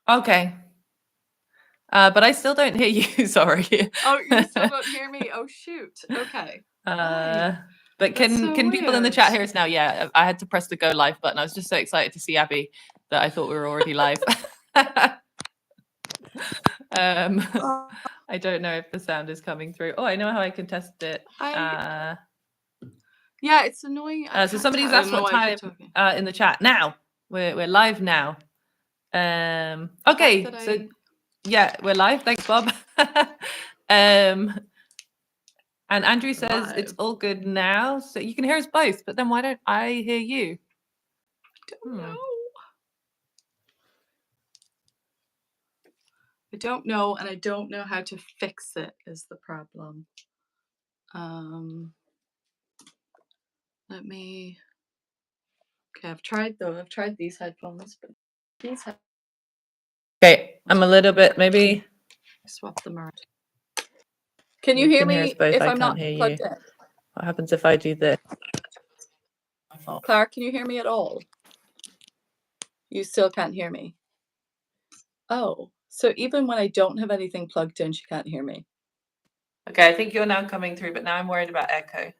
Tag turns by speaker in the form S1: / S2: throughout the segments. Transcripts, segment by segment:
S1: Okay. But I still don't hear you. Sorry.
S2: Oh, you still don't hear me? Oh, shoot. Okay. Fine.
S1: But
S2: That's so
S1: can people in the chat
S2: weird.
S1: hear us now? Yeah, I had to press the go live button. I was just so excited to see Abby that I thought we were already live. I don't know if the sound is coming through. Oh, I know how I can test it.
S2: Yeah, it's annoying.
S1: So somebody's asked what time in the chat. Now we're live now. Okay, so yeah, we're live. Thanks, Bob. And Andrew says it's all good now, so you can hear us both. But then why don't I hear you?
S2: I don't know, and I don't know how to fix it is the problem. Let me. Okay, I've tried these headphones, but these.
S1: Okay, I'm a little bit maybe.
S2: Swap them around. Can you hear me if I'm not plugged in?
S1: What happens if I do this?
S2: Clara, can you hear me at all? You still can't hear me. Oh, so even when I don't have anything plugged in, she can't hear me.
S1: Okay, I think you're now coming through, but now I'm worried about echo.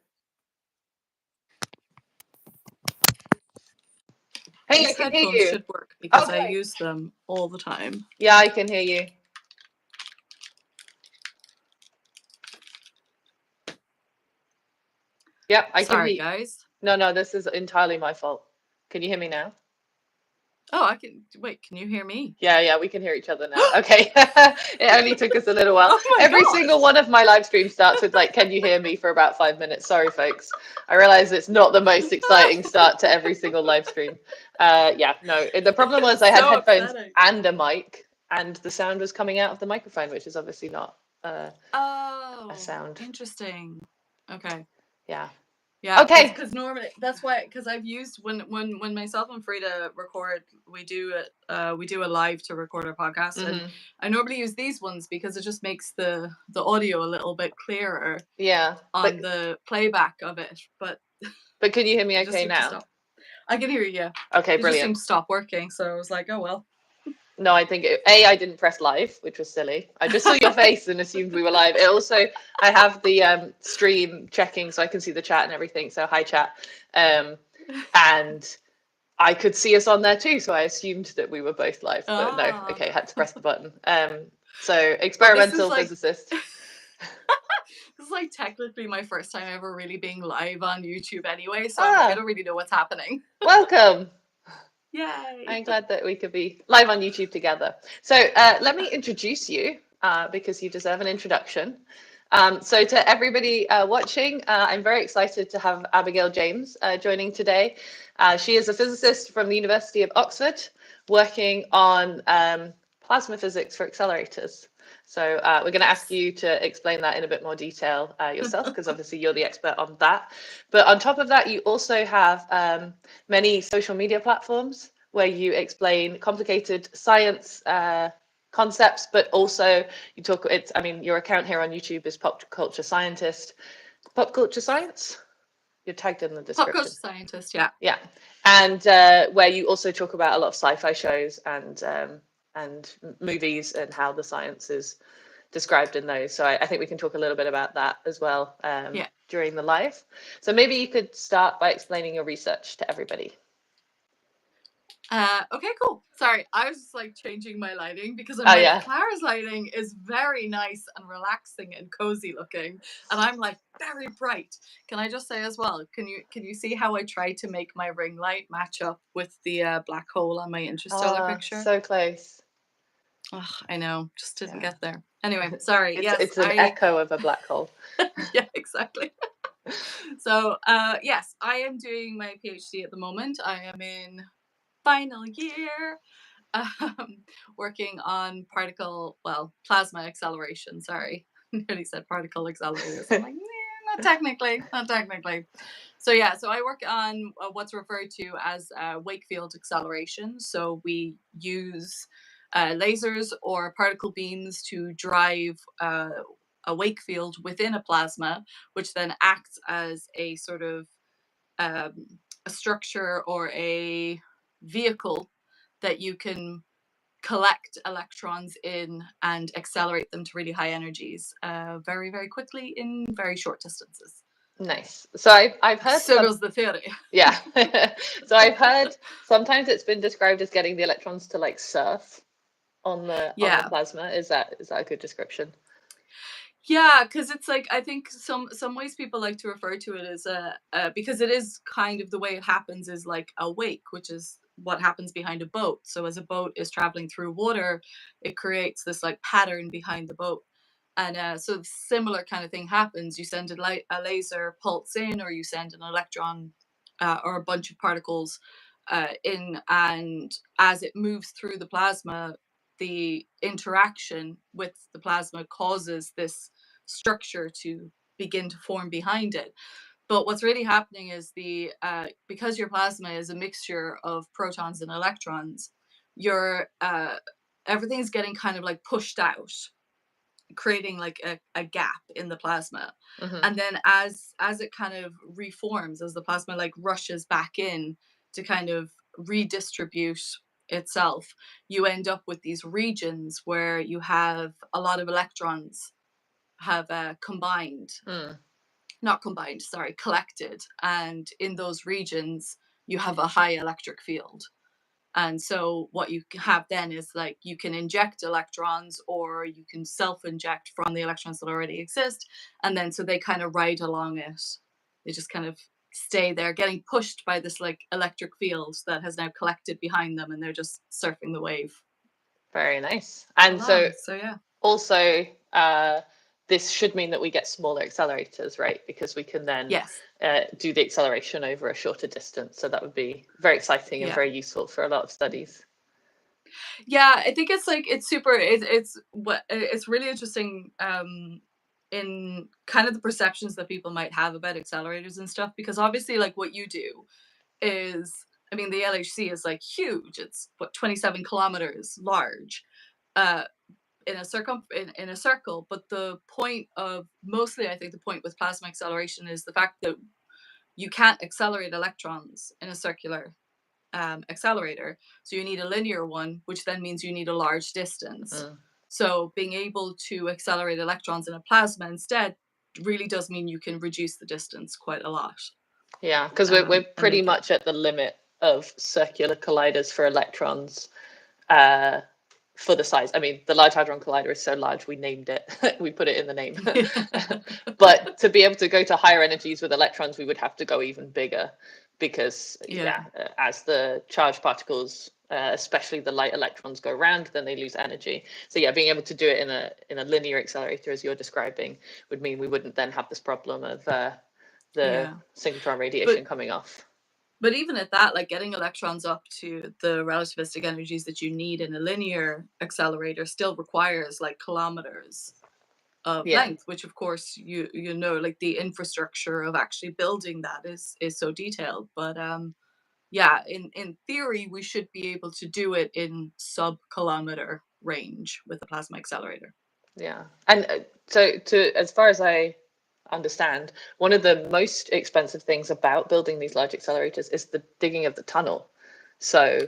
S2: Hey, these headphones should work because I use them all the time.
S1: Yeah, I can hear you. Yep, I can hear you.
S2: Sorry, guys.
S1: No, this is entirely my fault. Can you hear me now?
S2: Oh, I can. Wait, can you hear me?
S1: Yeah, we can hear each other now. Okay. It only took us a little while. Every single one of my live streams starts with like, can you hear me, for about 5 minutes. Sorry, folks. I realize it's not the most exciting start to every single live stream. The problem was I had headphones and a mic, and the sound was coming out of the microphone, which is obviously not a sound.
S2: Interesting. Okay.
S1: Yeah.
S2: Yeah, okay. Because normally that's why, because I've used when myself and Frida record, we do a live to record our podcast, and I normally use these ones because it just makes the audio a little bit clearer.
S1: Yeah.
S2: On the playback of it, but
S1: can you hear me okay now?
S2: I can hear you. Yeah.
S1: Okay, brilliant.
S2: It just seemed to stop working, so I was like, oh well.
S1: No, I think I didn't press live, which was silly. I just saw your face and assumed we were live. It also, I have the stream checking so I can see the chat and everything. So hi chat, and I could see us on there too. So I assumed that we were both live, but no. Okay, had to press the button. So experimental physicist.
S2: This is like technically my first time ever really being live on YouTube anyway, so I don't really know what's happening.
S1: Welcome.
S2: Yay.
S1: I'm glad that we could be live on YouTube together. So let me introduce you because you deserve an introduction. So to everybody watching, I'm very excited to have Abigail James joining today. She is a physicist from the University of Oxford working on plasma physics for accelerators. So we're going to ask you to explain that in a bit more detail yourself, because obviously you're the expert on that. But on top of that, you also have many social media platforms where you explain complicated science concepts, but also you talk, your account here on YouTube is Pop Culture Scientist. Pop Culture Science? You're tagged in the description.
S2: Pop Culture Scientist, yeah.
S1: Yeah. And where you also talk about a lot of sci-fi shows and movies and how the science is described in those. So I think we can talk a little bit about that as well during the live. So maybe you could start by explaining your research to everybody.
S2: Okay, cool. Sorry, I was just like changing my lighting because I'm like, Clara's lighting is very nice and relaxing and cozy looking, and I'm like very bright. Can I just say as well? Can you see how I tried to make my ring light match up with the black hole on my interstellar picture?
S1: So close.
S2: Oh, I know, just didn't get there. Anyway, sorry.
S1: It's an echo of a black hole.
S2: Yeah, exactly. So, yes, I am doing my PhD at the moment. I am in final year, working on plasma acceleration. Sorry, I nearly said particle accelerators. I'm like, not technically. So yeah, so I work on what's referred to as Wakefield acceleration. So we use lasers or particle beams to drive a wake field within a plasma, which then acts as a sort of a structure or a vehicle that you can collect electrons in and accelerate them to really high energies very, very quickly in very short distances.
S1: Nice. So I've heard
S2: So goes the theory.
S1: Yeah. So I've heard sometimes it's been described as getting the electrons to like surf on the plasma. Is that a good description?
S2: Yeah, because it's like, I think some ways people like to refer to it as because it is kind of the way it happens is like a wake, which is what happens behind a boat. So as a boat is traveling through water, it creates this like pattern behind the boat. And so similar kind of thing happens. You send a laser pulse in, or you send an electron or a bunch of particles in, and as it moves through the plasma, the interaction with the plasma causes this structure to begin to form behind it. But what's really happening is because your plasma is a mixture of protons and electrons, your everything's getting kind of like pushed out, creating like a gap in the plasma. And then as it kind of reforms, as the plasma like rushes back in to kind of redistribute itself, you end up with these regions where you have a lot of electrons have collected, and in those regions you have a high electric field. And so what you have then is like you can inject electrons, or you can self-inject from the electrons that already exist. And then so they kind of ride along it. They just kind of stay there, getting pushed by this like electric field that has now collected behind them, and they're just surfing the wave.
S1: Very nice. And
S2: so yeah.
S1: Also, this should mean that we get smaller accelerators, right? Because we can then do the acceleration over a shorter distance. So that would be very exciting and very useful for a lot of studies.
S2: Yeah, I think it's like it's really interesting in kind of the perceptions that people might have about accelerators and stuff, because obviously like what you do is, I mean, the LHC is like huge. It's 27 kilometers large. In a circle, but the point of mostly, I think the point with plasma acceleration is the fact that you can't accelerate electrons in a circular accelerator, so you need a linear one, which then means you need a large distance. So being able to accelerate electrons in a plasma instead really does mean you can reduce the distance quite a lot.
S1: Yeah, because we're pretty much at the limit of circular colliders for electrons. For the size. I mean, the Large Hadron Collider is so large, we named it. We put it in the name. But to be able to go to higher energies with electrons, we would have to go even bigger, because as the charged particles, especially the light electrons, go around, then they lose energy. So yeah, being able to do it in a linear accelerator, as you're describing, would mean we wouldn't then have this problem of the synchrotron radiation coming off.
S2: But even at that, like getting electrons up to the relativistic energies that you need in a linear accelerator still requires like kilometers of length, which of course you know, like the infrastructure of actually building that is so detailed. But yeah, in theory, we should be able to do it in sub-kilometer range with a plasma accelerator.
S1: Yeah, and as far as I understand, one of the most expensive things about building these large accelerators is the digging of the tunnel. So,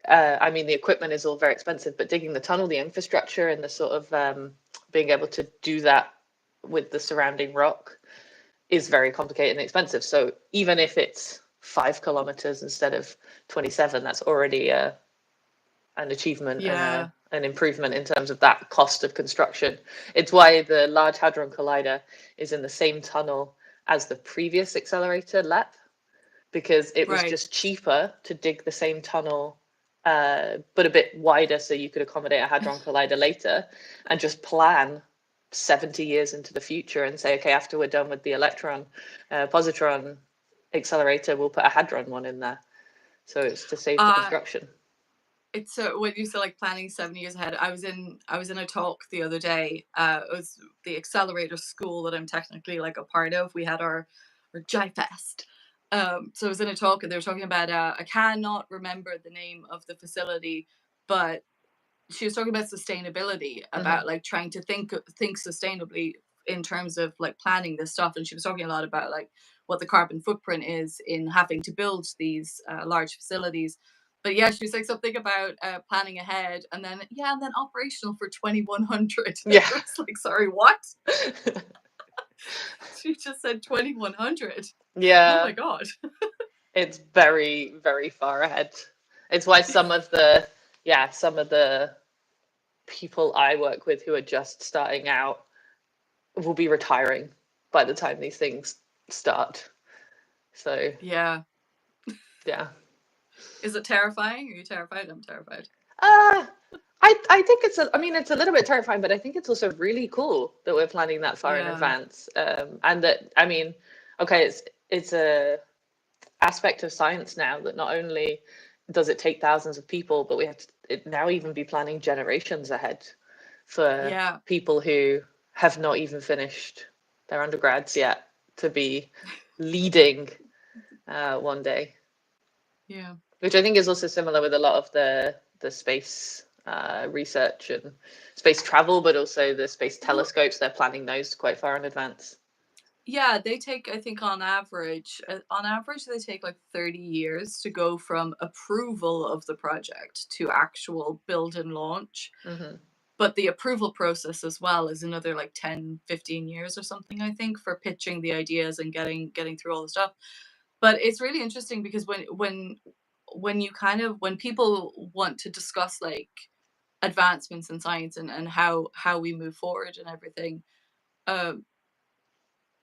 S1: I mean, the equipment is all very expensive, but digging the tunnel, the infrastructure, and the sort of being able to do that with the surrounding rock is very complicated and expensive. So even if it's 5 kilometers instead of 27, that's already an achievement and an improvement in terms of that cost of construction. It's why the Large Hadron Collider is in the same tunnel as the previous accelerator, LEP, because it was just cheaper to dig the same tunnel, but a bit wider, so you could accommodate a Hadron Collider later, and just plan 70 years into the future and say, okay, after we're done with the electron positron accelerator, we'll put a hadron one in there. So it's to save the construction.
S2: It's when you say like planning 7 years ahead, I was in a talk the other day. It was the accelerator school that I'm technically like a part of. We had our Jai Fest. So I was in a talk, and they were talking about I cannot remember the name of the facility, but she was talking about sustainability, about like trying to think sustainably in terms of like planning this stuff. And she was talking a lot about like what the carbon footprint is in having to build these large facilities. But yeah, she was like something about planning ahead, and then operational for 2100.
S1: Yeah.
S2: I was like, sorry, what? She just said 2100.
S1: Yeah.
S2: Oh my god.
S1: It's very, very far ahead. It's why some of the people I work with who are just starting out will be retiring by the time these things start. So
S2: Yeah.
S1: yeah.
S2: Is it terrifying? Are you terrified? I'm terrified.
S1: I think it's it's a little bit terrifying, but I think it's also really cool that we're planning that far in
S2: Yeah.
S1: advance. And that, okay, it's a aspect of science now that not only does it take thousands of people, but we have to now even be planning generations ahead for
S2: Yeah.
S1: people who have not even finished their undergrads yet to be leading one day.
S2: Yeah.
S1: Which I think is also similar with a lot of the space research and space travel, but also the space telescopes. They're planning those quite far in advance.
S2: Yeah, they take, I think, on average, they take like 30 years to go from approval of the project to actual build and launch.
S1: Mm-hmm.
S2: But the approval process as well is another like 10, 15 years or something, I think, for pitching the ideas and getting through all the stuff. But it's really interesting because when you when people want to discuss like advancements in science and how we move forward and everything,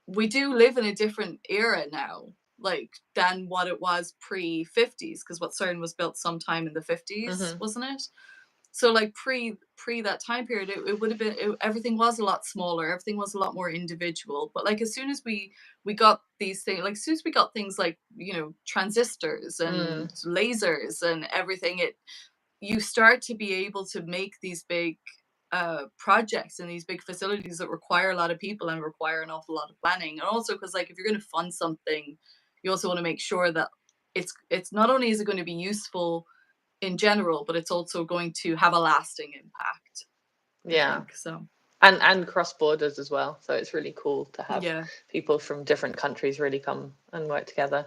S2: we do live in a different era now, like than what it was pre-50s, because what CERN was built sometime in the 50s,
S1: Mm-hmm.
S2: wasn't it? So like pre that time period, it would have been everything was a lot smaller, everything was a lot more individual. But like as soon as we got these things, like as soon as we got things like, you know, transistors and lasers and everything, you start to be able to make these big projects and these big facilities that require a lot of people and require an awful lot of planning. And also because like if you're going to fund something, you also want to make sure that it's not only is it going to be useful in general, but it's also going to have a lasting impact.
S1: Yeah.
S2: I think so.
S1: And cross borders as well. So it's really cool to have
S2: Yeah.
S1: people from different countries really come and work together.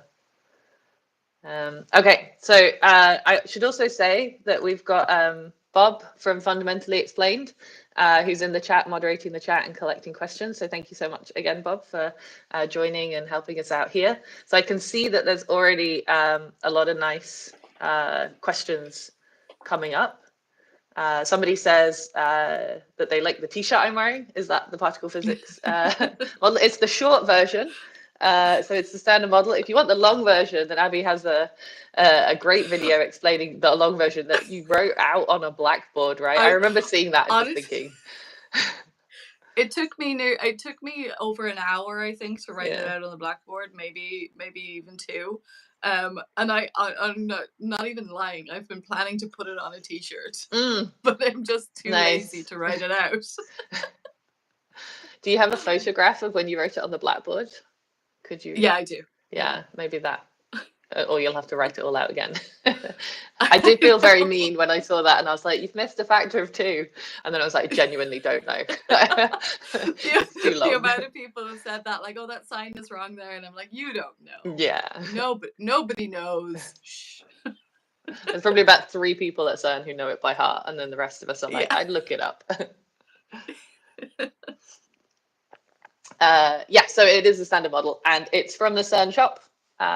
S1: Okay, so I should also say that we've got Bob from Fundamentally Explained, who's in the chat, moderating the chat and collecting questions. So thank you so much again, Bob, for joining and helping us out here. So I can see that there's already a lot of nice questions coming up. Somebody says that they like the t-shirt I'm wearing. Is that the particle physics model? It's the short version. So it's the standard model. If you want the long version, then Abby has a great video explaining the long version that you wrote out on a blackboard, right? I remember seeing that and just thinking.
S2: It took me over an hour, I think, to write it out on the blackboard, maybe even 2. And I'm not even lying. I've been planning to put it on a t-shirt, but I'm just too lazy to write it out.
S1: Do you have a photograph of when you wrote it on the blackboard? Could you?
S2: Yeah, I do.
S1: Yeah, maybe that. Or you'll have to write it all out again. I did feel very mean when I saw that, and I was like, "You've missed a factor of 2." And then I was like, "I genuinely don't know." It's too long.
S2: The amount of people who said that, like, "Oh, that sign is wrong there," and I'm like, "You don't know."
S1: Yeah.
S2: Nobody knows. Shh.
S1: There's probably about 3 people at CERN who know it by heart, and then the rest of us are like, "I'd look it up." So it is a standard model, and it's from the CERN shop.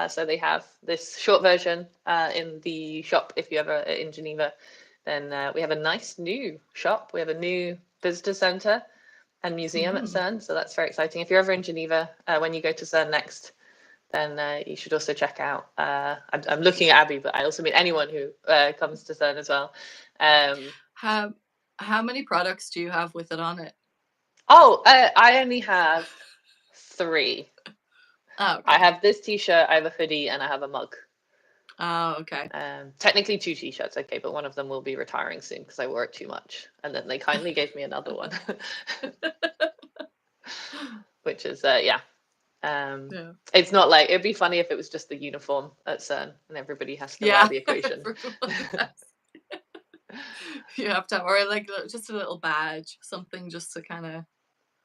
S1: So they have this short version in the shop. If you ever in Geneva, then we have a nice new shop. We have a new visitor center and museum at CERN. So that's very exciting. If you're ever in Geneva, when you go to CERN next, then you should also check out. I'm looking at Abby, but I also mean anyone who comes to CERN as well.
S2: How many products do you have with it on it?
S1: Oh, I only have 3.
S2: Oh, okay.
S1: I have this t-shirt, I have a hoodie, and I have a mug.
S2: Oh, okay.
S1: Technically 2 t-shirts, okay, but one of them will be retiring soon because I wore it too much. And then they kindly gave me another one. Which is, it's not like, it'd be funny if it was just the uniform at CERN and everybody has to wear the equation.
S2: You have to, or like just a little badge, something just to kind of.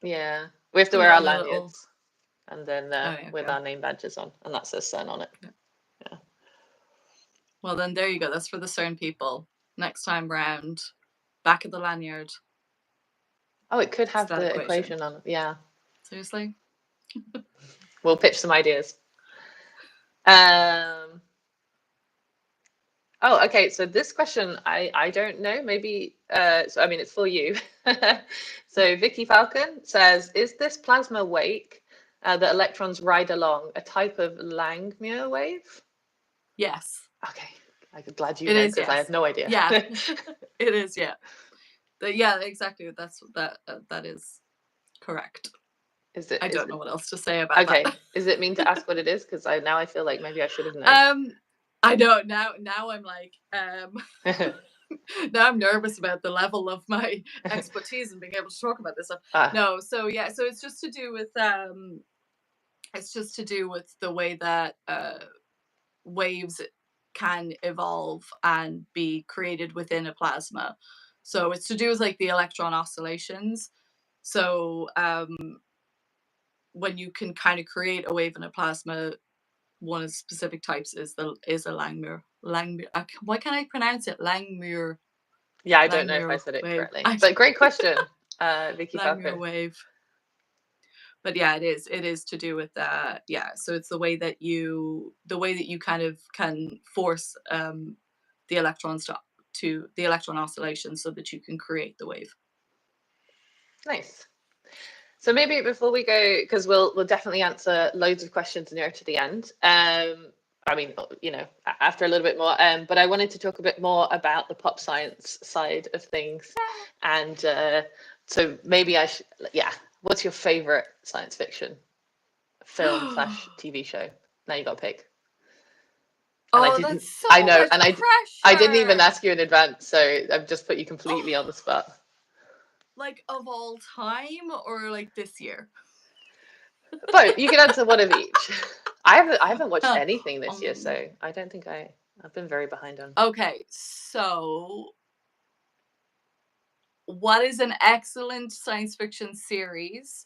S1: Yeah, we have to wear our lanyards and then with our name badges on, and that says CERN on it.
S2: Yeah. Well, then there you go. That's for the CERN people. Next time round, back of the lanyard.
S1: Oh, it could have
S2: that
S1: the
S2: equation.
S1: equation on it. Yeah.
S2: Seriously?
S1: We'll pitch some ideas. Oh, okay. So this question, I don't know. Maybe, so I mean, it's for you. So Vicky Falcon says, is this plasma wake that electrons ride along a type of Langmuir wave?
S2: Yes.
S1: Okay. I'm glad you
S2: It
S1: know
S2: is,
S1: because I
S2: yes.
S1: have no idea.
S2: Yeah. It is, yeah. Yeah, exactly. That is correct.
S1: Is it?
S2: I don't know what else to say about
S1: Okay.
S2: that.
S1: Is it mean to ask what it is? Because I feel like maybe I should have known.
S2: I know now I'm like now I'm nervous about the level of my expertise and being able to talk about this stuff. No, so yeah, so it's just to do with the way that waves can evolve and be created within a plasma. So it's to do with like the electron oscillations. So when you can kind of create a wave in a plasma, one of the specific types is a Langmuir. Why can't I pronounce it? Langmuir.
S1: Yeah, I don't know if I said it
S2: wave.
S1: correctly. But great question, Vicky
S2: Langmuir
S1: Falcon.
S2: wave. But yeah, it is to do with that. Yeah, so it's the way that you kind of can force the electrons to the electron oscillation so that you can create the wave.
S1: Nice. So maybe before we go, because we'll definitely answer loads of questions near to the end. I mean, you know, after a little bit more. But I wanted to talk a bit more about the pop science side of things, and so maybe yeah. What's your favorite science fiction film / TV show? Now you got to pick.
S2: And that's so
S1: I know,
S2: much
S1: and
S2: pressure.
S1: I didn't even ask you in advance, so I've just put you completely on the spot.
S2: Like of all time or like this year?
S1: But you can answer one of each. I haven't watched anything this year, so I don't think I've been very behind on.
S2: Okay, so what is an excellent science fiction series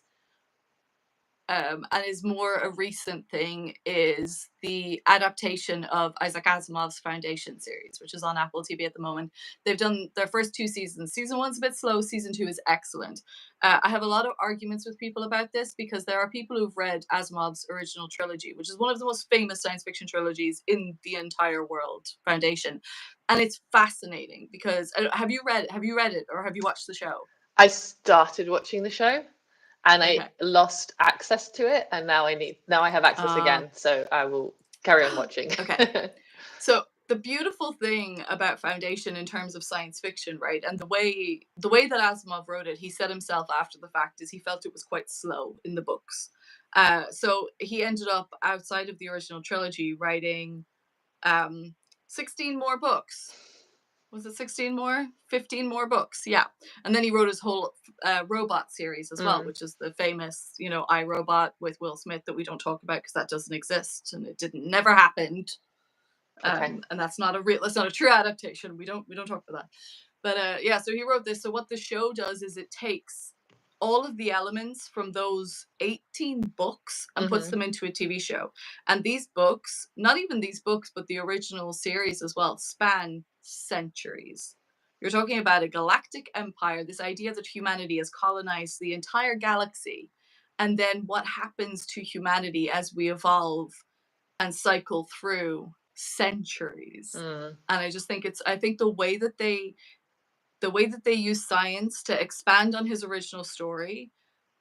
S2: and is more a recent thing is the adaptation of Isaac Asimov's Foundation series, which is on Apple TV at the moment. They've done their first 2 seasons. Season 1's a bit slow. Season 2 is excellent. I have a lot of arguments with people about this because there are people who've read Asimov's original trilogy, which is one of the most famous science fiction trilogies in the entire world, Foundation. And it's fascinating because have you read it or have you watched the show?
S1: I started watching the show and I lost access to it, and now I have access again, so I will carry on watching.
S2: Okay. So the beautiful thing about Foundation in terms of science fiction, right, and the way that Asimov wrote it, he said himself after the fact, is he felt it was quite slow in the books. So he ended up, outside of the original trilogy, writing 16 more books. Was it 16 more? 15 more books, yeah. And then he wrote his whole robot series as well, which is the famous, you know, iRobot with Will Smith that we don't talk about because that doesn't exist and it never happened. And that's not a true adaptation. We don't talk about that. But yeah, so he wrote this. So what the show does is it takes all of the elements from those 18 books and puts them into a TV show. And these books, not even these books, but the original series as well, span centuries. You're talking about a galactic empire, this idea that humanity has colonized the entire galaxy, and then what happens to humanity as we evolve and cycle through centuries. And I just think the way that they use science to expand on his original story,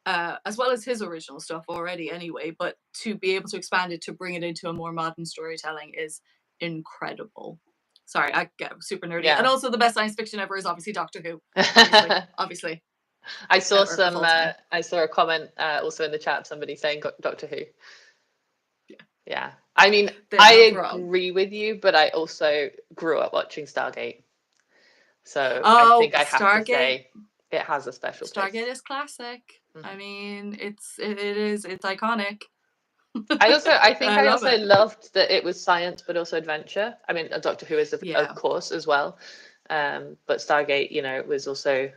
S2: as well as his original stuff already anyway, but to be able to expand it to bring it into a more modern storytelling is incredible. Sorry, I get super nerdy. Yeah. And also the best science fiction ever is obviously Doctor Who. Obviously.
S1: I saw a comment also in the chat, somebody saying Doctor Who. Yeah. I mean, I agree with you, but I also grew up watching Stargate. So I think I have to say it has a special place.
S2: Stargate is classic. I mean, it's iconic.
S1: I think I also loved that it was science, but also adventure. I mean, Doctor Who is, of course, as well. But Stargate, you know, it was also,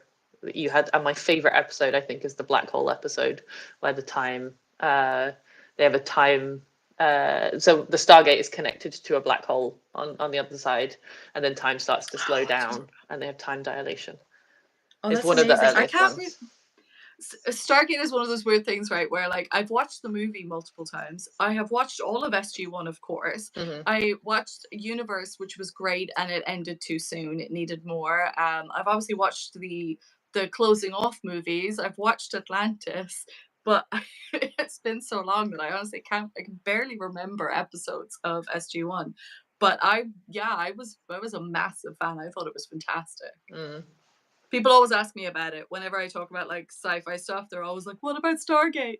S1: you had, and my favorite episode, I think, is the black hole episode, where they have a time So the Stargate is connected to a black hole on the other side, and then time starts to slow down, and they have time dilation.
S2: Oh,
S1: It's
S2: that's
S1: one of the
S2: amazing. I
S1: earliest
S2: can't
S1: ones.
S2: Stargate is one of those weird things, right? Where like I've watched the movie multiple times. I have watched all of SG1, of course. I watched Universe, which was great, and it ended too soon. It needed more. I've obviously watched the closing off movies. I've watched Atlantis, but it's been so long that I honestly I can barely remember episodes of SG1. But I was a massive fan. I thought it was fantastic. People always ask me about it. Whenever I talk about like sci-fi stuff, they're always like, what about Stargate?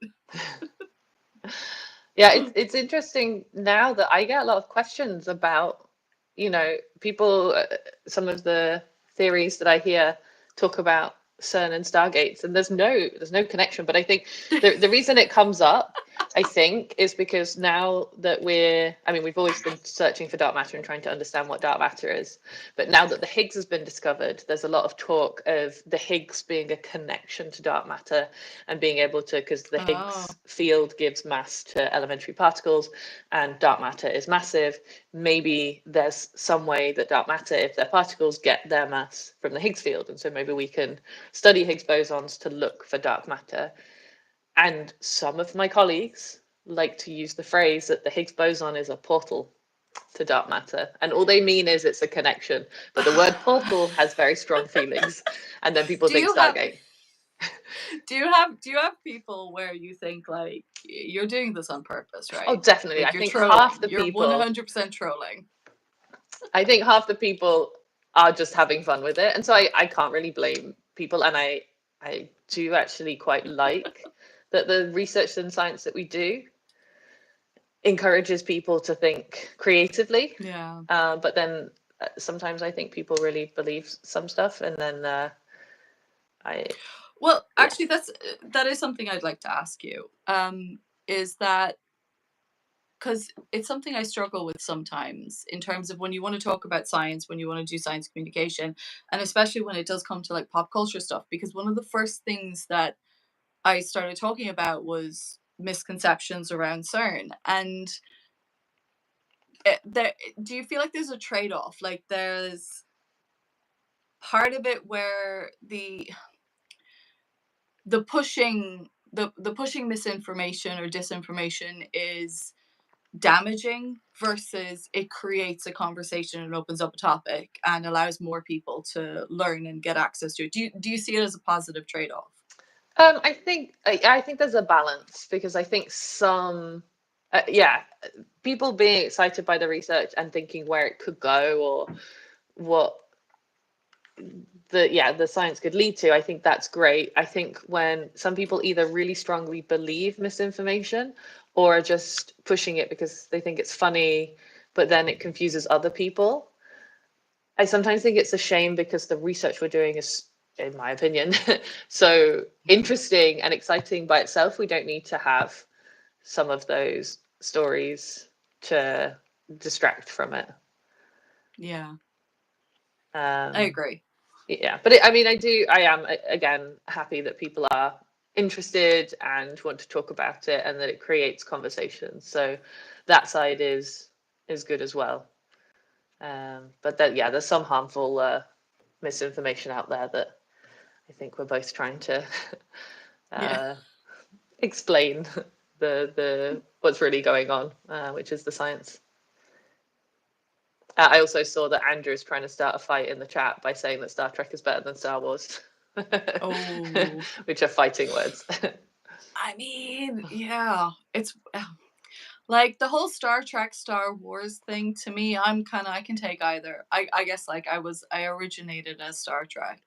S1: Yeah, it's interesting now that I get a lot of questions about, people, some of the theories that I hear talk about CERN and Stargates, and there's no connection. But I think the reason it comes up, I think, is because now that we've always been searching for dark matter and trying to understand what dark matter is. But now that the Higgs has been discovered, there's a lot of talk of the Higgs being a connection to dark matter and being able to, because the Higgs field gives mass to elementary particles and dark matter is massive. Maybe there's some way that dark matter, if their particles, get their mass from the Higgs field. And so maybe we can study Higgs bosons to look for dark matter. And some of my colleagues like to use the phrase that the Higgs boson is a portal to dark matter. And all they mean is it's a connection. But the word portal has very strong feelings. And then people think Stargate.
S2: Do you have people where you think like you're doing this on purpose, right?
S1: Oh, definitely.
S2: Like,
S1: I think
S2: trolling.
S1: half the
S2: you're
S1: people
S2: 100% trolling.
S1: I think half the people are just having fun with it. And so I can't really blame people. And I do actually quite like that the research and science that we do encourages people to think creatively.
S2: Yeah.
S1: But then sometimes I think people really believe some stuff, and then
S2: Well, actually, that is something I'd like to ask you. Is that because it's something I struggle with sometimes in terms of when you want to talk about science, when you want to do science communication, and especially when it does come to like pop culture stuff. Because one of the first things that I started talking about was misconceptions around CERN, and do you feel like there's a trade-off? Like there's part of it where the pushing misinformation or disinformation is damaging versus it creates a conversation and opens up a topic and allows more people to learn and get access to it. Do you see it as a positive trade-off?
S1: I think there's a balance, because I think some people being excited by the research and thinking where it could go or what the science could lead to, I think that's great. I think when some people either really strongly believe misinformation or are just pushing it because they think it's funny, but then it confuses other people, I sometimes think it's a shame, because the research we're doing is, in my opinion, so interesting and exciting by itself. We don't need to have some of those stories to distract from it.
S2: Yeah. I agree.
S1: Yeah, but I am again happy that people are interested and want to talk about it, and that it creates conversations. So that side is good as well. But there's some harmful misinformation out there that I think we're both trying to explain the what's really going on, which is the science. I also saw that Andrew is trying to start a fight in the chat by saying that Star Trek is better than Star Wars.
S2: Oh.
S1: Which are fighting words.
S2: I mean, yeah, it's like the whole Star Trek, Star Wars thing. To me, I can take either. I guess like I originated as Star Trek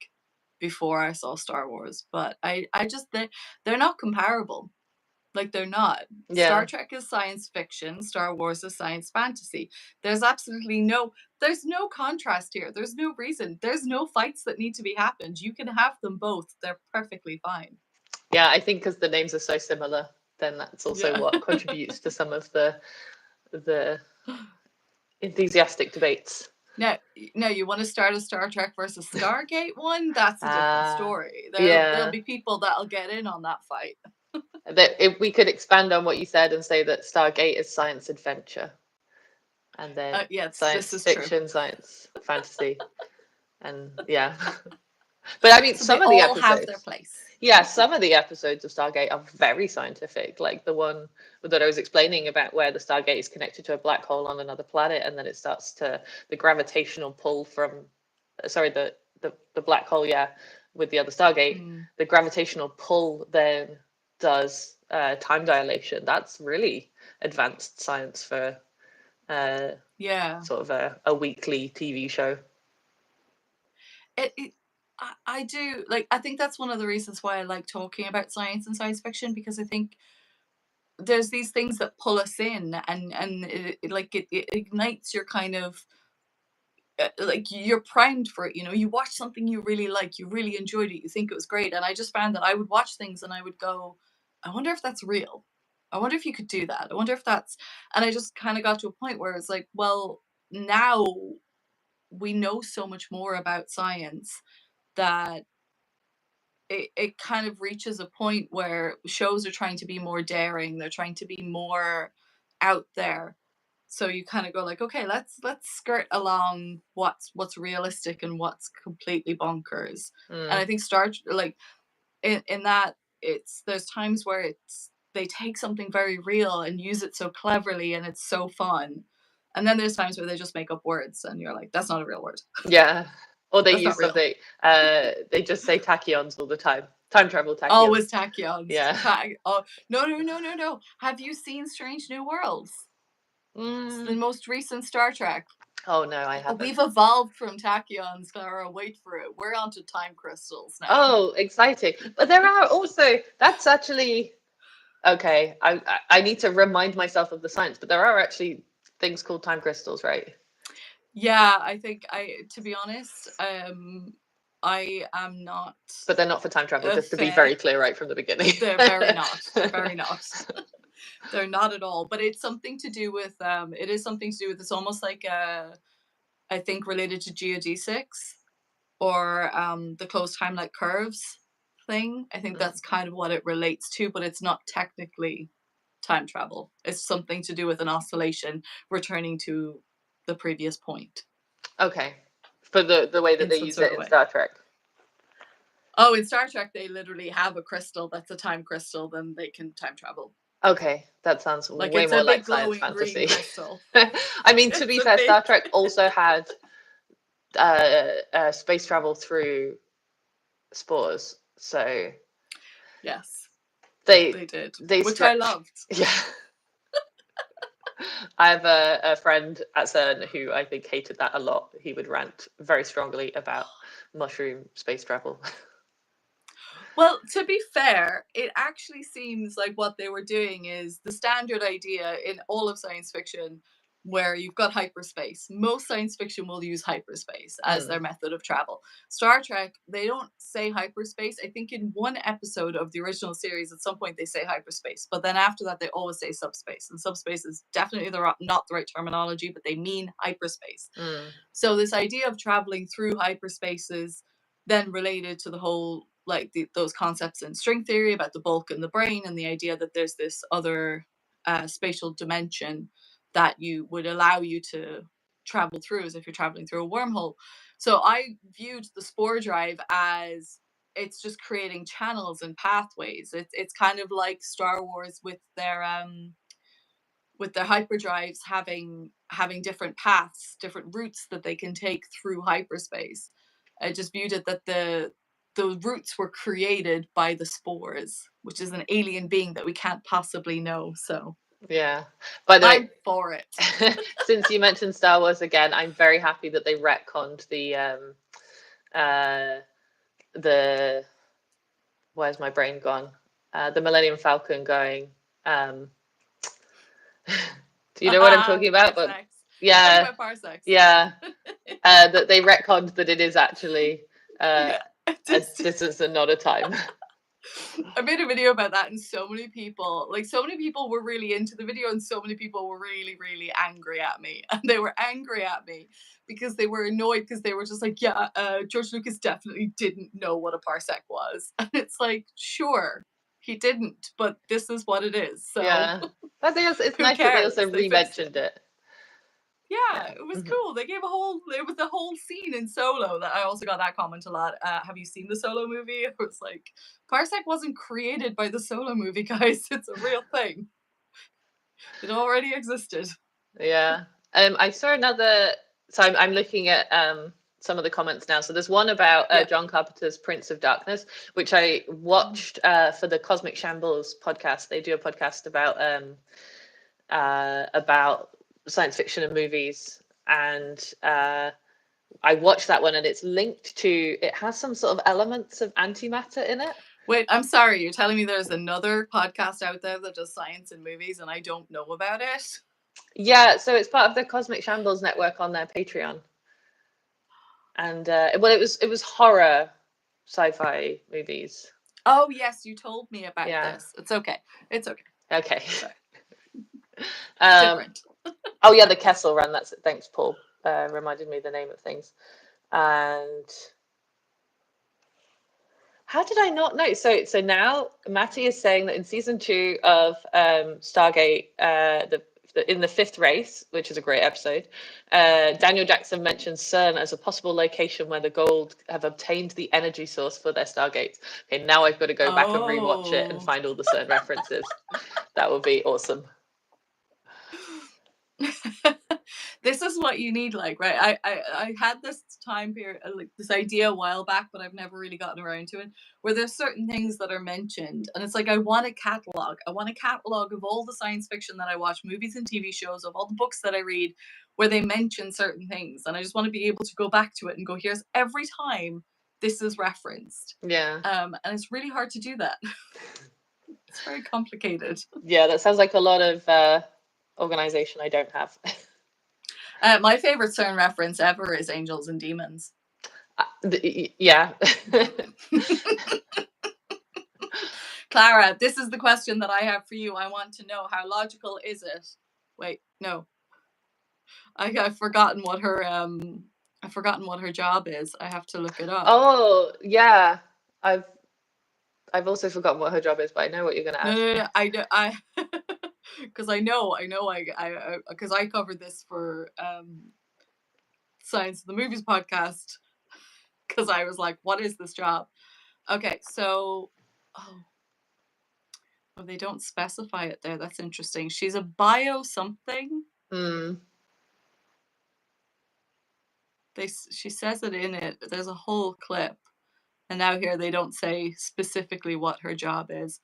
S2: before I saw Star Wars, but I just they're not comparable. Like they're not.
S1: Yeah.
S2: Star Trek is science fiction. Star Wars is science fantasy. There's absolutely no contrast here. There's no reason. There's no fights that need to be happened. You can have them both. They're perfectly fine.
S1: Yeah, I think because the names are so similar, then that's also what contributes to some of the enthusiastic debates.
S2: No, you want to start a Star Trek versus Stargate one? That's a different story. There'll be people that'll get in on that fight.
S1: that if we could expand on what you said and say that Stargate is science adventure, and then
S2: Yes,
S1: science
S2: this is true.
S1: fiction, science fantasy, and yeah. But I mean,
S2: So they
S1: some of the
S2: all have their
S1: episodes,
S2: place.
S1: yeah, some of the episodes of Stargate are very scientific, like the one that I was explaining about where the Stargate is connected to a black hole on another planet, and then it starts to the gravitational pull from, sorry, the black hole, yeah, with the other Stargate, the gravitational pull then does time dilation. That's really advanced science for
S2: Yeah.
S1: sort of a weekly TV show.
S2: I do like. I think that's one of the reasons why I like talking about science and science fiction, because I think there's these things that pull us in, and it ignites your kind of like you're primed for it. You know, you watch something you really like, you really enjoyed it, you think it was great, and I just found that I would watch things and I would go, I wonder if that's real. I wonder if you could do that. I wonder if that's, and I just kind of got to a point where it's like, well, now we know so much more about science that it kind of reaches a point where shows are trying to be more daring, they're trying to be more out there. So you kind of go like, okay, let's skirt along what's realistic and what's completely bonkers. And I think like in that, it's there's times where it's they take something very real and use it so cleverly and it's so fun. And then there's times where they just make up words and you're like, that's not a real word.
S1: Yeah. Or they
S2: That's
S1: use
S2: not real.
S1: something, they just say tachyons all the time. Time travel tachyons.
S2: Always tachyons.
S1: Yeah.
S2: Oh, no. Have you seen Strange New Worlds? It's the most recent Star Trek.
S1: Oh, no, I haven't.
S2: We've evolved from tachyons, Clara. Wait for it. We're onto time crystals now.
S1: Oh, exciting. But there are also, that's actually, okay, I need to remind myself of the science, but there are actually things called time crystals, right?
S2: Yeah, I think to be honest, I am not.
S1: But they're not for time travel, just to be very clear right from the beginning.
S2: They're very not. They're very not. They're not at all. But it's something to do with it is something to do with, it's almost like I think related to geodesics or the closed time-like curves thing. I think that's kind of what it relates to, but it's not technically time travel. It's something to do with an oscillation returning to the previous point.
S1: Okay. For the way that they use it in Star Trek.
S2: Oh, in Star Trek, they literally have a crystal that's a time crystal, then they can time travel.
S1: Okay, that sounds
S2: Like
S1: way
S2: it's
S1: more
S2: a
S1: like
S2: big
S1: science
S2: glowing green
S1: fantasy.
S2: crystal.
S1: I mean, to be fair, Star Trek also had space travel through spores, so
S2: yes,
S1: they
S2: did,
S1: which
S2: I loved.
S1: Yeah. I have a friend at CERN who I think hated that a lot. He would rant very strongly about mushroom space travel.
S2: Well, to be fair, it actually seems like what they were doing is the standard idea in all of science fiction where you've got hyperspace. Most science fiction will use hyperspace as their method of travel. Star Trek, they don't say hyperspace. I think in one episode of the original series, at some point they say hyperspace, but then after that, they always say subspace. And subspace is definitely not the right terminology, but they mean hyperspace. So this idea of traveling through hyperspaces then related to the whole like those concepts in string theory about the bulk in the brain and the idea that there's this other spatial dimension that you would allow you to travel through as if you're traveling through a wormhole. So I viewed the spore drive as it's just creating channels and pathways. It's kind of like Star Wars with their hyperdrives having different paths, different routes that they can take through hyperspace. I just viewed it that the routes were created by the spores, which is an alien being that we can't possibly know. So
S1: yeah. By the way,
S2: I'm for it.
S1: Since you mentioned Star Wars again, I'm very happy that they retconned the where's my brain gone? The Millennium Falcon going. Do you know what I'm talking about?
S2: Parsecs.
S1: But yeah,
S2: about parsecs.
S1: Yeah, that they retconned that it is actually
S2: Yeah,
S1: a distance and not a time.
S2: I made a video about that and so many people were really into the video and so many people were really, really angry at me. And they were angry at me because they were annoyed because they were just like, yeah, George Lucas definitely didn't know what a parsec was. And it's like, sure, He didn't, but this is what it is. So
S1: yeah, I think it's
S2: who
S1: nice that they
S2: cares?
S1: also
S2: They fixed
S1: re-mentioned it.
S2: Yeah, it was cool. They gave it was a whole scene in Solo that I also got that comment a lot. Have you seen the Solo movie? It was like, Parsec wasn't created by the Solo movie, guys. It's a real thing. It already existed.
S1: Yeah. I saw another. So I'm looking at some of the comments now. So there's one about
S2: Yeah.
S1: John Carpenter's Prince of Darkness, which I watched for the Cosmic Shambles podcast. They do a podcast about science fiction and movies, and I watched that one, and it's linked to. It has some sort of elements of antimatter in it.
S2: Wait, I'm sorry. You're telling me there's another podcast out there that does science and movies, and I don't know about it?
S1: Yeah, so it's part of the Cosmic Shambles network on their Patreon. And well, it was horror sci-fi movies.
S2: Oh yes, you told me about
S1: Yeah.
S2: this. It's okay. It's okay.
S1: Okay.
S2: Sorry.
S1: Um,
S2: Different.
S1: oh yeah, the Kessel Run. That's it. Thanks, Paul. Reminded me the name of things. And how did I not know? So now Matty is saying that in season 2 of Stargate, in the 5th race, which is a great episode, Daniel Jackson mentions CERN as a possible location where the Gold have obtained the energy source for their Stargates. Okay, now I've got to go back and rewatch it and find all the CERN references. That would be awesome.
S2: This is what you need, like, right? I had this time period, like this idea a while back, but I've never really gotten around to it, where there's certain things that are mentioned, and it's like I want a catalog. I want a catalog of all the science fiction that I watch, movies and TV shows, of all the books that I read, where they mention certain things, and I just want to be able to go back to it and go, here's every time this is referenced.
S1: Yeah.
S2: And it's really hard to do that. It's very complicated.
S1: Yeah, that sounds like a lot of organization I don't have.
S2: My favorite CERN reference ever is Angels and Demons.
S1: Yeah.
S2: Clara, this is the question that I have for you. I want to know, how logical is it? Wait, no. I've forgotten what her job is. I have to look it up.
S1: Oh, yeah. I've also forgotten what her job is, but I know what you're going to ask.
S2: No, I because I because I covered this for Science of the Movies podcast, because I was like, what is this job? Okay, so they don't specify it there. That's interesting. She's a bio something. She says it in it. There's a whole clip, and now here they don't say specifically what her job is.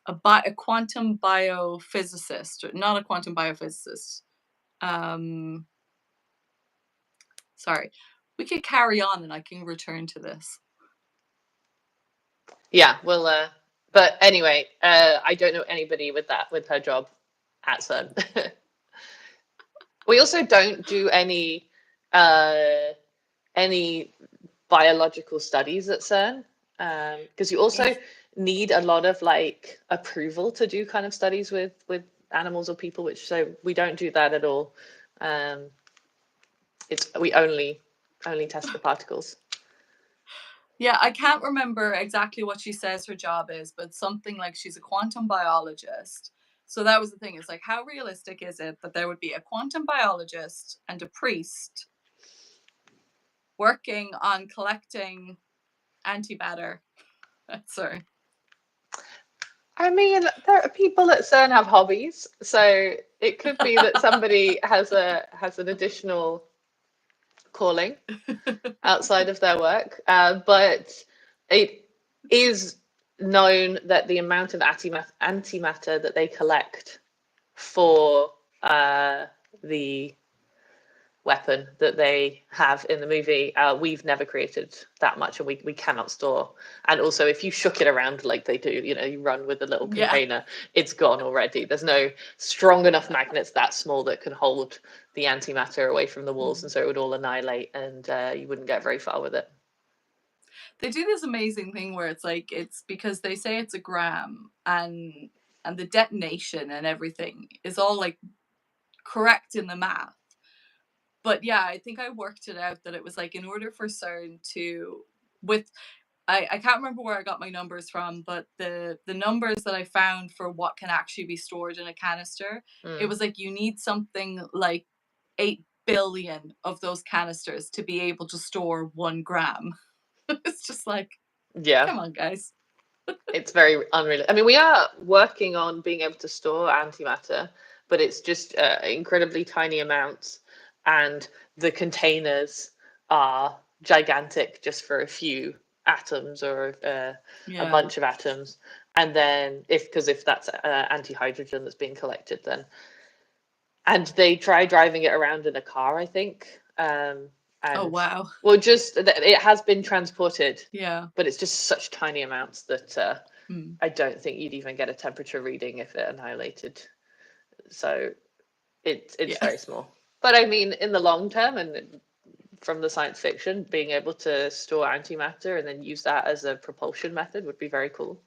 S2: A quantum biophysicist, or not a quantum biophysicist. Sorry, we could carry on, and I can return to this.
S1: Yeah, well, but anyway, I don't know anybody with her job at CERN. We also don't do any biological studies at CERN, because you also need a lot of like approval to do kind of studies with animals or people, so we don't do that at all. We only test the particles.
S2: Yeah, I can't remember exactly what she says her job is, but something like she's a quantum biologist. So that was the thing. It's like, how realistic is it that there would be a quantum biologist and a priest working on collecting antimatter at CERN?
S1: I mean, there are people at CERN have hobbies, so it could be that somebody has an additional calling outside of their work. But it is known that the amount of antimatter that they collect for the weapon that they have in the movie, we've never created that much, and we cannot store. And also, if you shook it around like they do, you run with a little container, it's gone already. There's no strong enough magnets that small that can hold the antimatter away from the walls, and so it would all annihilate, and you wouldn't get very far with it.
S2: They do this amazing thing where it's like, it's because they say it's a gram, and the detonation and everything is all like correct in the math. But yeah, I think I worked it out that it was like, in order for CERN to, I can't remember where I got my numbers from, but the numbers that I found for what can actually be stored in a canister, it was like you need something like 8 billion of those canisters to be able to store 1 gram. It's just like,
S1: Yeah.
S2: come on, guys.
S1: It's very unreal. I mean, we are working on being able to store antimatter, but it's just incredibly tiny amounts, and the containers are gigantic just for a few atoms or a bunch of atoms. And then if that's anti-hydrogen that's being collected, then, and they try driving it around in a car, I think. And,
S2: oh wow.
S1: Well, just it has been transported.
S2: Yeah.
S1: But it's just such tiny amounts that I don't think you'd even get a temperature reading if it annihilated. So it's very small. But I mean, in the long term, and from the science fiction, being able to store antimatter and then use that as a propulsion method would be very cool.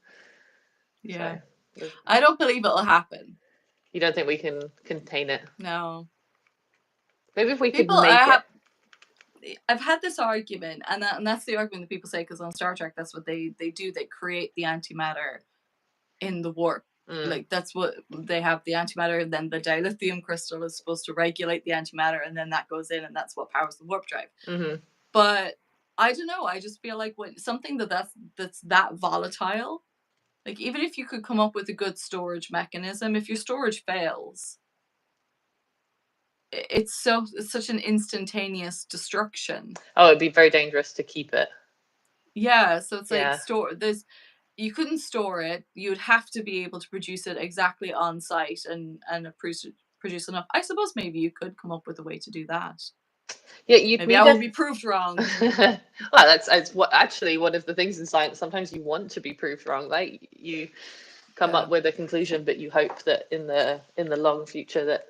S2: Yeah.
S1: So,
S2: I don't believe it'll happen.
S1: You don't think we can contain it?
S2: No.
S1: Maybe if we could make it.
S2: I've had this argument, and that's the argument that people say, because on Star Trek, that's what they do. They create the antimatter in the warp. Like, that's what they have, the antimatter, and then the dilithium crystal is supposed to regulate the antimatter, and then that goes in, and that's what powers the warp drive. But I don't know. I just feel like when something that's that volatile, like, even if you could come up with a good storage mechanism, if your storage fails, it's such an instantaneous destruction.
S1: Oh, it'd be very dangerous to keep it.
S2: Yeah, so it's like you couldn't store it. You'd have to be able to produce it exactly on site and produce enough. I suppose maybe you could come up with a way to do that.
S1: Yeah,
S2: maybe I will be proved wrong.
S1: Well, that's what actually one of the things in science. Sometimes you want to be proved wrong. Like, you come up with a conclusion, but you hope that in the long future that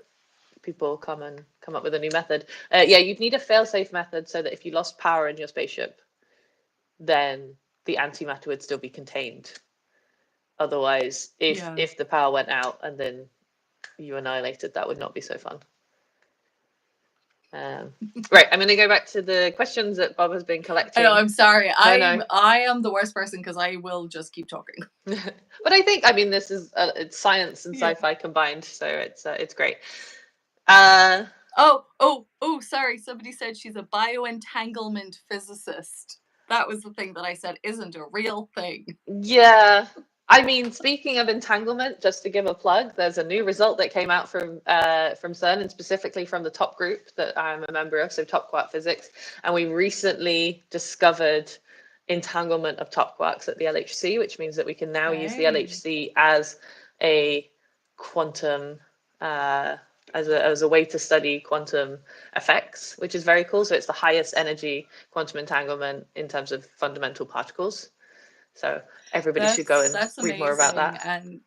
S1: people come up with a new method. Yeah, you'd need a fail-safe method so that if you lost power in your spaceship, then the antimatter would still be contained. Otherwise, if the power went out and then you annihilated, that would not be so fun. Right, I'm going to go back to the questions that Bob has been collecting.
S2: I know, I'm sorry. I am the worst person because I will just keep talking.
S1: But I think, this is it's science and sci-fi combined, so it's great.
S2: Sorry. Somebody said she's a bioentanglement physicist. That was the thing that I said isn't a real thing.
S1: Yeah. Speaking of entanglement, just to give a plug, there's a new result that came out from CERN, and specifically from the top group that I'm a member of, so top quark physics. And we recently discovered entanglement of top quarks at the LHC, which means that we can now use the LHC as a quantum, as a way to study quantum effects, which is very cool. So it's the highest energy quantum entanglement in terms of fundamental particles. So everybody should go and read more about that.
S2: And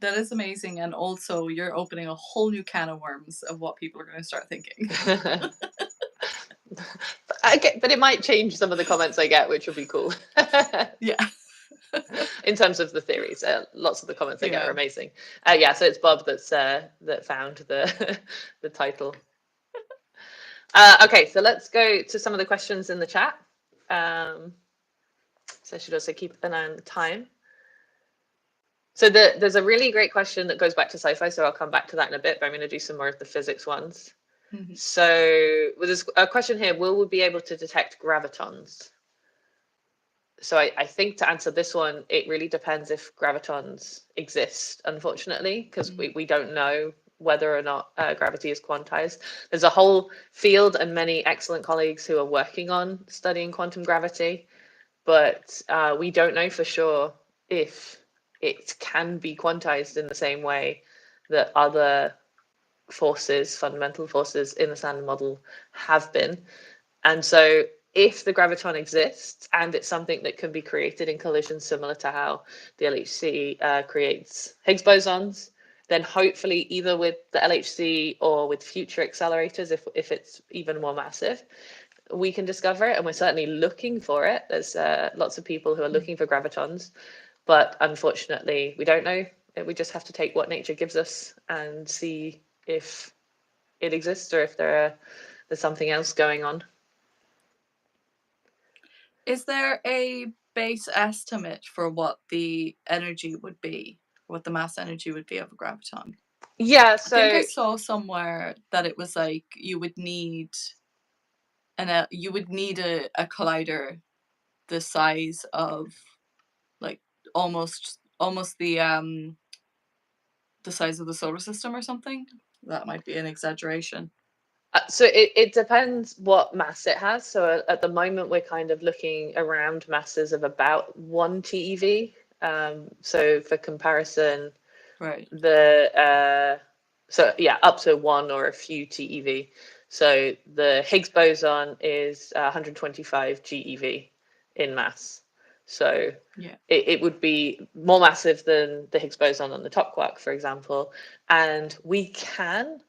S2: that is amazing. And also, you're opening a whole new can of worms of what people are going to start thinking.
S1: But it might change some of the comments I get, which will be cool.
S2: Yeah.
S1: In terms of the theories, lots of the comments I get are amazing. So it's Bob that found the title. Okay, so let's go to some of the questions in the chat. So I should also keep an eye on the time. So there's a really great question that goes back to sci-fi, so I'll come back to that in a bit, but I'm going to do some more of the physics ones. So there's a question here, will we be able to detect gravitons? So I think to answer this one, it really depends if gravitons exist, unfortunately, because we don't know whether or not gravity is quantized. There's a whole field and many excellent colleagues who are working on studying quantum gravity, but we don't know for sure if it can be quantized in the same way that other forces, fundamental forces in the standard model have been. And so if the graviton exists and it's something that can be created in collisions similar to how the LHC creates Higgs bosons, then hopefully either with the LHC or with future accelerators, if it's even more massive, we can discover it. And we're certainly looking for it. There's lots of people who are looking for gravitons, but unfortunately we don't know. We just have to take what nature gives us and see if it exists or if there's something else going on.
S2: Is there a base estimate for what the energy would be, what the mass energy would be of a graviton?
S1: Yeah,
S2: I
S1: so
S2: think I saw somewhere that it was like you would need a collider the size of like almost the size of the solar system or something. That might be an exaggeration.
S1: so it depends what mass it has. So at the moment, we're kind of looking around masses of about 1 TeV. So for comparison,
S2: Right.
S1: So yeah, up to 1 or a few TeV. So the Higgs boson is 125 GeV in mass. So
S2: Yeah.
S1: it would be more massive than the Higgs boson on the top quark, for example. And we can,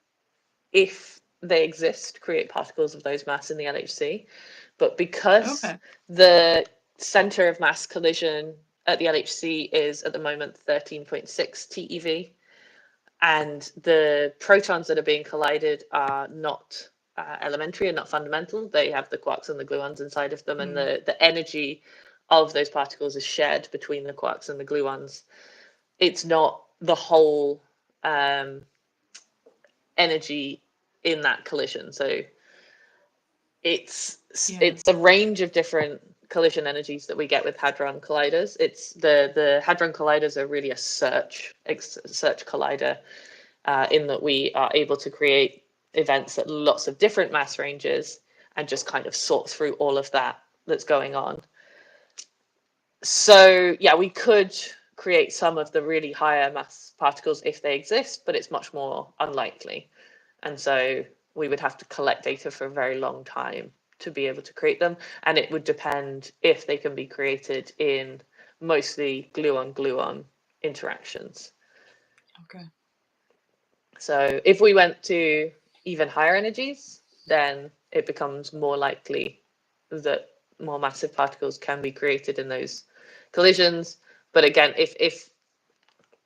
S1: if they exist, create particles of those mass in the LHC. But because
S2: Okay.
S1: the center of mass collision at the LHC is at the moment 13.6 TeV, and the protons that are being collided are not elementary and not fundamental. They have the quarks and the gluons inside of them, and the energy of those particles is shared between the quarks and the gluons. It's not the whole energy in that collision. So it's a range of different collision energies that we get with hadron colliders. It's the hadron colliders are really a search collider, in that we are able to create events at lots of different mass ranges and just kind of sort through all of that's going on. So yeah, we could create some of the really higher mass particles if they exist, but it's much more unlikely. And so we would have to collect data for a very long time to be able to create them. And it would depend if they can be created in mostly gluon-gluon interactions.
S2: Okay.
S1: So if we went to even higher energies, then it becomes more likely that more massive particles can be created in those collisions. But again, if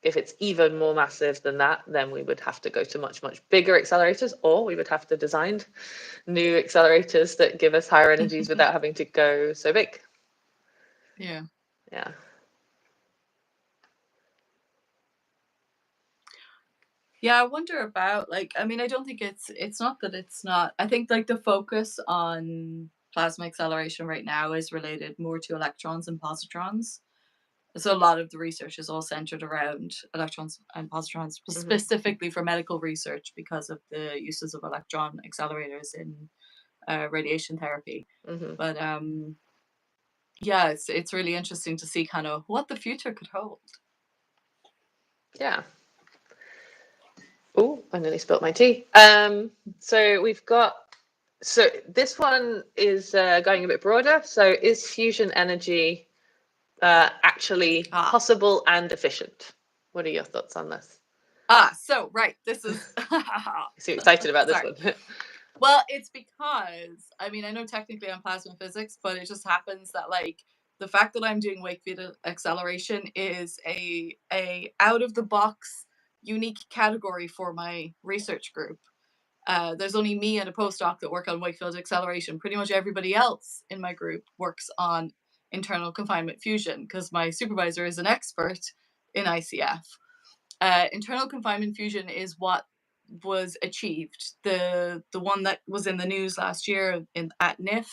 S1: it's even more massive than that, then we would have to go to much, much bigger accelerators, or we would have to design new accelerators that give us higher energies without having to go so big.
S2: Yeah.
S1: Yeah.
S2: Yeah, I wonder about I mean, I don't think it's not that it's not. I think like the focus on plasma acceleration right now is related more to electrons and positrons. So a lot of the research is all centered around electrons and positrons, specifically for medical research because of the uses of electron accelerators in radiation therapy. But yeah, it's really interesting to see kind of what the future could hold.
S1: Yeah. Oh, I nearly spilt my tea. So we've got, so this one is going a bit broader. So is fusion energy actually possible and efficient? What are your thoughts on this?
S2: So right, this is
S1: So excited about this one.
S2: Well, it's because, I mean, I know technically I'm plasma physics, but it just happens that like the fact that I'm doing Wakefield acceleration is a out of the box unique category for my research group. There's only me and a postdoc that work on Wakefield acceleration. Pretty much everybody else in my group works on internal confinement fusion because my supervisor is an expert in ICF. Internal confinement fusion is what was achieved. The one that was in the news last year at NIF,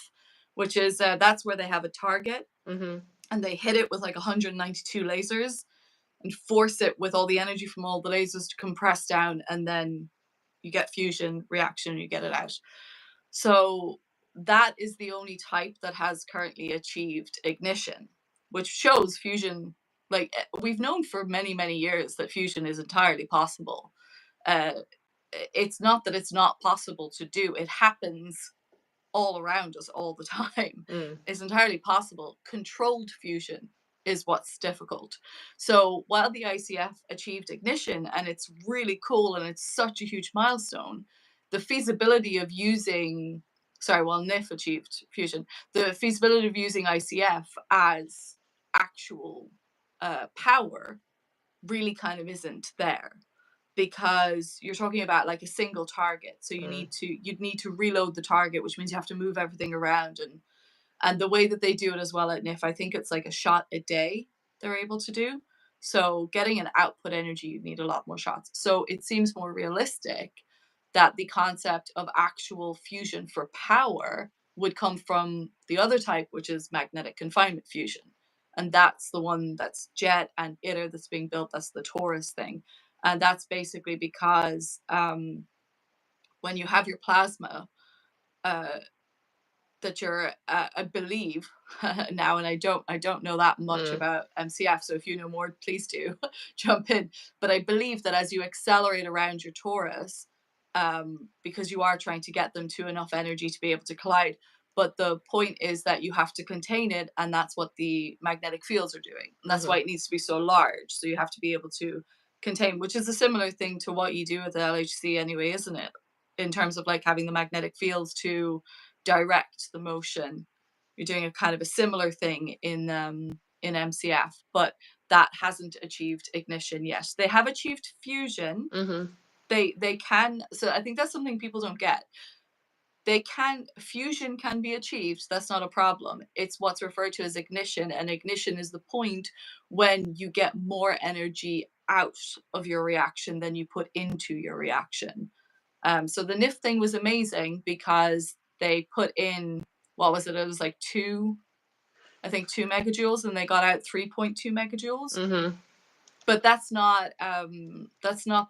S2: which is that's where they have a target and they hit it with like 192 lasers and force it with all the energy from all the lasers to compress down, and then you get fusion reaction and you get it out. So that is the only type that has currently achieved ignition, which shows fusion. Like we've known for many, many years that fusion is entirely possible. It's not that it's not possible to do. It happens all around us all the time. It's entirely possible. Controlled fusion is what's difficult. So while the ICF achieved ignition, and it's really cool and it's such a huge milestone, the feasibility of using, NIF achieved fusion, the feasibility of using ICF as actual power really kind of isn't there, because you're talking about like a single target. So you'd need to reload the target, which means you have to move everything around, and And the way that they do it as well at NIF, I think it's like a shot a day they're able to do. So getting an output energy, you need a lot more shots. So it seems more realistic that the concept of actual fusion for power would come from the other type, which is magnetic confinement fusion. And that's the one that's jet and ITER that's being built. That's the torus thing. And that's basically because when you have your plasma, that you're I believe now, and I don't know that much about MCF, so if you know more, please do jump in. But I believe that as you accelerate around your torus, because you are trying to get them to enough energy to be able to collide, but the point is that you have to contain it, and that's what the magnetic fields are doing, and that's why it needs to be so large. So you have to be able to contain, which is a similar thing to what you do with the LHC anyway, isn't it, in terms of like having the magnetic fields to direct the motion. You're doing a kind of a similar thing in MCF, but that hasn't achieved ignition yet. They have achieved fusion. They can. So I think that's something people don't get. Fusion can be achieved. That's not a problem. It's what's referred to as ignition, and ignition is the point when you get more energy out of your reaction than you put into your reaction. So the NIF thing was amazing because they put in, what was it? It was like 2 megajoules, and they got out 3.2 megajoules. But that's not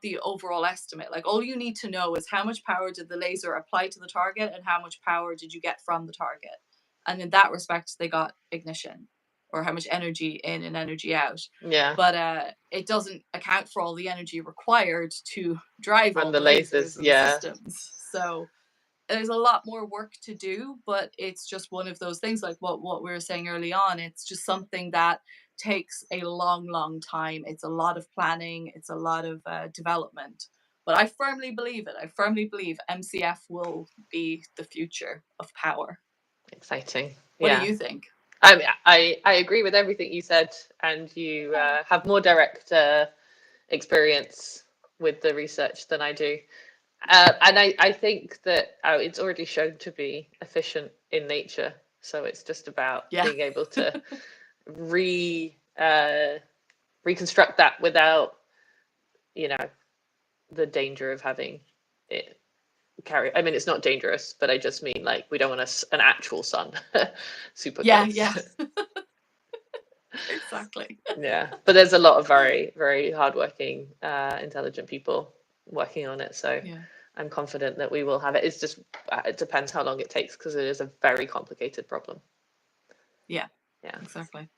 S2: the overall estimate. Like, all you need to know is how much power did the laser apply to the target, and how much power did you get from the target. And in that respect, they got ignition, or how much energy in and energy out.
S1: Yeah.
S2: But it doesn't account for all the energy required to drive all the lasers and
S1: yeah.
S2: the systems. So there's a lot more work to do, but it's just one of those things, like what we were saying early on. It's just something that takes a long time. It's a lot of planning. It's a lot of development. But I firmly believe it. I firmly believe MCF will be the future of power.
S1: Exciting.
S2: What do you think?
S1: I agree with everything you said, and you have more direct experience with the research than I do. And I think that it's already shown to be efficient in nature. So it's just about being able to reconstruct that without, the danger of having it carry. I mean, it's not dangerous, but I just mean, like, we don't want an actual sun super close.
S2: Yeah. Exactly.
S1: Yeah, but there's a lot of very, very hardworking, intelligent people working on it. So I'm confident that we will have it. It's just, it depends how long it takes, because it is a very complicated problem.
S2: Yeah, exactly.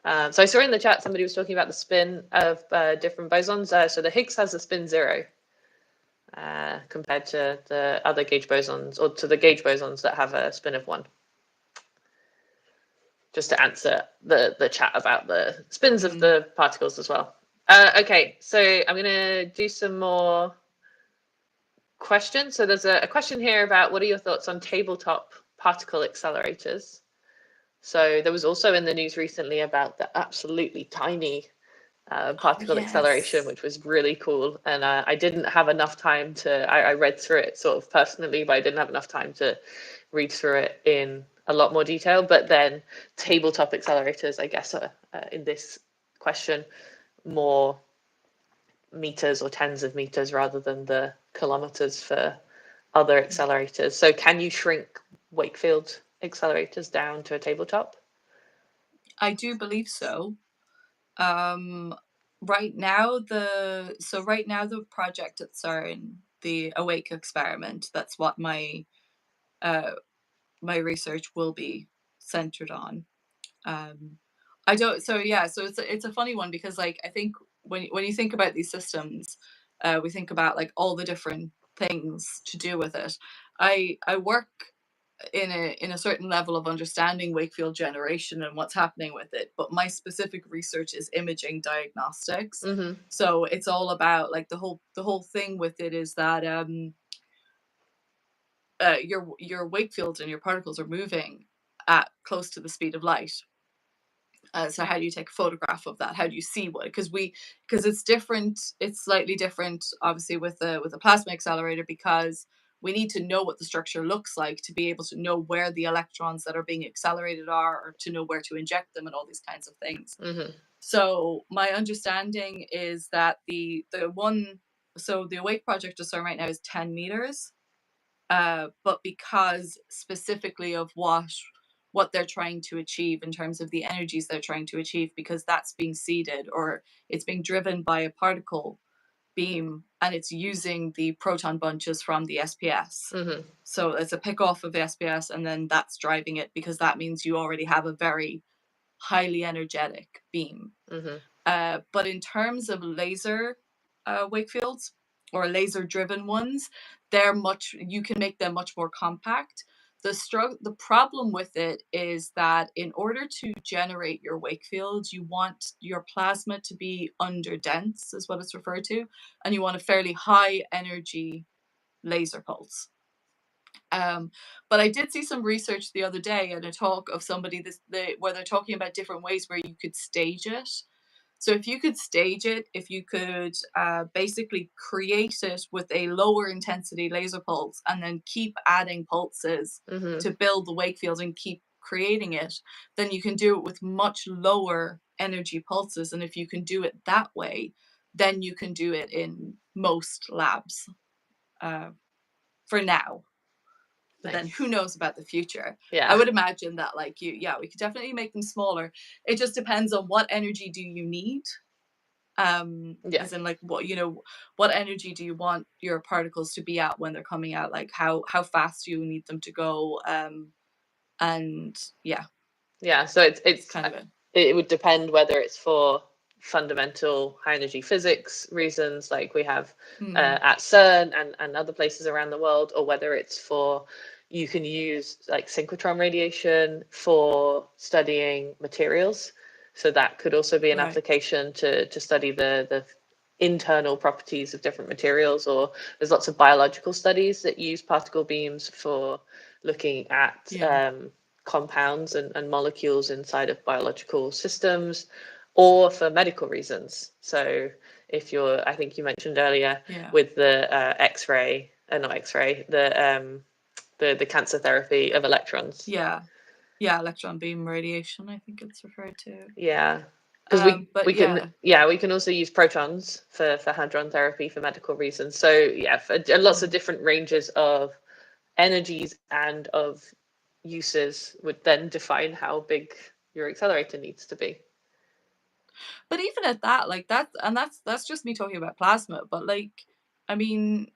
S1: So I saw in the chat somebody was talking about the spin of different bosons. So the Higgs has a spin 0 compared to the other gauge bosons, or to the gauge bosons that have a spin of 1. Just to answer the chat about the spins of the particles as well. Okay, so I'm going to do some more questions. So there's a question here about, what are your thoughts on tabletop particle accelerators? So there was also in the news recently about the absolutely tiny particle acceleration, which was really cool. And I didn't have enough time I read through it sort of personally, but I didn't have enough time to read through it in a lot more detail. But then tabletop accelerators, I guess, are in this question more meters or tens of meters rather than the kilometers for other accelerators. So can you shrink Wakefield accelerators down to a tabletop?
S2: I do believe so. Right now the project at CERN, the Awake experiment, that's what my research will be centered on. So it's a funny one, because, like, I think when you think about these systems, we think about, like, all the different things to do with it. I work in a certain level of understanding Wakefield generation and what's happening with it, but my specific research is imaging diagnostics. So it's all about, like, the whole thing with it is that your Wakefields and your particles are moving at close to the speed of light. So how do you take a photograph of that? How do you see what? Because it's different. It's slightly different, obviously, with a plasma accelerator, because we need to know what the structure looks like to be able to know where the electrons that are being accelerated are, or to know where to inject them and all these kinds of things. So my understanding is that the awake project at CERN right now is 10 meters, but because specifically of what they're trying to achieve in terms of the energies they're trying to achieve, because that's being seeded, or it's being driven by a particle beam, and it's using the proton bunches from the SPS. So it's a pick off of the SPS, and then that's driving it, because that means you already have a very highly energetic beam. But in terms of laser wake fields, or laser driven ones, you can make them much more compact. The problem with it is that in order to generate your wake fields, you want your plasma to be underdense, is what it's referred to, and you want a fairly high energy laser pulse. But I did see some research the other day and a talk of somebody where they're talking about different ways where you could stage it. So if you could stage it, if you could basically create it with a lower intensity laser pulse, and then keep adding pulses to build the wake field and keep creating it, then you can do it with much lower energy pulses. And if you can do it that way, then you can do it in most labs for now. But then who knows about the future? I would imagine that we could definitely make them smaller. It just depends on what energy do you need. As in what energy do you want your particles to be at when they're coming out? Like how fast do you need them to go? So
S1: it's kind of it would depend whether it's for fundamental high energy physics reasons, like we have at CERN and other places around the world, or whether it's for, you can use like synchrotron radiation for studying materials. So that could also be an application to study the internal properties of different materials. Or there's lots of biological studies that use particle beams for looking at compounds and molecules inside of biological systems, or for medical reasons. So if you're, I think you mentioned earlier with the the cancer therapy of electrons.
S2: Electron beam radiation, I think it's referred to.
S1: Because we can also use protons for hadron therapy for medical reasons. So for lots of different ranges of energies and of uses would then define how big your accelerator needs to be.
S2: But even at that, that's just me talking about plasma. But I mean,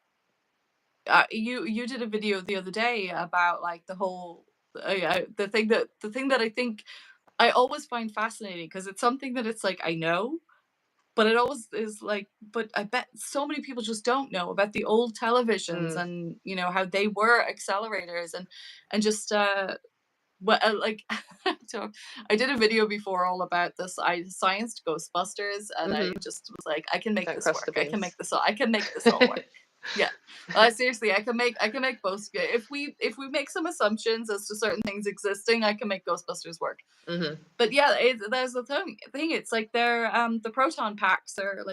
S2: you did a video the other day about the whole the thing that I think I always find fascinating, because it's something that it's I know, but it always is but I bet so many people just don't know about the old televisions and how they were accelerators and just so I did a video before all about this. I scienced Ghostbusters, and I just was like, I can make this work. I can make this all work. Seriously, I can make both. If we make some assumptions as to certain things existing, I can make Ghostbusters work. But there's the thing. It's they're the proton packs are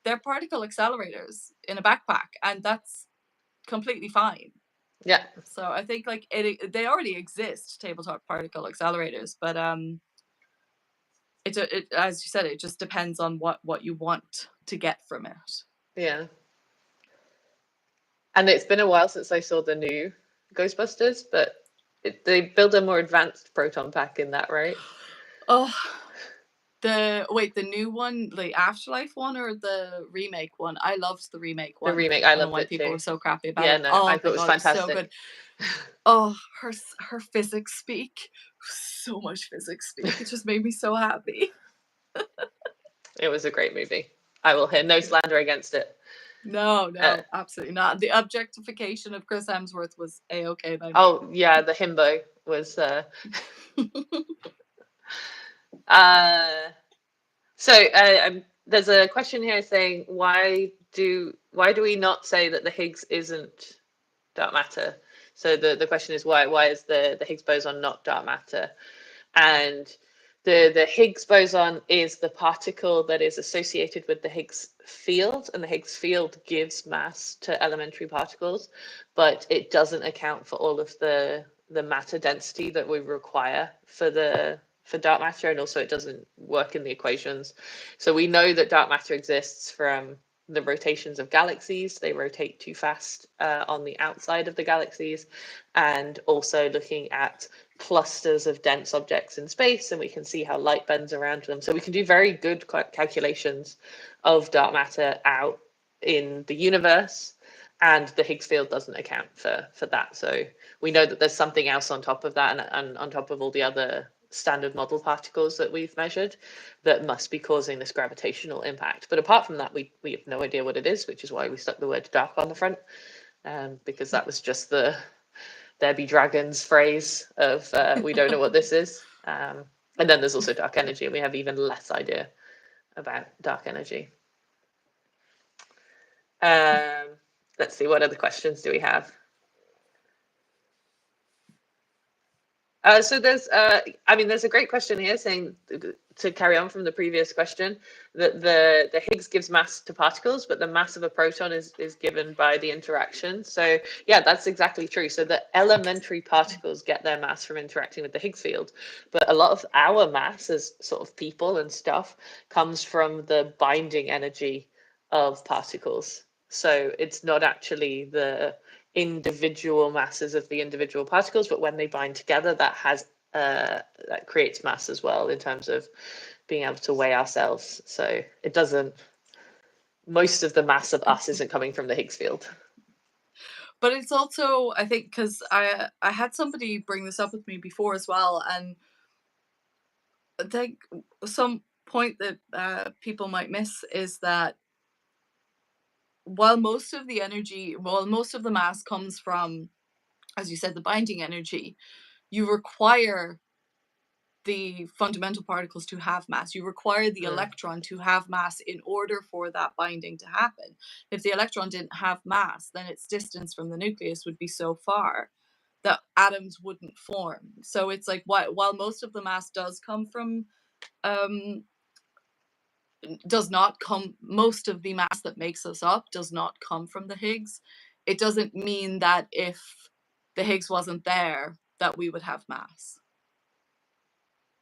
S2: they're particle accelerators in a backpack, and that's completely fine. So I think they already exist, tabletop particle accelerators, but it as you said, it just depends on what you want to get from it.
S1: And it's been a while since I saw the new Ghostbusters, but they build a more advanced proton pack in that, right?
S2: The new one, the Afterlife one, or the remake one? I loved the remake one.
S1: The remake, I loved
S2: why
S1: it
S2: people
S1: too.
S2: were so crappy about it.
S1: I thought it was fantastic.
S2: It was so good. Her physics speak, so much physics speak. It just made me so happy.
S1: It was a great movie. I will hear no slander against it.
S2: No, absolutely not. The objectification of Chris Hemsworth was A-okay by me.
S1: Oh yeah, the himbo was. There's a question here saying, why do we not say that the Higgs isn't dark matter? So the question is, why is the Higgs boson not dark matter? And The Higgs boson is the particle that is associated with the Higgs field, and the Higgs field gives mass to elementary particles, but it doesn't account for all of the matter density that we require for dark matter, and also it doesn't work in the equations. So we know that dark matter exists from the rotations of galaxies. They rotate too fast on the outside of the galaxies, and also looking at clusters of dense objects in space, and we can see how light bends around them. So we can do very good calculations of dark matter out in the universe, and the Higgs field doesn't account for that. So we know that there's something else on top of that, and on top of all the other standard model particles that we've measured, that must be causing this gravitational impact. But apart from that, we have no idea what it is, which is why we stuck the word dark on the front, because that was just the there be dragons phrase of we don't know what this is. And then there's also dark energy, and we have even less idea about dark energy. Let's see, what other questions do we have? So there's a great question here saying, to carry on from the previous question, that the Higgs gives mass to particles, but the mass of a proton is given by the interaction. So yeah, that's exactly true. So the elementary particles get their mass from interacting with the Higgs field, but a lot of our mass as sort of people and stuff comes from the binding energy of particles. So it's not actually the individual masses of the individual particles, but when they bind together, that creates mass as well, in terms of being able to weigh ourselves. So it doesn't, most of the mass of us isn't coming from the Higgs field.
S2: But it's also, I think, because I had somebody bring this up with me before as well, and I think some point that people might miss is that while most of the mass comes from, as you said, the binding energy, you require the fundamental particles to have mass. You require the electron to have mass in order for that binding to happen. If the electron didn't have mass, then its distance from the nucleus would be so far that atoms wouldn't form. So it's like, while most of the mass does come from most of the mass that makes us up does not come from the Higgs, it doesn't mean that if the Higgs wasn't there, that we would have mass.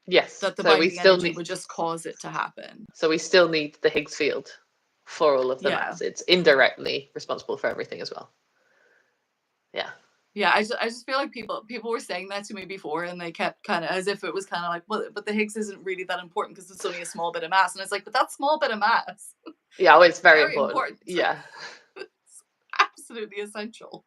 S1: Yes,
S2: That the
S1: so we
S2: binding
S1: still
S2: energy
S1: need,
S2: would just cause it to happen.
S1: so we still need the Higgs field for all of the mass. It's indirectly responsible for everything as well. Yeah.
S2: Yeah, I just feel like people were saying that to me before, and they kept kind of, as if it was kind of like, well, but the Higgs isn't really that important because it's only a small bit of mass. And it's like, but that small bit of mass,
S1: Yeah, well, it's very important. Yeah.
S2: It's absolutely essential.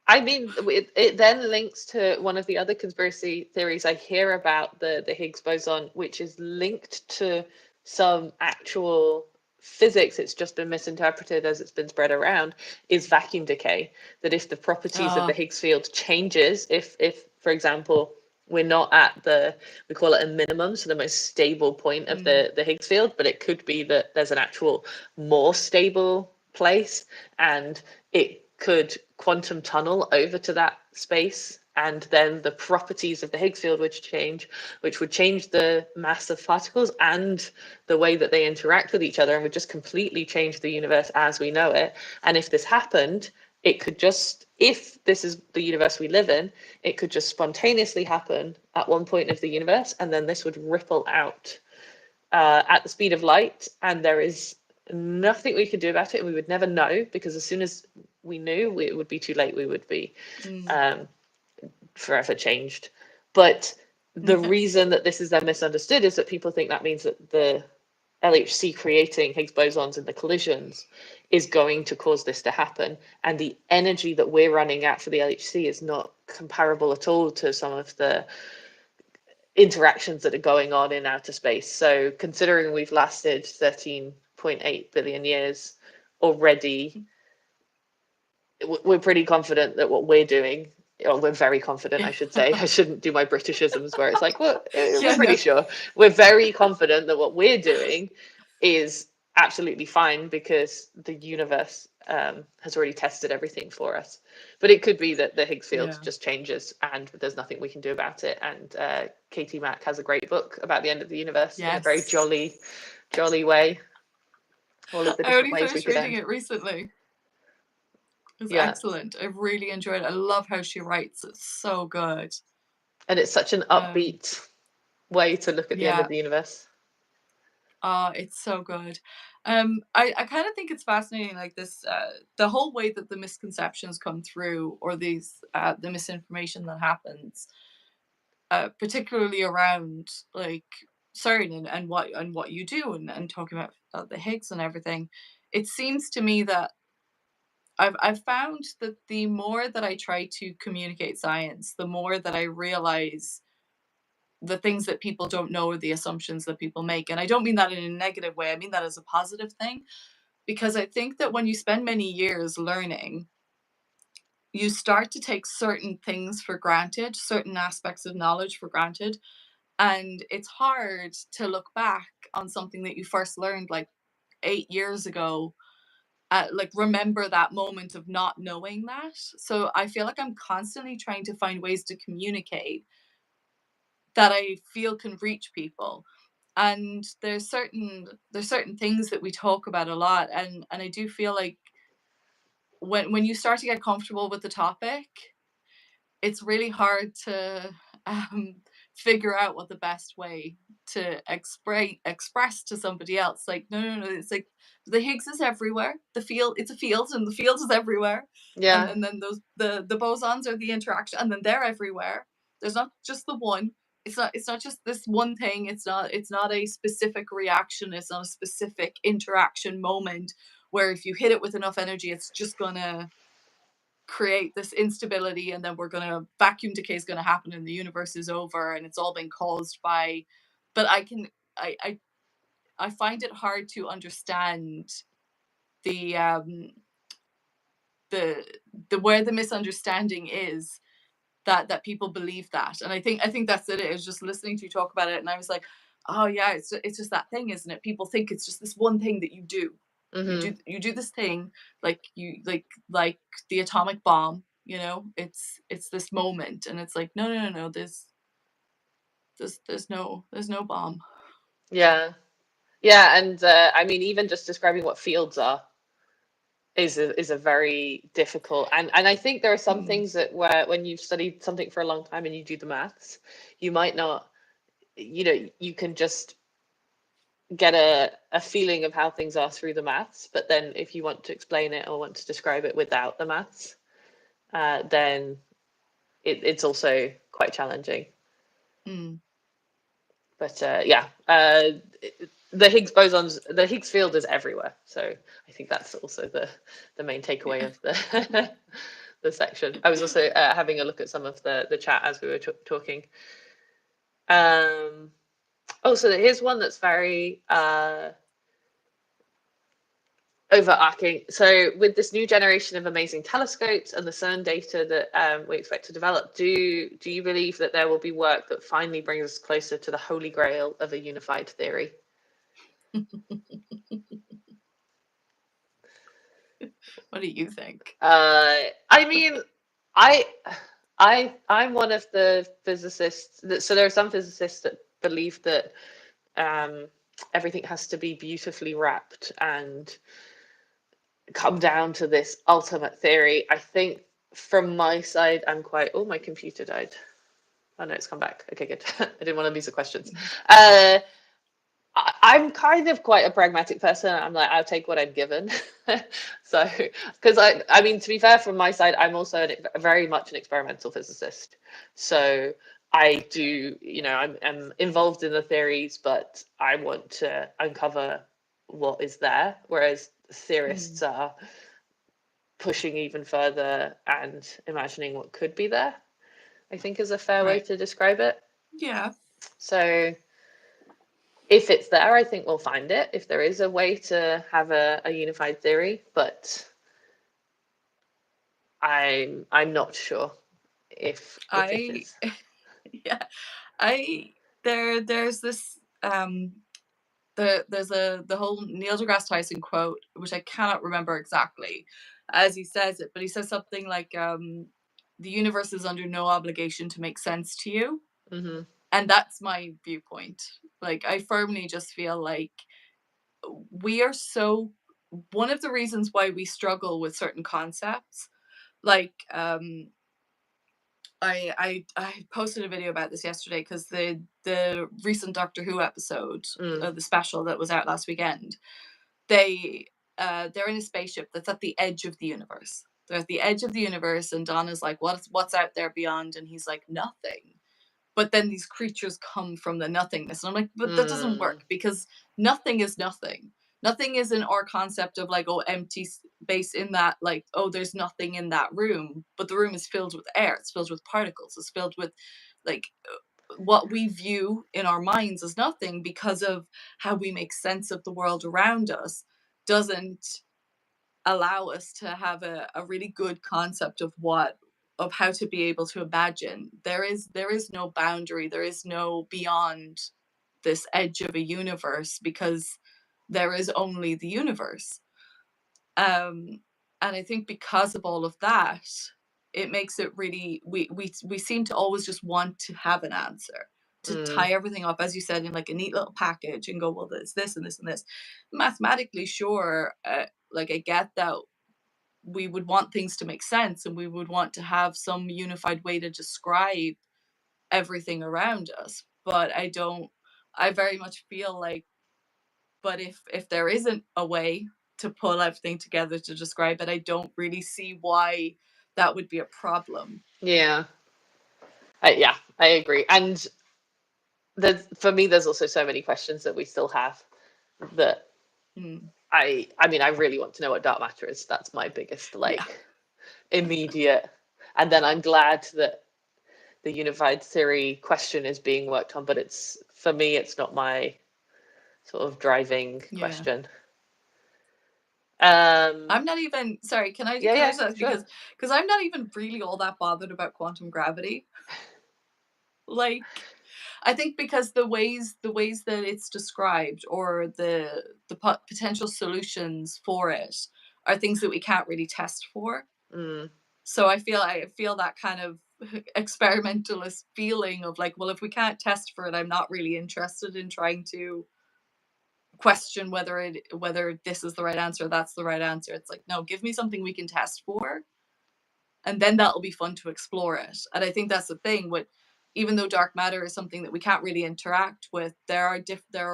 S1: I mean, it then links to one of the other conspiracy theories I hear about the Higgs boson, which is linked to some actual physics. It's just been misinterpreted as it's been spread around, is vacuum decay. That if the properties of the Higgs field changes, if for example, we're not at we call it a minimum, so the most stable point of the Higgs field, but it could be that there's an actual more stable place, and it could quantum tunnel over to that space, and then the properties of the Higgs field would change, which would change the mass of particles and the way that they interact with each other, and would just completely change the universe as we know it. And if this happened, it could just, if this is the universe we live in, it could just spontaneously happen at one point of the universe, and then this would ripple out at the speed of light, and there is nothing we could do about it, and we would never know, because as soon as we knew, it would be too late. We would be forever changed. But the reason that this is then misunderstood is that people think that means that the LHC creating Higgs bosons in the collisions is going to cause this to happen, and the energy that we're running at for the LHC is not comparable at all to some of the interactions that are going on in outer space. So considering we've lasted 13.8 billion years already, we're pretty confident that what we're doing, or we're very confident, I should say. I shouldn't do my Britishisms where it's like, well, we're pretty sure. We're very confident that what we're doing is absolutely fine because the universe has already tested everything for us. But it could be that the Higgs field just changes and there's nothing we can do about it. And Katie Mack has a great book about the end of the universe in a very jolly way. All of the
S2: I
S1: different
S2: only
S1: ways we
S2: finished
S1: could
S2: reading
S1: end.
S2: it recently. It's
S1: Yeah.
S2: excellent. I really enjoyed it. I love how she writes. It's so good.
S1: And it's such an upbeat way to look at the end of the universe.
S2: It's so good. I kind of think it's fascinating, like this, the whole way that the misconceptions come through, or these, the misinformation that happens, particularly around like CERN and what you do, and talking about the Higgs and everything. It seems to me that I've found that the more that I try to communicate science, the more that I realize the things that people don't know, or the assumptions that people make. And I don't mean that in a negative way. I mean that as a positive thing, because I think that when you spend many years learning, you start to take certain things for granted, certain aspects of knowledge for granted. And it's hard to look back on something that you first learned like 8 years ago, like remember that moment of not knowing that. So I feel like I'm constantly trying to find ways to communicate that I feel can reach people. And there's certain things that we talk about a lot, and I do feel like when you start to get comfortable with the topic, it's really hard to um, figure out what the best way to express to somebody else. Like, no, it's like the Higgs is everywhere. The field, it's a field, and the field is everywhere.
S1: Yeah.
S2: And then those the bosons are the interaction, and then they're everywhere. There's not just the one. It's not just this one thing. It's not a specific reaction. It's not a specific interaction moment where if you hit it with enough energy, it's just gonna create this instability, and then vacuum decay is gonna happen and the universe is over, and it's all been caused by. But I find it hard to understand the the where the misunderstanding is, that people believe that. And I think that's it. It was just listening to you talk about it, and I was like, oh yeah, it's just that thing, isn't it? People think it's just this one thing that you do.
S1: Mm-hmm.
S2: You do this thing, like you like the atomic bomb. You know, it's this moment, and it's like no. There's no bomb.
S1: Yeah. Yeah. And I mean, even just describing what fields are is a very difficult, and I think there are some things that where when you've studied something for a long time and you do the maths, you might not, you can just get a feeling of how things are through the maths, but then if you want to explain it or want to describe it without the maths, then it's also quite challenging. But yeah, the Higgs bosons, the Higgs field is everywhere. So I think that's also the main takeaway of the the section. I was also having a look at some of the chat as we were talking. Oh, so here's one that's very overarching. So with this new generation of amazing telescopes and the CERN data that we expect to develop, do you believe that there will be work that finally brings us closer to the holy grail of a unified theory?
S2: What do you think?
S1: I mean, I'm one of the physicists so there are some physicists that believe that everything has to be beautifully wrapped and come down to this ultimate theory. I think from my side, I'm quite. Oh, my computer died. Oh no, it's come back. Okay, good. I didn't want to lose the questions. I'm kind of quite a pragmatic person. I'm like, I'll take what I'm given. So, because I mean, to be fair, from my side, I'm also very much an experimental physicist. So I do, I'm involved in the theories, but I want to uncover what is there. Whereas theorists are pushing even further and imagining what could be there, I think is a fair way to describe it.
S2: Yeah.
S1: So if it's there, I think we'll find it, if there is a way to have a unified theory, but I'm not sure if it is.
S2: Yeah, there's this there's the whole Neil deGrasse Tyson quote, which I cannot remember exactly as he says it, but he says something like, the universe is under no obligation to make sense to you.
S1: Mm-hmm.
S2: And that's my viewpoint. Like, I firmly just feel like we are so, one of the reasons why we struggle with certain concepts, like, I posted a video about this yesterday because the recent Doctor Who episode, the special that was out last weekend, they're in a spaceship that's at the edge of the universe. They're at the edge of the universe, and Donna's like, what's out there beyond? And he's like, nothing. But then these creatures come from the nothingness. And I'm like, but that doesn't work, because nothing is nothing. Nothing is in our concept of like, oh, empty space, in that, like, oh, there's nothing in that room. But the room is filled with air. It's filled with particles. It's filled with, like, what we view in our minds as nothing, because of how we make sense of the world around us, doesn't allow us to have a really good concept of how to be able to imagine. There is no boundary, there is no beyond this edge of a universe, because there is only the universe. And I think because of all of that, it makes it really, we seem to always just want to have an answer, to tie everything up, as you said, in like a neat little package, and go, well, there's this and this and this. Mathematically, sure, like, I get that we would want things to make sense, and we would want to have some unified way to describe everything around us. But I very much feel like, but if there isn't a way to pull everything together to describe it, I don't really see why that would be a problem.
S1: Yeah. Yeah, I agree. And for me, there's also so many questions that we still have that I mean, I really want to know what dark matter is. That's my biggest, immediate. And then I'm glad that the unified theory question is being worked on, but for me, it's not my sort of driving question.
S2: I'm not even, sorry, can I just ask,
S1: sure.
S2: because I'm not even really all that bothered about quantum gravity. Like, I think because the ways that it's described, or the potential solutions for it, are things that we can't really test for. So I feel that kind of experimentalist feeling of like, well, if we can't test for it, I'm not really interested in trying to question whether this is the right answer, that's the right answer. It's like, no, give me something we can test for, and then that'll be fun to explore it. And I think that's the thing with, even though dark matter is something that we can't really interact with, there are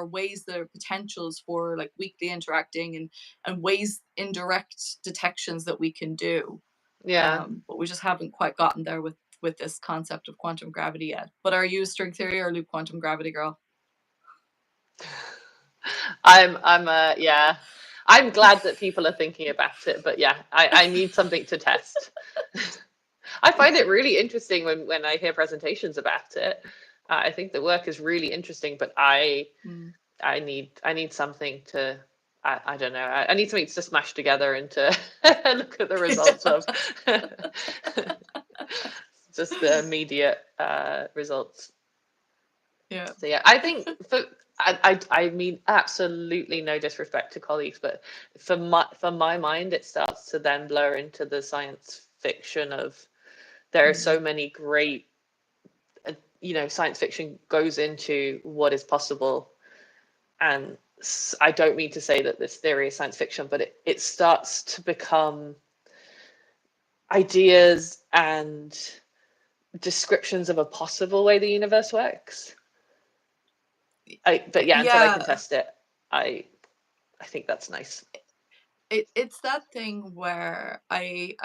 S2: ways, there are potentials for like weakly interacting, and ways, indirect detections that we can do. But we just haven't quite gotten there with this concept of quantum gravity yet. But are you a string theory or loop quantum gravity girl?
S1: I'm glad that people are thinking about it, but yeah, I need something to test. I find it really interesting when I hear presentations about it. I think the work is really interesting, but I need something to, I don't know, I need something to smash together and to look at the results of. Just the immediate results.
S2: Yeah.
S1: So yeah, I think I mean, absolutely no disrespect to colleagues, but for my mind, it starts to then blur into the science fiction of, there are so many great, science fiction goes into what is possible. And I don't mean to say that this theory is science fiction, but it starts to become ideas and descriptions of a possible way the universe works. But yeah, until I can test it, I think that's nice.
S2: It's that thing where when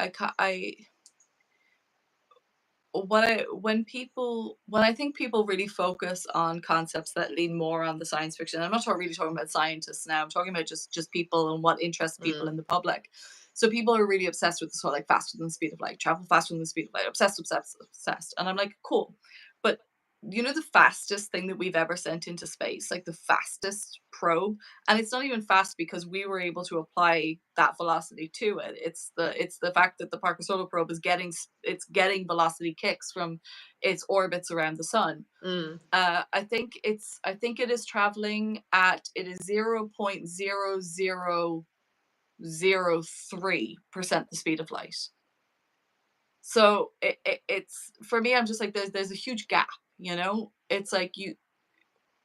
S2: I think people really focus on concepts that lean more on the science fiction, I'm not really talking about scientists now, I'm talking about just people and what interests people in the public. So people are really obsessed with this whole like faster than the speed of light, travel faster than the speed of light, obsessed. And I'm like, cool. But you know, the fastest thing that we've ever sent into space, like the fastest probe, and it's not even fast because we were able to apply that velocity to it. It's the fact that the Parker Solar Probe is getting velocity kicks from its orbits around the sun. I think it is traveling at, it is 0.0003% the speed of light. So it's, for me, I'm just like, there's a huge gap, you know. It's like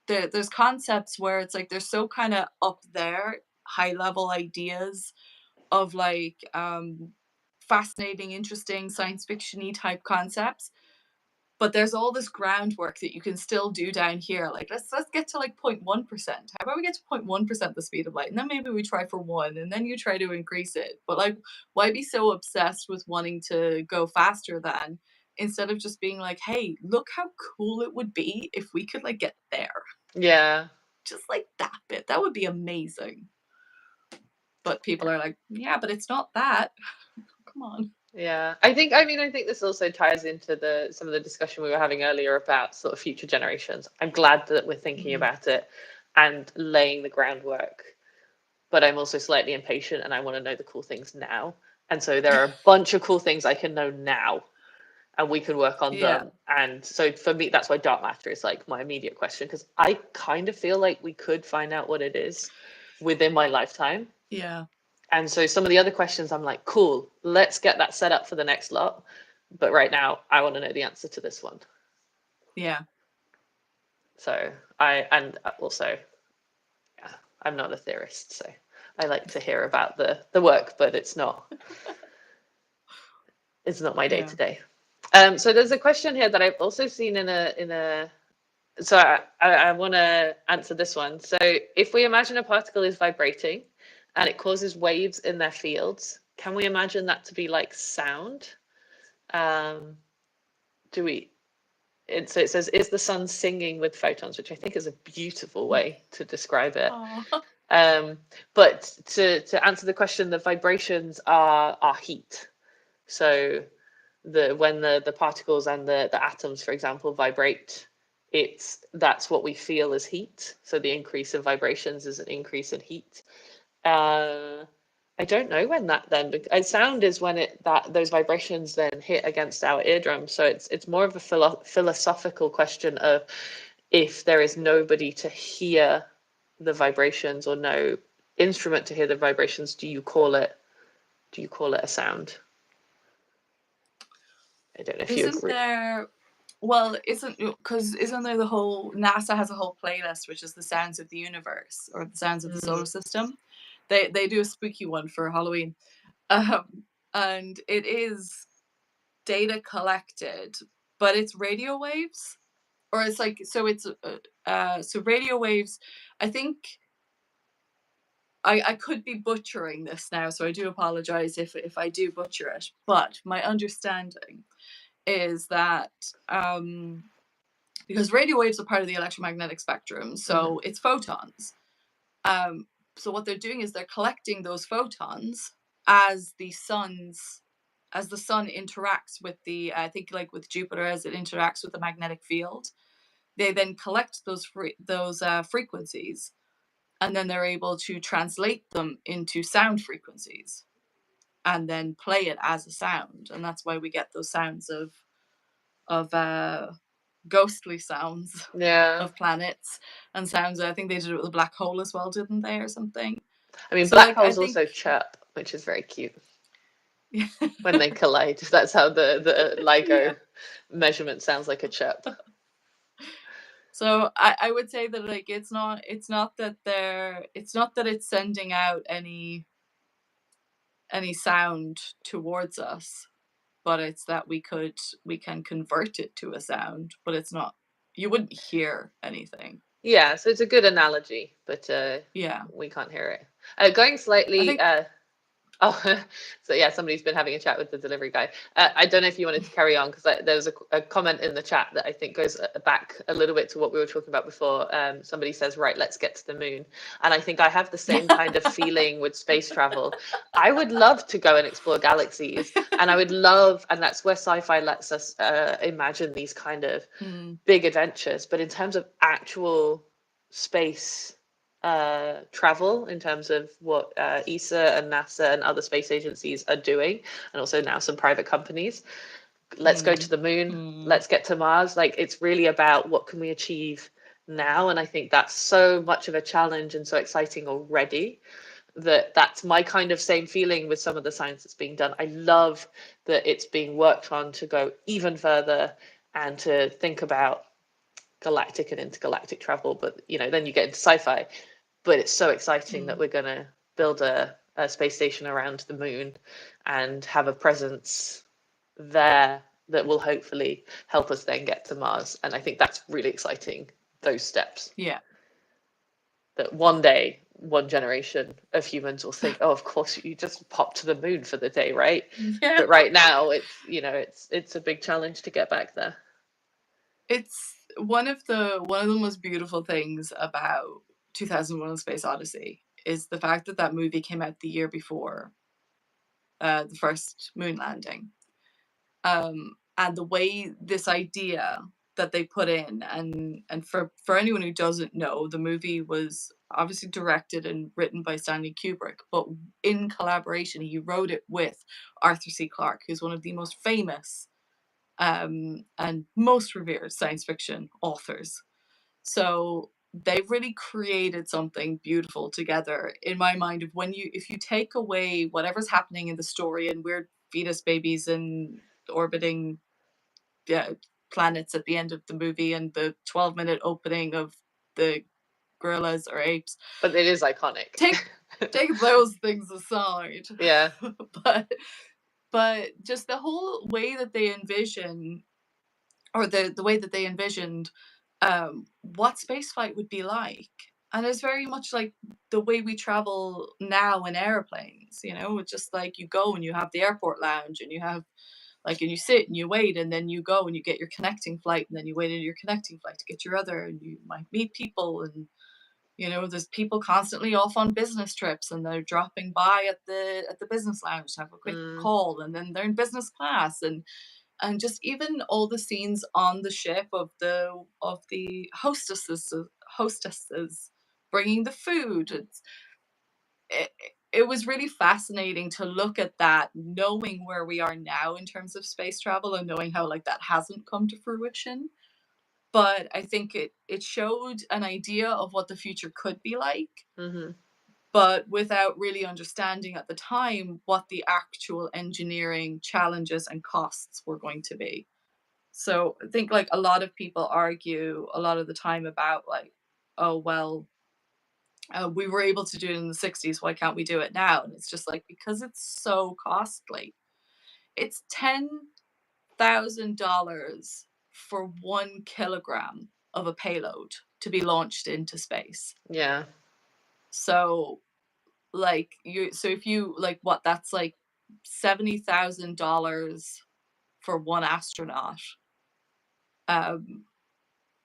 S2: there's concepts where it's like they're so kind of up there, high level ideas of like fascinating, interesting, science fiction-y type concepts, but there's all this groundwork that you can still do down here. Like, let's get to like 0.1%. How about we get to 0.1% the speed of light, and then maybe we try for 1, and then you try to increase it. But like, why be so obsessed with wanting to go faster than, instead of just being like, hey, look how cool it would be if we could like get there.
S1: Yeah.
S2: Just like that bit. That would be amazing. But people are like, yeah, but it's not that. Come on.
S1: Yeah, I think this also ties into some of the discussion we were having earlier about sort of future generations. I'm glad that we're thinking about it and laying the groundwork, but I'm also slightly impatient and I want to know the cool things now. And so there are a bunch of cool things I can know now and we can work on them. And so for me, that's why dark matter is like my immediate question, because I kind of feel like we could find out what it is within my lifetime.
S2: Yeah.
S1: And so some of the other questions, I'm like, cool, let's get that set up for the next lot. But right now, I want to know the answer to this one.
S2: Yeah.
S1: So also, yeah, I'm not a theorist, so I like to hear about the work, but it's not my day to day. So there's a question here that I've also seen in a. So I want to answer this one. So if we imagine a particle is vibrating and it causes waves in their fields, can we imagine that to be like sound? So it says, is the sun singing with photons, which I think is a beautiful way to describe it. But to answer the question, the vibrations are heat. So when the particles and the atoms, for example, vibrate, that's what we feel as heat. So the increase of vibrations is an increase in heat. I don't know when that then. Sound is when those vibrations then hit against our eardrum. So it's more of a philosophical question of, if there is nobody to hear the vibrations or no instrument to hear the vibrations, do you call it a sound? I don't know if you agree.
S2: Isn't there the whole, NASA has a whole playlist which is the sounds of the universe, or the sounds of the solar system. They do a spooky one for Halloween, and it is data collected, but it's radio waves, or it's like, so it's so radio waves. I think I could be butchering this now, so I do apologize if I do butcher it, but my understanding is that because radio waves are part of the electromagnetic spectrum, so it's photons. So what they're doing is they're collecting those photons as the sun interacts with I think like with Jupiter, as it interacts with the magnetic field. They then collect those frequencies, and then they're able to translate them into sound frequencies and then play it as a sound. And that's why we get those sounds of ghostly sounds of planets, and sounds. I think they did it with a black hole as well, didn't they, or something?
S1: I mean, so black holes also chirp, which is very cute. When they collide, that's how the LIGO measurement sounds, like a chirp.
S2: So I would say that like it's not that it's sending out any sound towards us, but it's that we can convert it to a sound, but it's not, you wouldn't hear anything.
S1: Yeah, so it's a good analogy, but we can't hear it. Going slightly Oh, so yeah, somebody's been having a chat with the delivery guy. I don't know if you wanted to carry on, because there was a comment in the chat that I think goes back a little bit to what we were talking about before. Somebody says, right, let's get to the moon. And I think I have the same kind of feeling with space travel. I would love to go and explore galaxies, and I would love, and that's where sci-fi lets us imagine these kind of big adventures. But in terms of actual space travel, in terms of what ESA and NASA and other space agencies are doing, and also now some private companies. Let's go to the moon. Let's get to Mars. Like, it's really about what can we achieve now, and I think that's so much of a challenge and so exciting already, that's my kind of same feeling with some of the science that's being done. I love that it's being worked on to go even further and to think about galactic and intergalactic travel. But then you get into sci-fi, but it's so exciting that we're going to build a space station around the moon and have a presence there that will hopefully help us then get to Mars. And I think that's really exciting, those steps.
S2: Yeah.
S1: That one day, one generation of humans will think, oh, of course, you just pop to the moon for the day, right?
S2: Yeah.
S1: But right now, it's a big challenge to get back there.
S2: It's one of the most beautiful things about 2001: A Space Odyssey is the fact that that movie came out the year before the first moon landing, and the way this idea that they put in, and for anyone who doesn't know, the movie was obviously directed and written by Stanley Kubrick, but in collaboration, he wrote it with Arthur C. Clarke, who's one of the most famous and most revered science fiction authors. So they've really created something beautiful together, in my mind, of if you take away whatever's happening in the story and weird fetus babies and orbiting planets at the end of the movie and the 12-minute opening of the gorillas or apes.
S1: But it is iconic.
S2: Take those things aside.
S1: Yeah.
S2: But just the whole way that they envision, or the way that they envisioned what spaceflight would be like. And it's very much like the way we travel now in airplanes, it's just like you go and you have the airport lounge and you have and you sit and you wait, and then you go and you get your connecting flight, and then you wait in your connecting flight to get your other, and you might meet people, and there's people constantly off on business trips, and they're dropping by at the business lounge to have a quick call, and then they're in business class, and just even all the scenes on the ship of the hostesses bringing the food. It was really fascinating to look at that, knowing where we are now in terms of space travel and knowing how that hasn't come to fruition. But I think it showed an idea of what the future could be like, but without really understanding at the time what the actual engineering challenges and costs were going to be. So I think a lot of people argue a lot of the time about oh, well, we were able to do it in the 60s, why can't we do it now? And it's just because it's so costly. It's $10,000 for 1 kilogram of a payload to be launched into space.
S1: Yeah.
S2: So if you that's $70,000 for one astronaut.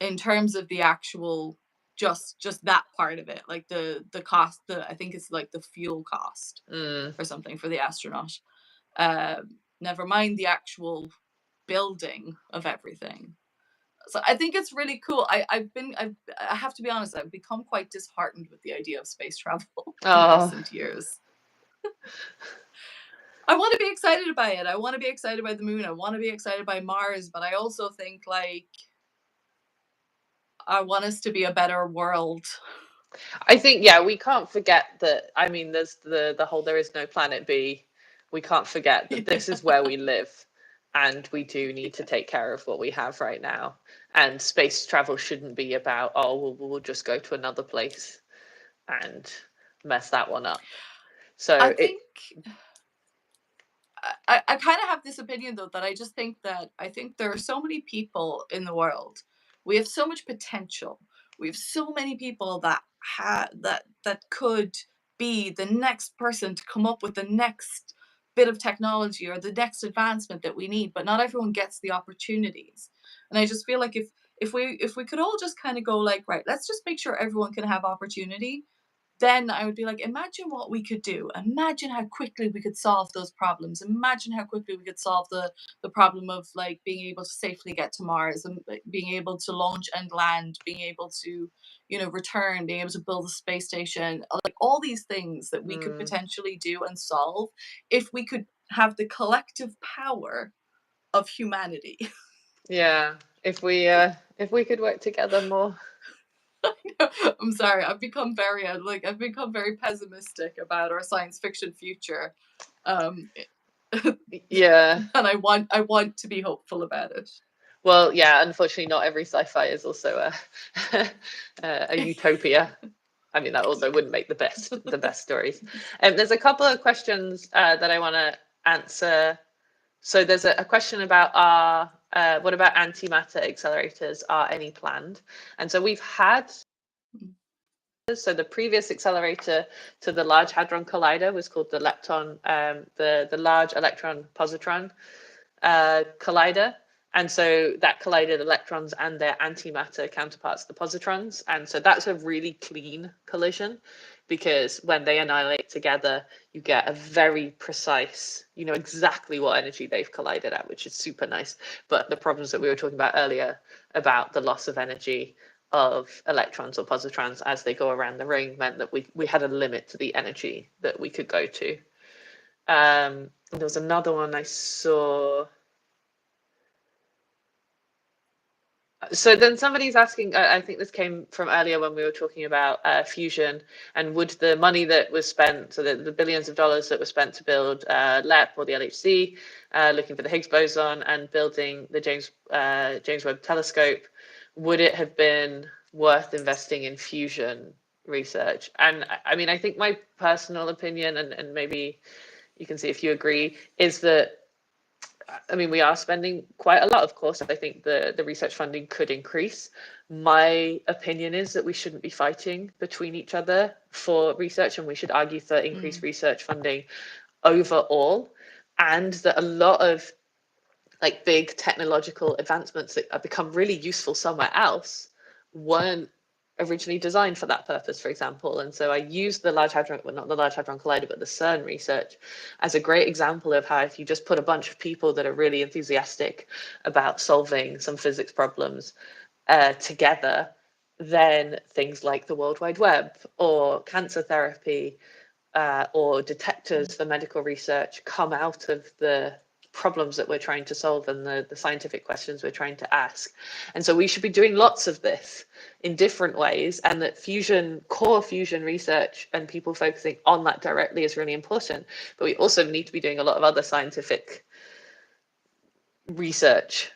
S2: In terms of the actual just that part of it, the cost, I think it's the fuel cost or something for the astronaut. Never mind the actual building of everything. So I think it's really cool. I have to be honest, I've become quite disheartened with the idea of space travel in recent years. I want to be excited by it. I want to be excited by the moon. I want to be excited by Mars, but I also think I want us to be a better world.
S1: I think, we can't forget that. I mean, there's the whole there is no planet B. We can't forget that this is where we live, and we do need to take care of what we have right now. And space travel shouldn't be about, oh, we'll just go to another place and mess that one up. So
S2: I think I kind of have this opinion, though, that I just think that there are so many people in the world. We have so much potential. We have so many people that could be the next person to come up with the next bit of technology or the next advancement that we need, but not everyone gets the opportunities. And I just feel like if we could all just kind of go like, right, let's just make sure everyone can have opportunity, then I would be like, imagine what we could do. Imagine how quickly we could solve those problems. Imagine how quickly we could solve the problem of like being able to safely get to Mars and being able to launch and land, being able to, return, being able to build a space station, like all these things that we could potentially do and solve if we could have the collective power of humanity.
S1: Yeah, if we could work together more.
S2: I'm sorry. I've become very pessimistic about our science fiction future.
S1: Yeah.
S2: And I want to be hopeful about it.
S1: Well, yeah, unfortunately not every sci-fi is also a utopia. I mean, that also wouldn't make the best stories. There's a couple of questions that I want to answer. So there's a question about what about antimatter accelerators? Are any planned? And so we've had, so the previous accelerator to the Large Hadron Collider was called the lepton, the Large Electron Positron Collider. And so that collided electrons and their antimatter counterparts, the positrons. And so that's a really clean collision, because when they annihilate together, you get a very precise, you know exactly what energy they've collided at, which is super nice. But the problems that we were talking about earlier about the loss of energy of electrons or positrons as they go around the ring meant that we had a limit to the energy that we could go to. There was another one I saw. So then somebody's asking, I think this came from earlier when we were talking about fusion, and would the money that was spent, so the billions of dollars that were spent to build LEP or the LHC, looking for the Higgs boson and building the James Webb Telescope, would it have been worth investing in fusion research? And I mean, I think my personal opinion, and maybe you can see if you agree, is that, I mean, we are spending quite a lot, of course. I think the research funding could increase. My opinion is that we shouldn't be fighting between each other for research, and we should argue for increased research funding overall. And that a lot of like big technological advancements that have become really useful somewhere else weren't originally designed for that purpose, for example. And so I use the Large Hadron, well, not the Large Hadron Collider, but the CERN research as a great example of how if you just put a bunch of people that are really enthusiastic about solving some physics problems together, then things like the World Wide Web or cancer therapy or detectors for medical research come out of the problems that we're trying to solve and the scientific questions we're trying to ask. And so we should be doing lots of this in different ways, and that core fusion research and people focusing on that directly is really important. But we also need to be doing a lot of other scientific research,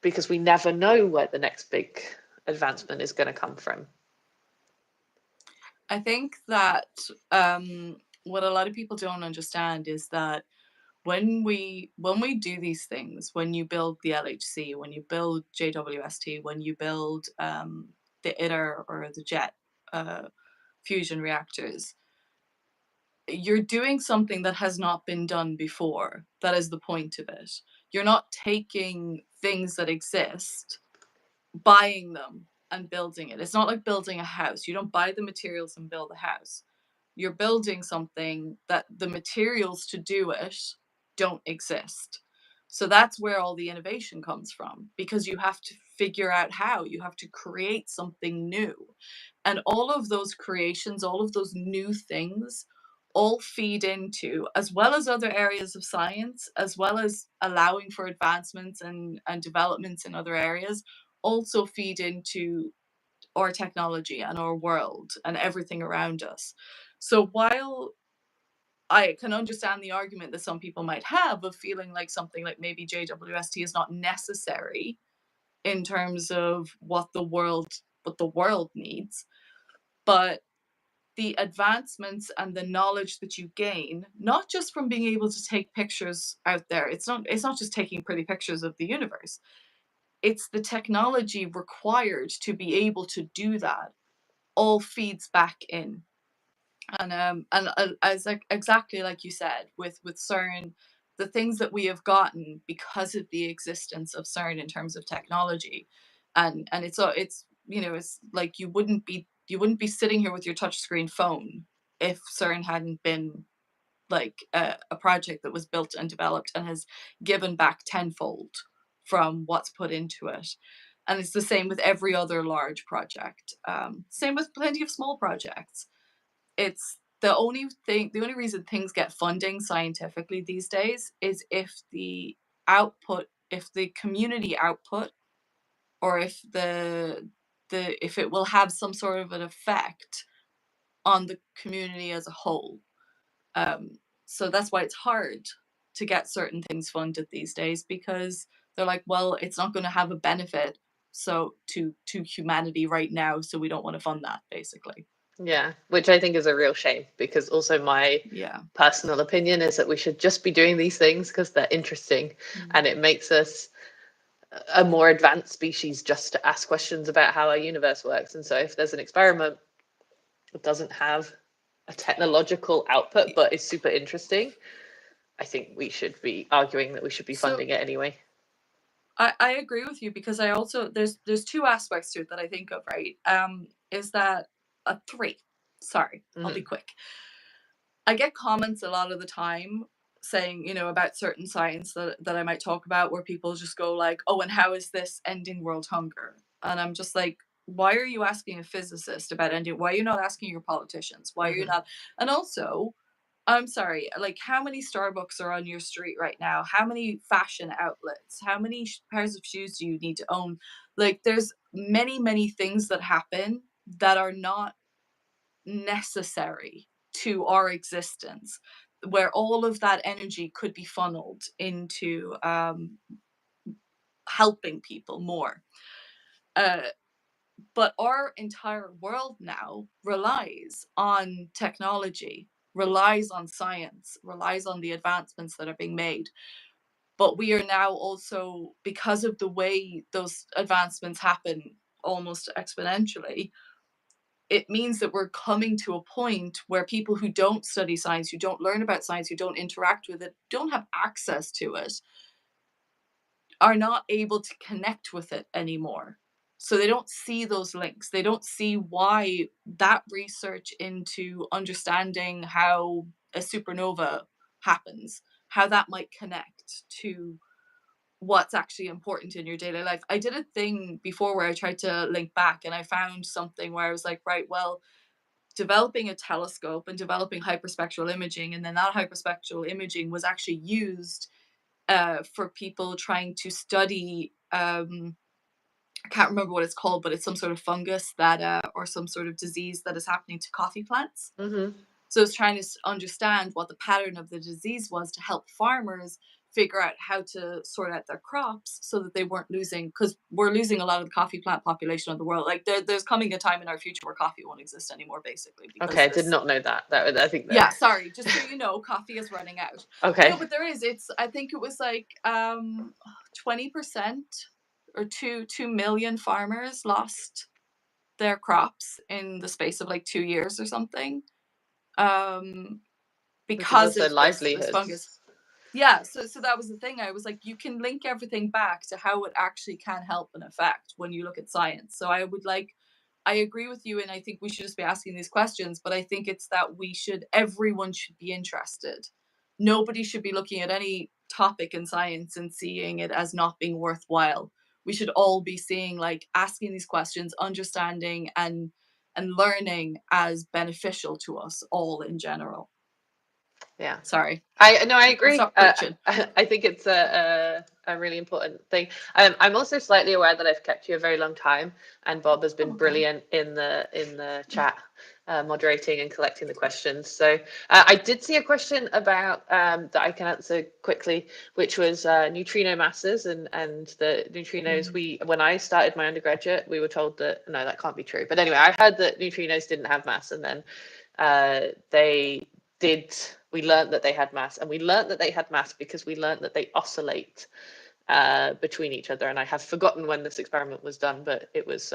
S1: because we never know where the next big advancement is going to come from.
S2: I think that what a lot of people don't understand is that when we do these things, when you build the LHC, when you build JWST, when you build the ITER or the JET fusion reactors, you're doing something that has not been done before. That is the point of it. You're not taking things that exist, buying them and building it. It's not like building a house. You don't buy the materials and build a house. You're building something that the materials to do it don't exist. So that's where all the innovation comes from, because you have to figure out how, you have to create something new. And all of those creations, all of those new things, all feed into, as well as other areas of science, as well as allowing for advancements and developments in other areas, also feed into our technology and our world and everything around us. So while I can understand the argument that some people might have of feeling like something like maybe JWST is not necessary in terms of what the world needs, but the advancements and the knowledge that you gain, not just from being able to take pictures out there, it's not just taking pretty pictures of the universe, it's the technology required to be able to do that, all feeds back in. And as like exactly like you said, with CERN, the things that we have gotten because of the existence of CERN in terms of technology, and it's it's like you wouldn't be sitting here with your touchscreen phone if CERN hadn't been like a project that was built and developed and has given back tenfold from what's put into it. And it's the same with every other large project. Same with plenty of small projects. It's the only reason things get funding scientifically these days is if the community output, or if if it will have some sort of an effect on the community as a whole. So that's why it's hard to get certain things funded these days, because they're like, well, it's not going to have a benefit to humanity right now, so we don't want to fund that, basically.
S1: Yeah, which I think is a real shame, because also my personal opinion is that we should just be doing these things because they're interesting, and it makes us a more advanced species just to ask questions about how our universe works. And so if there's an experiment that doesn't have a technological output but is super interesting, I think we should be arguing that we should be funding it anyway.
S2: I agree with you, because I also there's two aspects to it that I think of, right? Is that three? Sorry, I'll be quick. I get comments a lot of the time saying, about certain science that I might talk about, where people just go like, oh, and how is this ending world hunger? And I'm just like, why are you asking a physicist about ending? Why are you not asking your politicians? Why are you not? And also, I'm sorry, like, how many Starbucks are on your street right now? How many fashion outlets? How many pairs of shoes do you need to own? Like, there's many, many things that happen that are not necessary to our existence, where all of that energy could be funneled into helping people more. But our entire world now relies on technology, relies on science, relies on the advancements that are being made. But we are now also, because of the way those advancements happen almost exponentially, it means that we're coming to a point where people who don't study science, who don't learn about science, who don't interact with it, don't have access to it, are not able to connect with it anymore. So they don't see those links. They don't see why that research into understanding how a supernova happens, how that might connect to what's actually important in your daily life. I did a thing before where I tried to link back, and I found something where I was like, right, well, developing a telescope and developing hyperspectral imaging, and then that hyperspectral imaging was actually used for people trying to study, I can't remember what it's called, but it's some sort of fungus that or some sort of disease that is happening to coffee plants. So it's trying to understand what the pattern of the disease was to help farmers figure out how to sort out their crops so that they weren't losing, because we're losing a lot of the coffee plant population of the world. Like, there's coming a time in our future where coffee won't exist anymore, basically.
S1: Okay, I did not know that. I think that...
S2: Yeah, sorry, just so you know, coffee is running out.
S1: Okay.
S2: No, but there is. I think it was like 20% or 2 million farmers lost their crops in the space of like 2 years or something. Because of this fungus. Yeah, so that was the thing. I was like, you can link everything back to how it actually can help and affect when you look at science. So I agree with you, and I think we should just be asking these questions, but I think it's that everyone should be interested. Nobody should be looking at any topic in science and seeing it as not being worthwhile. We should all be seeing, like, asking these questions, understanding and learning as beneficial to us all in general.
S1: Yeah.
S2: Sorry.
S1: I agree.
S2: I
S1: think it's a really important thing. I'm also slightly aware that I've kept you a very long time, and Bob has been brilliant in the chat, moderating and collecting the questions. So I did see a question about that I can answer quickly, which was neutrino masses and the neutrinos. When I started my undergraduate, we were told that no, that can't be true. But anyway, I heard that neutrinos didn't have mass, and then they did. We learned that they had mass, and we learned that they had mass because we learned that they oscillate between each other. And I have forgotten when this experiment was done, but it was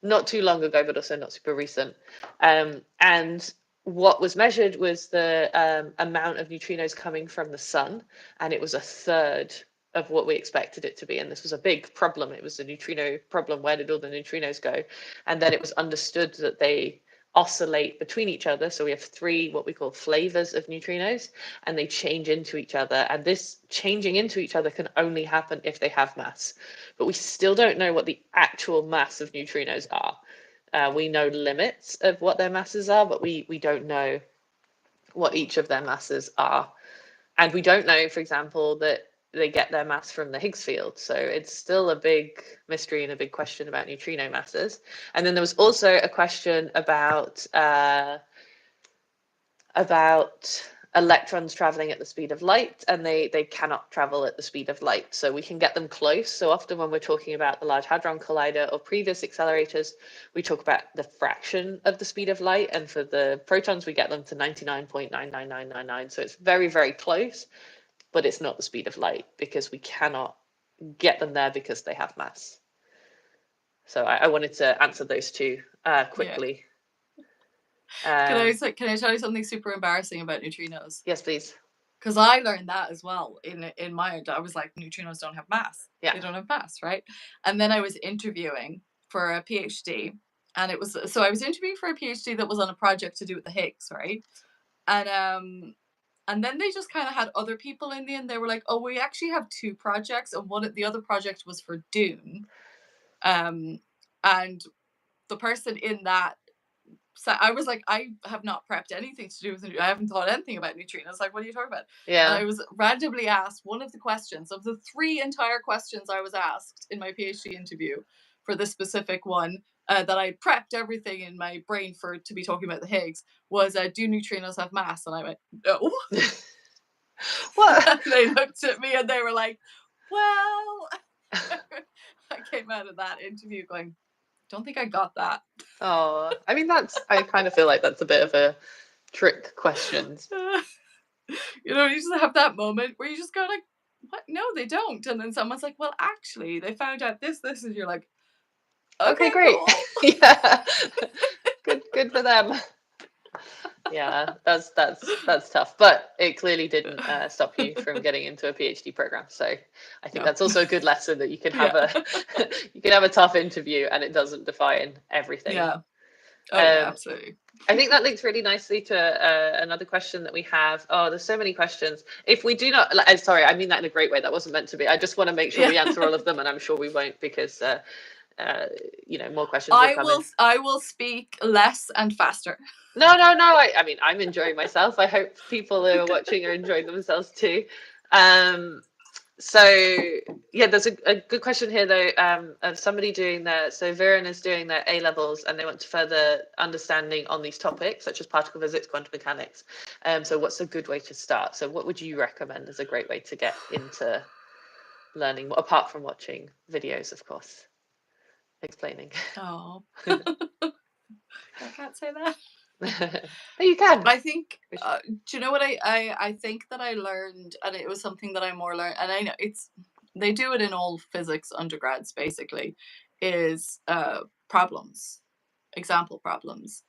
S1: not too long ago, but also not super recent. And what was measured was the amount of neutrinos coming from the sun, and it was a third of what we expected it to be. And this was a big problem. It was the neutrino problem. Where did all the neutrinos go? And then it was understood that they oscillate between each other. So we have three what we call flavors of neutrinos, and they change into each other. And this changing into each other can only happen if they have mass. But we still don't know what the actual mass of neutrinos are. We know limits of what their masses are, but we don't know what each of their masses are. And we don't know, for example, that they get their mass from the Higgs field. So it's still a big mystery and a big question about neutrino masses. And then there was also a question about electrons traveling at the speed of light, and they cannot travel at the speed of light. So we can get them close. So often when we're talking about the Large Hadron Collider or previous accelerators, we talk about the fraction of the speed of light. And for the protons, we get them to 99.99999. So it's very, very close, but it's not the speed of light because we cannot get them there because they have mass. So I wanted to answer those two quickly.
S2: Yeah. Can I tell you something super embarrassing about neutrinos?
S1: Yes, please.
S2: Because I learned that as well in my, I was like, neutrinos don't have mass.
S1: Yeah.
S2: They don't have mass, right? And then I was interviewing for a PhD, and I was interviewing for a PhD that was on a project to do with the Higgs, right? And then they just kind of had other people in the end. They were like, oh, we actually have two projects, and the other project was for Dune. And the person in that, so I was like, I have not prepped anything to do with I haven't thought anything about neutrinos. Like, what are you talking about?
S1: Yeah.
S2: And I was randomly asked one of the questions of the 3 entire questions I was asked in my PhD interview for this specific one that I prepped everything in my brain for to be talking about the Higgs was, do neutrinos have mass? And I went, no.
S1: What?
S2: They looked at me and they were like, well, I came out of that interview going, don't think I got that.
S1: Oh, I mean, I kind of feel like that's a bit of a trick question.
S2: You know, you just have that moment where you just go like, what? No, they don't. And then someone's like, well, actually, they found out this, and you're like, okay,
S1: great.
S2: cool.
S1: Yeah. Good for them. Yeah, that's tough, but it clearly didn't stop you from getting into a PhD program. So I think that's also a good lesson that you can have a tough interview and it doesn't define everything.
S2: Yeah. Oh, yeah, absolutely.
S1: I think that links really nicely to another question that we have. Oh, there's so many questions. If we do not, sorry, I mean that in a great way. That wasn't meant to be. I just want to make sure we answer all of them, and I'm sure we won't because more questions will come in.
S2: I will speak less and faster.
S1: No. I mean, I'm enjoying myself. I hope people who are watching are enjoying themselves too. So yeah, there's a good question here though, of somebody doing so Viren is doing their A-levels and they want to further understanding on these topics such as particle physics, quantum mechanics. So what's a good way to start? So what would you recommend as a great way to get into learning, apart from watching videos, of course, explaining?
S2: Oh. I can't say that.
S1: No, you can.
S2: I think, do you know what I think that I learned, and it was something that I more learned, and I know they do it in all physics undergrads basically, is problems, example problems.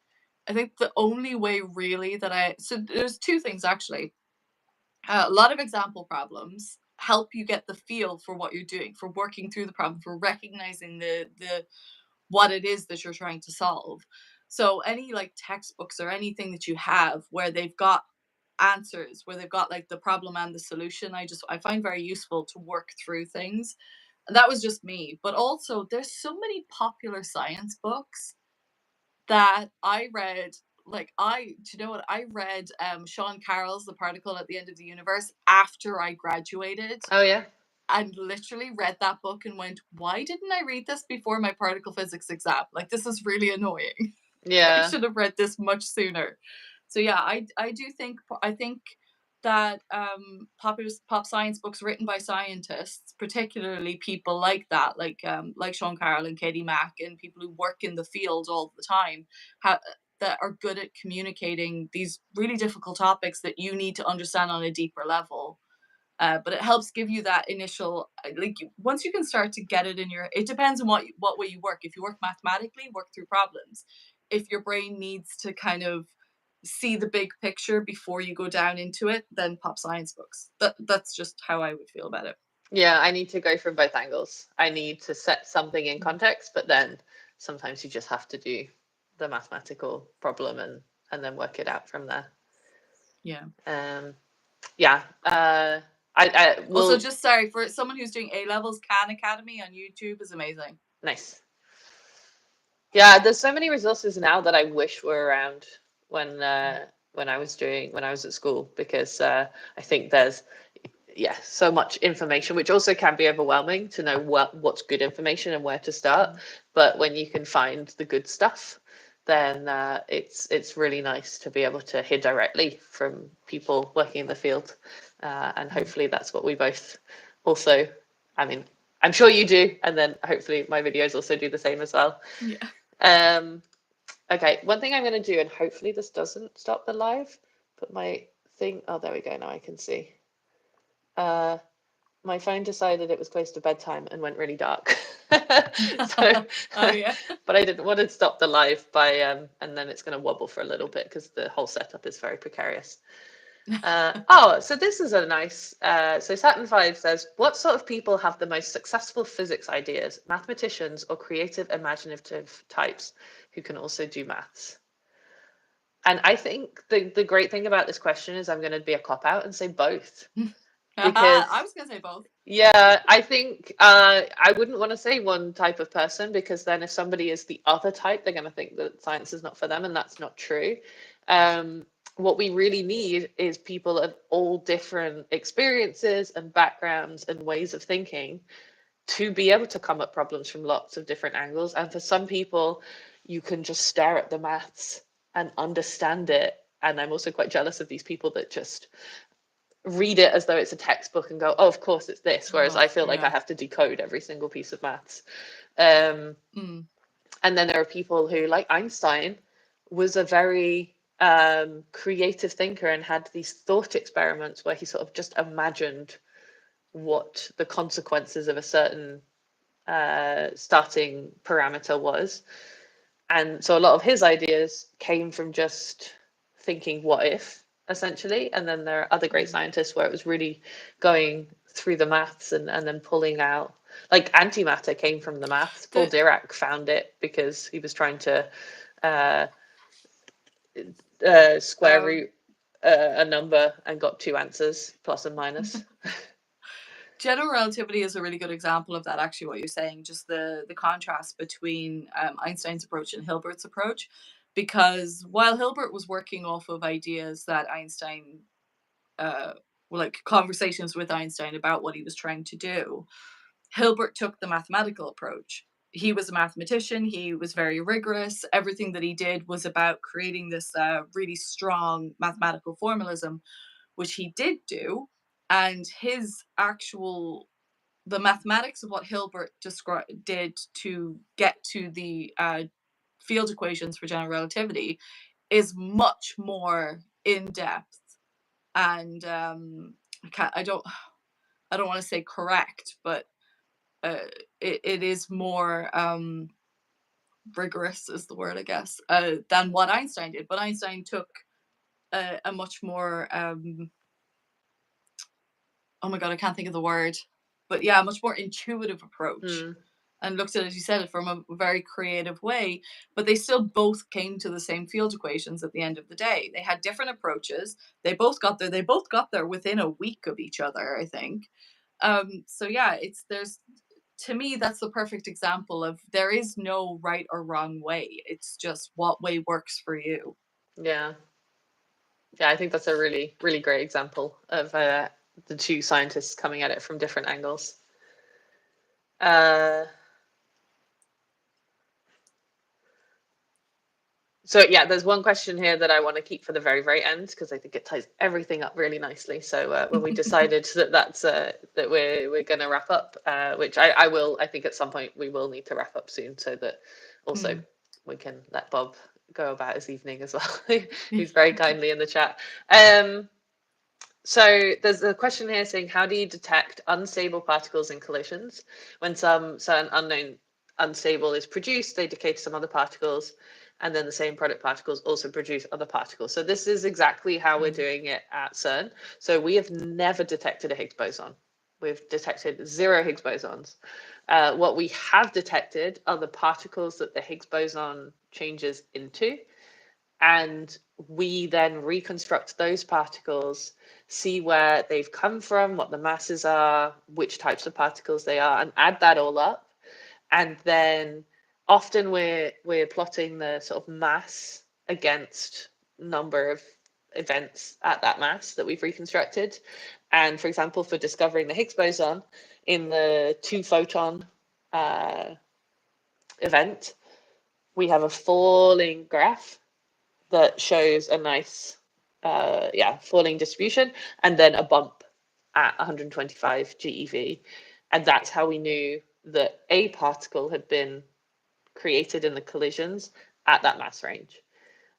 S2: I think the only way really so there's 2 things actually. A lot of example problems help you get the feel for what you're doing, for working through the problem, for recognizing the what it is that you're trying to solve. So any like textbooks or anything that you have where they've got answers, where they've got like the problem and the solution, I find very useful to work through things. And that was just me. But also there's so many popular science books that I read. Do you know what? I read Sean Carroll's The Particle at the End of the Universe after I graduated.
S1: Oh yeah.
S2: And literally read that book and went, why didn't I read this before my particle physics exam? Like, this is really annoying.
S1: Yeah.
S2: I should have read this much sooner. So yeah, I think that pop science books written by scientists, particularly people like that, like Sean Carroll and Katie Mack and people who work in the field all the time, that are good at communicating these really difficult topics that you need to understand on a deeper level. But it helps give you that initial, once you can start to get it in it depends on what way you work. If you work mathematically, work through problems. If your brain needs to kind of see the big picture before you go down into it than pop science books. That's just how I would feel about it.
S1: Yeah, I need to go from both angles. I need to set something in context, but then sometimes you just have to do the mathematical problem and then work it out from there.
S2: Yeah.
S1: Yeah. I will.
S2: Also, just sorry, for someone who's doing A levels, Khan Academy on YouTube is amazing.
S1: Nice. Yeah, there's so many resources now that I wish were around when I was at school, because I think there's so much information, which also can be overwhelming to know what's good information and where to start. But when you can find the good stuff, then it's really nice to be able to hear directly from people working in the field, and hopefully that's what we both also. I mean, I'm sure you do, and then hopefully my videos also do the same as well.
S2: Yeah.
S1: Okay, one thing I'm going to do, and hopefully this doesn't stop the live, but my thing. Oh, there we go. Now I can see. My phone decided it was close to bedtime and went really dark. So,
S2: oh yeah.
S1: But I didn't want to stop the live by and then it's going to wobble for a little bit because the whole setup is very precarious. So this is a nice. So Saturn 5 says, what sort of people have the most successful physics ideas? Mathematicians or creative, imaginative types who can also do maths? And I think the great thing about this question is I'm going to be a cop out and say both. Because
S2: I was going to say both.
S1: Yeah, I think I wouldn't want to say one type of person, because then if somebody is the other type, they're going to think that science is not for them, and that's not true. What we really need is people of all different experiences and backgrounds and ways of thinking to be able to come at problems from lots of different angles. And for some people, you can just stare at the maths and understand it. And I'm also quite jealous of these people that just read it as though it's a textbook and go, oh, of course it's this, whereas I feel like I have to decode every single piece of maths. And then there are people who, like Einstein, was a very creative thinker and had these thought experiments where he sort of just imagined what the consequences of a certain starting parameter was. And so a lot of his ideas came from just thinking what if, essentially. And then there are other great scientists where it was really going through the maths and then pulling out, like antimatter came from the maths. Paul Dirac found it because he was trying to square root a number and got two answers, plus and minus.
S2: General relativity is a really good example of that, actually, what you're saying, just the contrast between Einstein's approach and Hilbert's approach. Because while Hilbert was working off of ideas that Einstein, like conversations with Einstein about what he was trying to do, Hilbert took the mathematical approach. He was a mathematician. He was very rigorous. Everything that he did was about creating this really strong mathematical formalism, which he did do. And the mathematics of what Hilbert did to get to the field equations for general relativity is much more in depth, and I don't want to say correct, but it is more rigorous is the word, I guess, than what Einstein did. But Einstein took a much more oh my god, I can't think of the word, but yeah, a much more intuitive approach. And looked at it, as you said, from a very creative way. But they still both came to the same field equations at the end of the day. They had different approaches. They both got there within a week of each other, I think. So yeah, to me, that's the perfect example of there is no right or wrong way. It's just what way works for you.
S1: Yeah, I think that's a really, really great example of the two scientists coming at it from different angles. So yeah, there's one question here that I want to keep for the very, very end, because I think it ties everything up really nicely. So when we decided that we're going to wrap up, which I will, I think at some point we will need to wrap up soon, so that also we can let Bob go about his evening as well. He's very kindly in the chat. So there's a question here saying, how do you detect unstable particles in collisions? When some certain unknown unstable is produced, they decay to some other particles. and then the same product particles also produce other particles. So this is exactly how we're doing it at CERN. So we have never detected a Higgs boson. We've detected 0 Higgs bosons. What we have detected are the particles that the Higgs boson changes into, and we then reconstruct those particles, see where they've come from, what the masses are, which types of particles they are, and add that all up. And then often we're plotting the sort of mass against number of events at that mass that we've reconstructed. And for example, for discovering the Higgs boson in the 2-photon event, we have a falling graph that shows a nice falling distribution, and then a bump at 125 GeV. And that's how we knew that a particle had been created in the collisions at that mass range.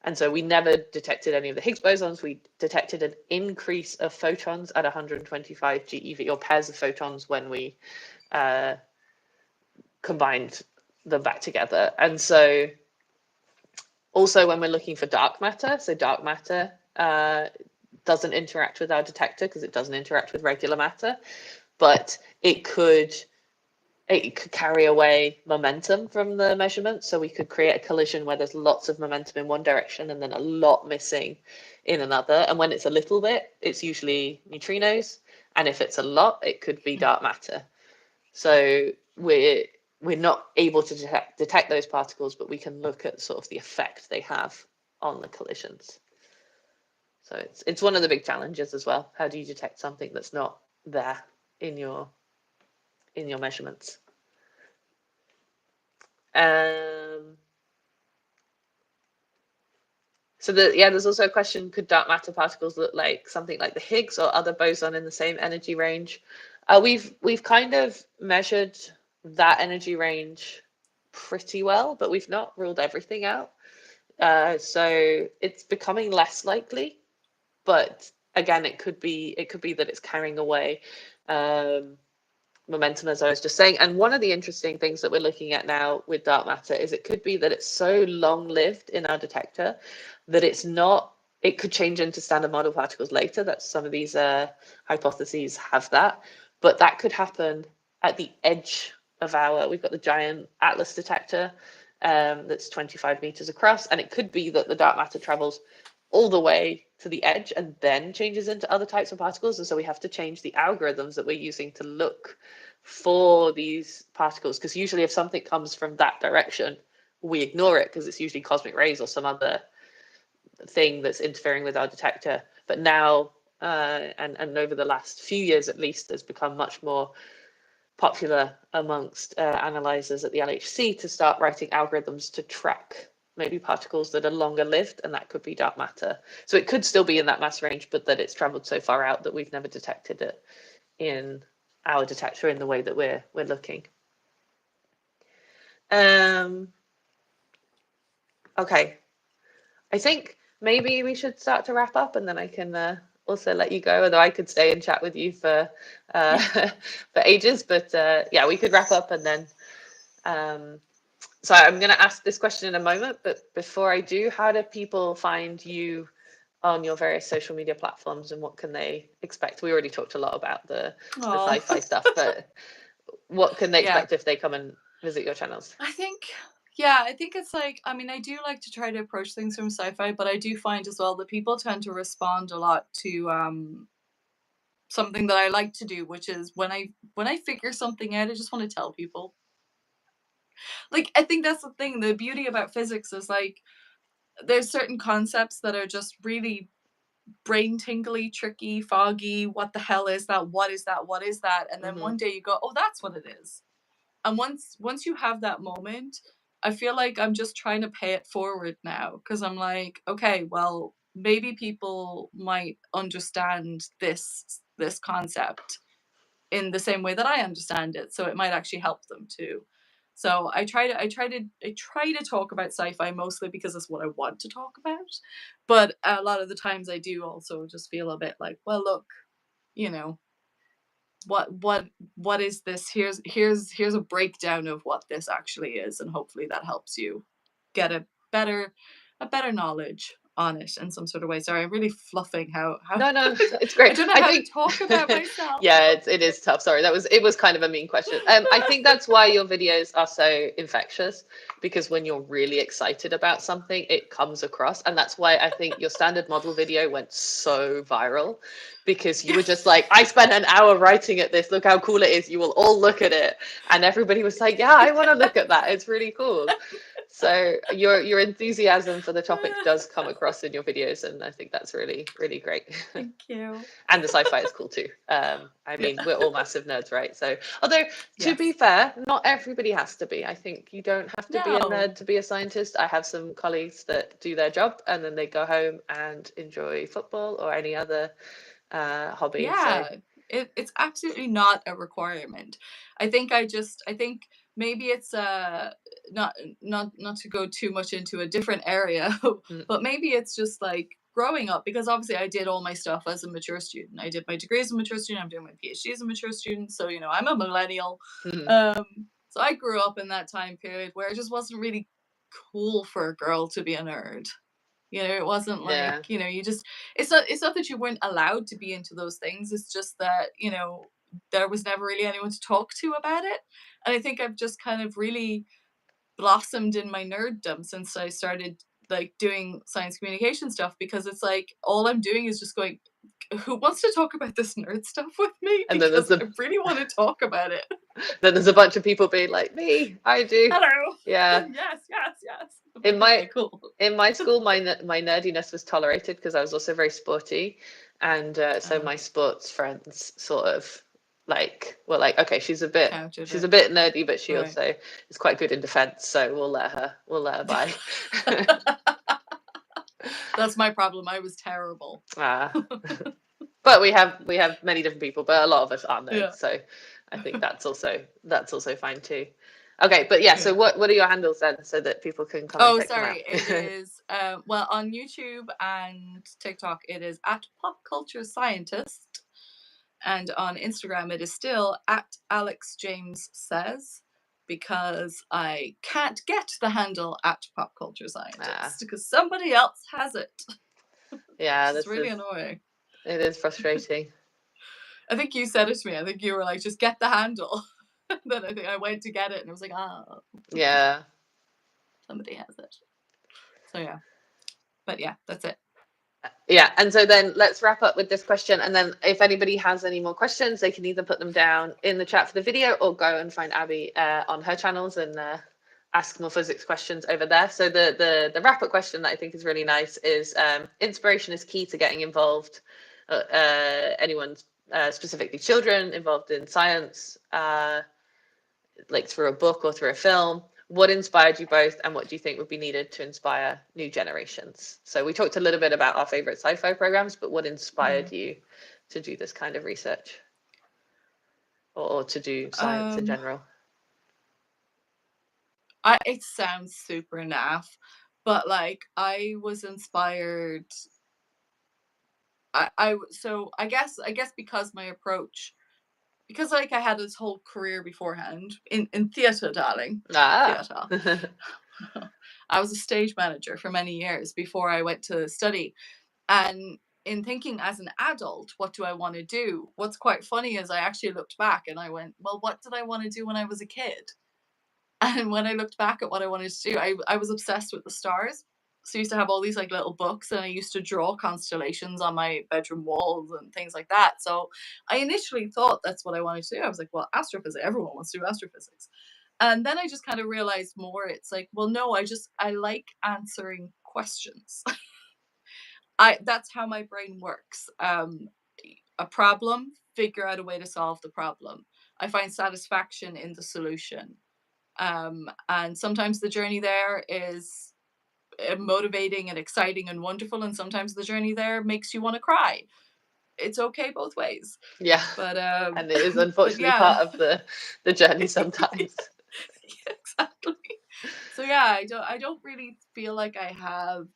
S1: And so we never detected any of the Higgs bosons. We detected an increase of photons at 125 GeV, or pairs of photons, when we combined them back together. And so also when we're looking for dark matter, so dark matter doesn't interact with our detector because it doesn't interact with regular matter, but it could carry away momentum from the measurement. So we could create a collision where there's lots of momentum in one direction and then a lot missing in another. And when it's a little bit, it's usually neutrinos. And if it's a lot, it could be dark matter. So we're not able to detect those particles, but we can look at sort of the effect they have on the collisions. So it's one of the big challenges as well. How do you detect something that's not there in your measurements? So there's also a question: could dark matter particles look like something like the Higgs or other boson in the same energy range? We've kind of measured that energy range pretty well, but we've not ruled everything out. So it's becoming less likely, but again, it could be that it's carrying away momentum, as I was just saying. And one of the interesting things that we're looking at now with dark matter is it could be that it's so long-lived in our detector that it could change into standard model particles later. That's some of these hypotheses have that, but that could happen at the edge of we've got the giant Atlas detector that's 25 meters across, and it could be that the dark matter travels all the way to the edge and then changes into other types of particles. And so we have to change the algorithms that we're using to look for these particles, because usually if something comes from that direction, we ignore it because it's usually cosmic rays or some other thing that's interfering with our detector. But now, and over the last few years at least, has become much more popular amongst analyzers at the LHC to start writing algorithms to track maybe particles that are longer lived, and that could be dark matter. So it could still be in that mass range, but that it's traveled so far out that we've never detected it in our detector in the way that we're looking. Okay, I think maybe we should start to wrap up, and then I can also let you go, although I could stay and chat with you for for ages. But yeah, we could wrap up, and then so I'm going to ask this question in a moment, but before I do, how do people find you on your various social media platforms, and what can they expect? We already talked a lot about the sci-fi stuff, but what can they expect if they come and visit your channels?
S2: I think it's like, I mean, I do like to try to approach things from sci-fi, but I do find as well that people tend to respond a lot to something that I like to do, which is when I figure something out, I just want to tell people. Like, I think that's the thing. The beauty about physics is, like, there's certain concepts that are just really brain tingly, tricky, foggy. What the hell is that? What is that? What is that? And then one day you go, oh, that's what it is. And once you have that moment, I feel like I'm just trying to pay it forward now, because I'm like, okay, well, maybe people might understand this concept in the same way that I understand it, so it might actually help them too. So I try to talk about sci-fi mostly because it's what I want to talk about, but a lot of the times I do also just feel a bit like, well, look, you know, what is this? Here's a breakdown of what this actually is, and hopefully that helps you get a better knowledge on it in some sort of way. Sorry, I'm really fluffing how
S1: No, it's
S2: I
S1: great.
S2: don't know
S1: I
S2: how to
S1: think,
S2: talk about myself.
S1: yeah, it is tough. Sorry, it was kind of a mean question. I think that's why your videos are so infectious, because when you're really excited about something, it comes across, and that's why I think your standard model video went so viral, because you were just like, I spent an hour writing at this. Look how cool it is. You will all look at it, and everybody was like, yeah, I want to look at that. It's really cool. So your enthusiasm for the topic does come across in your videos, and I think that's really, really great.
S2: Thank you.
S1: And the sci-fi is cool too. I mean, we're all massive nerds, right? So, although to be
S2: Yes.
S1: fair, not everybody has to be. I think you don't have to be a
S2: No.
S1: nerd to be a scientist. I have some colleagues that do their job and then they go home and enjoy football or any other hobby.
S2: Yeah,
S1: So,
S2: it's absolutely not a requirement. I think maybe it's not to go too much into a different area,
S1: mm,
S2: but maybe it's just like growing up, because obviously I did all my stuff as a mature student. I did my degree as a mature student. I'm doing my PhD as a mature student. So, I'm a millennial.
S1: mm,
S2: Um, so I grew up in that time period where it just wasn't really cool for a girl to be a nerd. It wasn't like,
S1: yeah.
S2: it's not that you weren't allowed to be into those things. It's just that, there was never really anyone to talk to about it. And I think I've just kind of really blossomed in my nerddom since I started like doing science communication stuff, because it's like all I'm doing is just going, who wants to talk about this nerd stuff with me?
S1: And then
S2: Because I really want to talk about it.
S1: there's a bunch of people being like, me, I do.
S2: Hello.
S1: Yeah.
S2: Yes, yes, yes. I'm
S1: In
S2: like,
S1: my
S2: okay, cool.
S1: in my school, my nerdiness was tolerated because I was also very sporty, and so my sports friends sort of like were like, okay,
S2: Counted
S1: she's
S2: it.
S1: a bit nerdy, but she
S2: Right.
S1: also is quite good in defense, so we'll let her by.
S2: That's my problem. I was terrible.
S1: But we have many different people, but a lot of us are nerds,
S2: Yeah.
S1: so I think that's also fine too. Okay, but yeah, so
S2: Yeah.
S1: what are your handles then, so that people can come and
S2: Oh,
S1: check them out?
S2: sorry. It is well, on YouTube and TikTok it is at Pop Culture Scientist, and on Instagram it is still at Alex James Says, because I can't get the handle at Pop Culture Scientist because somebody else has it.
S1: Yeah,
S2: It's
S1: this
S2: really
S1: is
S2: annoying.
S1: it is frustrating.
S2: I think you said it to me. I think you were like, just get the handle. Then I think I went to get it and I was like,
S1: Yeah.
S2: somebody has it. So yeah. But yeah, that's it.
S1: Yeah, and so then let's wrap up with this question, and then if anybody has any more questions, they can either put them down in the chat for the video or go and find Abby on her channels and ask more physics questions over there. So the wrap up question that I think is really nice is inspiration is key to getting involved. Anyone, specifically children involved in science, like through a book or through a film. What inspired you both, and what do you think would be needed to inspire new generations? So we talked a little bit about our favorite sci-fi programs, but what inspired you to do this kind of research, or to do science in general?
S2: It sounds super naff, but like I was inspired. I guess because my approach, because like I had this whole career beforehand in theatre, darling. Theatre. I was a stage manager for many years before I went to study. And in thinking as an adult, what do I want to do? What's quite funny is I actually looked back and I went, well, what did I want to do when I was a kid? And when I looked back at what I wanted to do, I was obsessed with the stars. So I used to have all these like little books and I used to draw constellations on my bedroom walls and things like that. So I initially thought that's what I wanted to do. I was like, well, astrophysics, everyone wants to do astrophysics. And then I just kind of realized more. It's like, well, no, I like answering questions. That's how my brain works. A problem, figure out a way to solve the problem. I find satisfaction in the solution. And sometimes the journey there is motivating and exciting and wonderful, and sometimes the journey there makes you want to cry. It's okay both ways.
S1: Yeah,
S2: But
S1: and it is
S2: but
S1: unfortunately
S2: yeah.
S1: part of the journey sometimes.
S2: Yeah, exactly. So yeah, I don't really feel like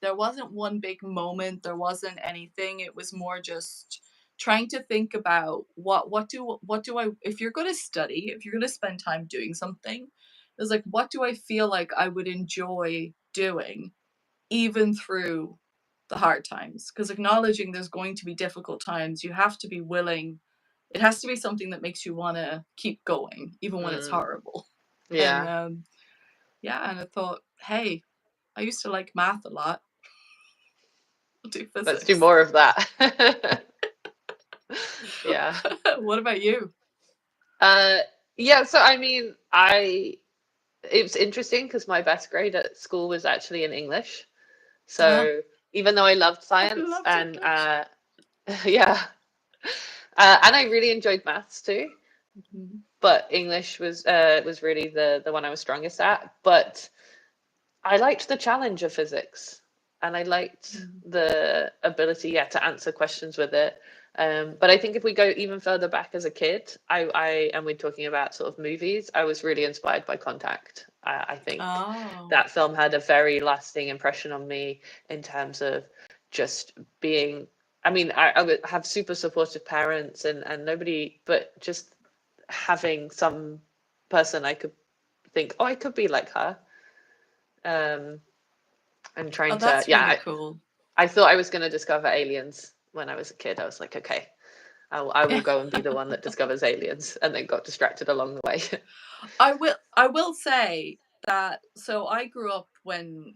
S2: there wasn't one big moment, there wasn't anything. It was more just trying to think about what do I, if you're going to study, if you're going to spend time doing something, it's like, what do I feel like I would enjoy doing? even through the hard times, because acknowledging there's going to be difficult times, you have to be willing. It has to be something that makes you want to keep going, even when it's horrible.
S1: Yeah.
S2: And and I thought, hey, I used to like math a lot. I'll do physics.
S1: Let's do more of that. Yeah.
S2: What about you?
S1: Yeah, so I mean, it was interesting because my best grade at school was actually in English. So even though I loved science and yeah, and I really enjoyed maths too, but English was really the one I was strongest at. But I liked the challenge of physics, and I liked the ability, to answer questions with it. But I think if we go even further back as a kid, and we're talking about sort of movies, I was really inspired by Contact. I think that film had a very lasting impression on me in terms of just being. I mean, I would have super supportive parents and nobody, but just having some person I could think, oh, I could be like her. And trying to,
S2: really cool.
S1: I thought I was going to discover aliens when I was a kid. I was like, okay, I will go and be the one that discovers aliens, and then got distracted along the way.
S2: I will say that, so I grew up when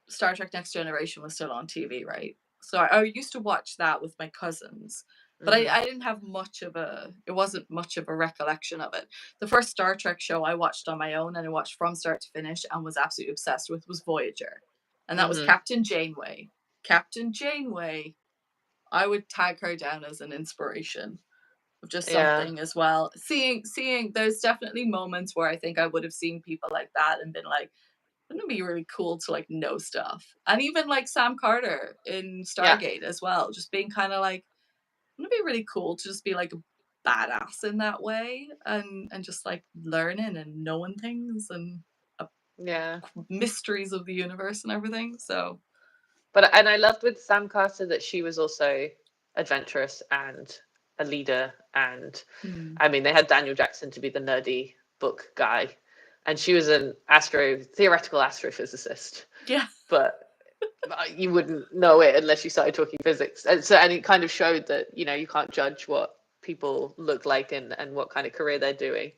S2: Star Trek Next Generation was still on TV, right? So I used to watch that with my cousins, but I didn't have it wasn't much of a recollection of it. The first Star Trek show I watched on my own, and I watched from start to finish and was absolutely obsessed with, was Voyager. And that was Captain Janeway. Captain Janeway, I would tag her down as an inspiration of just something as well. Seeing there's definitely moments where I think I would have seen people like that and been like, wouldn't it be really cool to like know stuff? And even like Sam Carter in Stargate as well, just being kind of like, wouldn't it be really cool to just be like a badass in that way, and just like learning and knowing things and mysteries of the universe and everything. So
S1: and I loved with Sam Carter that she was also adventurous and a leader, and I mean, they had Daniel Jackson to be the nerdy book guy, and she was an theoretical astrophysicist. But you wouldn't know it unless you started talking physics. And it kind of showed that, you can't judge what people look like and what kind of career they're doing.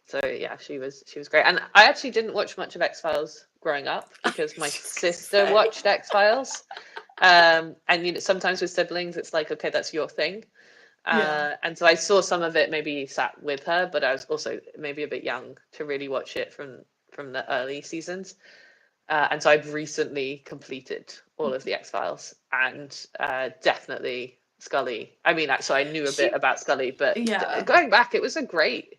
S1: So yeah, she was great. And I actually didn't watch much of X-Files growing up because my sister watched X-Files. And sometimes with siblings, it's like, okay, that's your thing. And so I saw some of it, maybe sat with her, but I was also maybe a bit young to really watch it from the early seasons. And so I've recently completed all of the X-Files, and definitely Scully. I mean, so I knew a bit about Scully, but going back, it was a great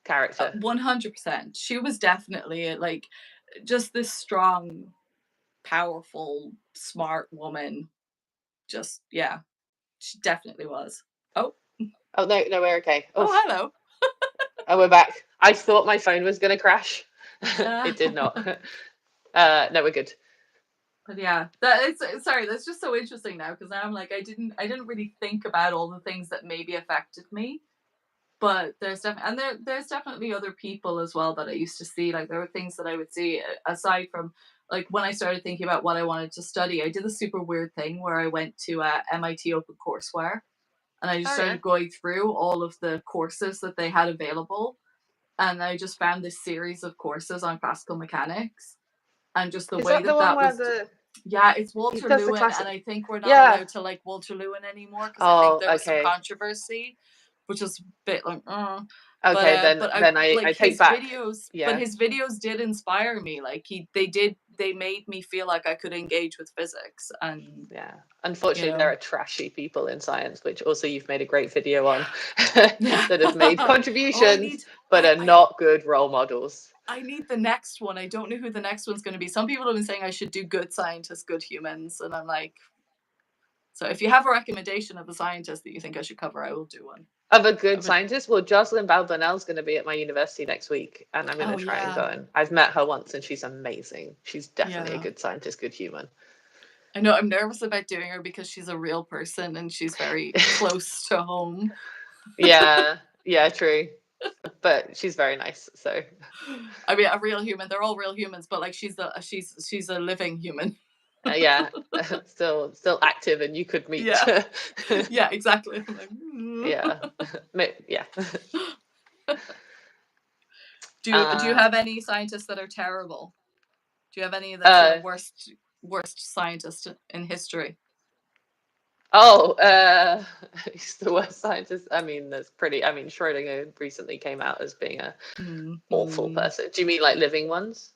S1: character.
S2: 100%. She was definitely like just this strong, powerful, smart woman. Just she definitely was. Oh
S1: no, we're okay.
S2: Oh, hello.
S1: Oh, we're back. I thought my phone was going to crash. It did not. No, we're good.
S2: But sorry, that's just so interesting now, because I'm like, I didn't really think about all the things that maybe affected me. But there's definitely other people as well that I used to see. Like, there were things that I would see aside from, like, when I started thinking about what I wanted to study. I did a super weird thing where I went to MIT OpenCourseWare, and I just started going through all of the courses that they had available, and I just found this series of courses on classical mechanics, and just the way that was. It's Walter Lewin, and I think we're not allowed to like Walter Lewin anymore, because I think there was some controversy, which is a bit like,
S1: okay,
S2: but
S1: I take back
S2: videos. But his videos did inspire me. Like, they made me feel like I could engage with physics. And
S1: unfortunately, there are trashy people in science, which also you've made a great video on, that have made contributions but are not good role models.
S2: I need the next one. I don't know who the next one's going to be. Some people have been saying I should do good scientists, good humans, and I'm like, so if you have a recommendation of a scientist that you think I should cover, I will do one.
S1: Of a good scientist? Well, Jocelyn Bell-Burnell's going to be at my university next week, and I'm going to try and go. And I've met her once, and she's amazing. She's definitely a good scientist, good human.
S2: I know, I'm nervous about doing her because she's a real person and she's very close to home.
S1: Yeah, true. but she's very nice. So
S2: I mean, a real human. They're all real humans, but like she's a living human.
S1: yeah, still active, and you could meet.
S2: Yeah. Yeah, exactly. I'm like,
S1: Yeah, yeah.
S2: Do you have any scientists that are terrible? Do you have any of the sort of worst scientists in history?
S1: He's the worst scientist. I mean, Schrödinger recently came out as being a awful person. Do you mean like living ones?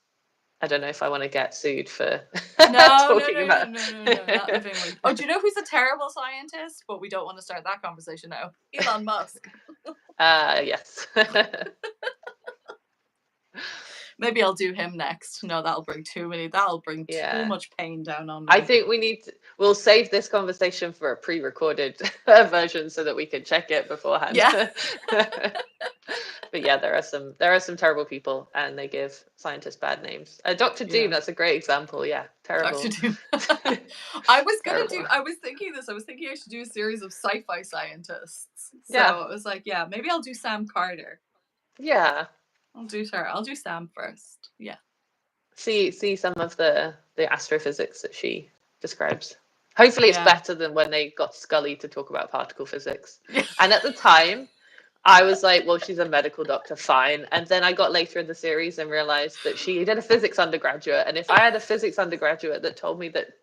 S1: I don't know if I want to get sued for talking about.
S2: No, not living ones. Oh, do you know who's a terrible scientist? But we don't want to start that conversation now. Elon Musk.
S1: Yes.
S2: Maybe I'll do him next. No, that'll bring too much pain down on me.
S1: I think we'll save this conversation for a pre-recorded version so that we can check it beforehand.
S2: Yeah.
S1: But yeah, there are some terrible people, and they give scientists bad names. Dr. Doom, that's a great example. Yeah, terrible.
S2: Dr. Doom. I was thinking I should do a series of sci-fi scientists. So it was like, yeah, maybe I'll do Sam Carter.
S1: Yeah.
S2: I'll do her. I'll do Sam first. Yeah.
S1: See some of the astrophysics that she describes. Hopefully it's better than when they got Scully to talk about particle physics. And at the time, I was like, well, she's a medical doctor, fine. And then I got later in the series and realized that she did a physics undergraduate. And if I had a physics undergraduate that told me that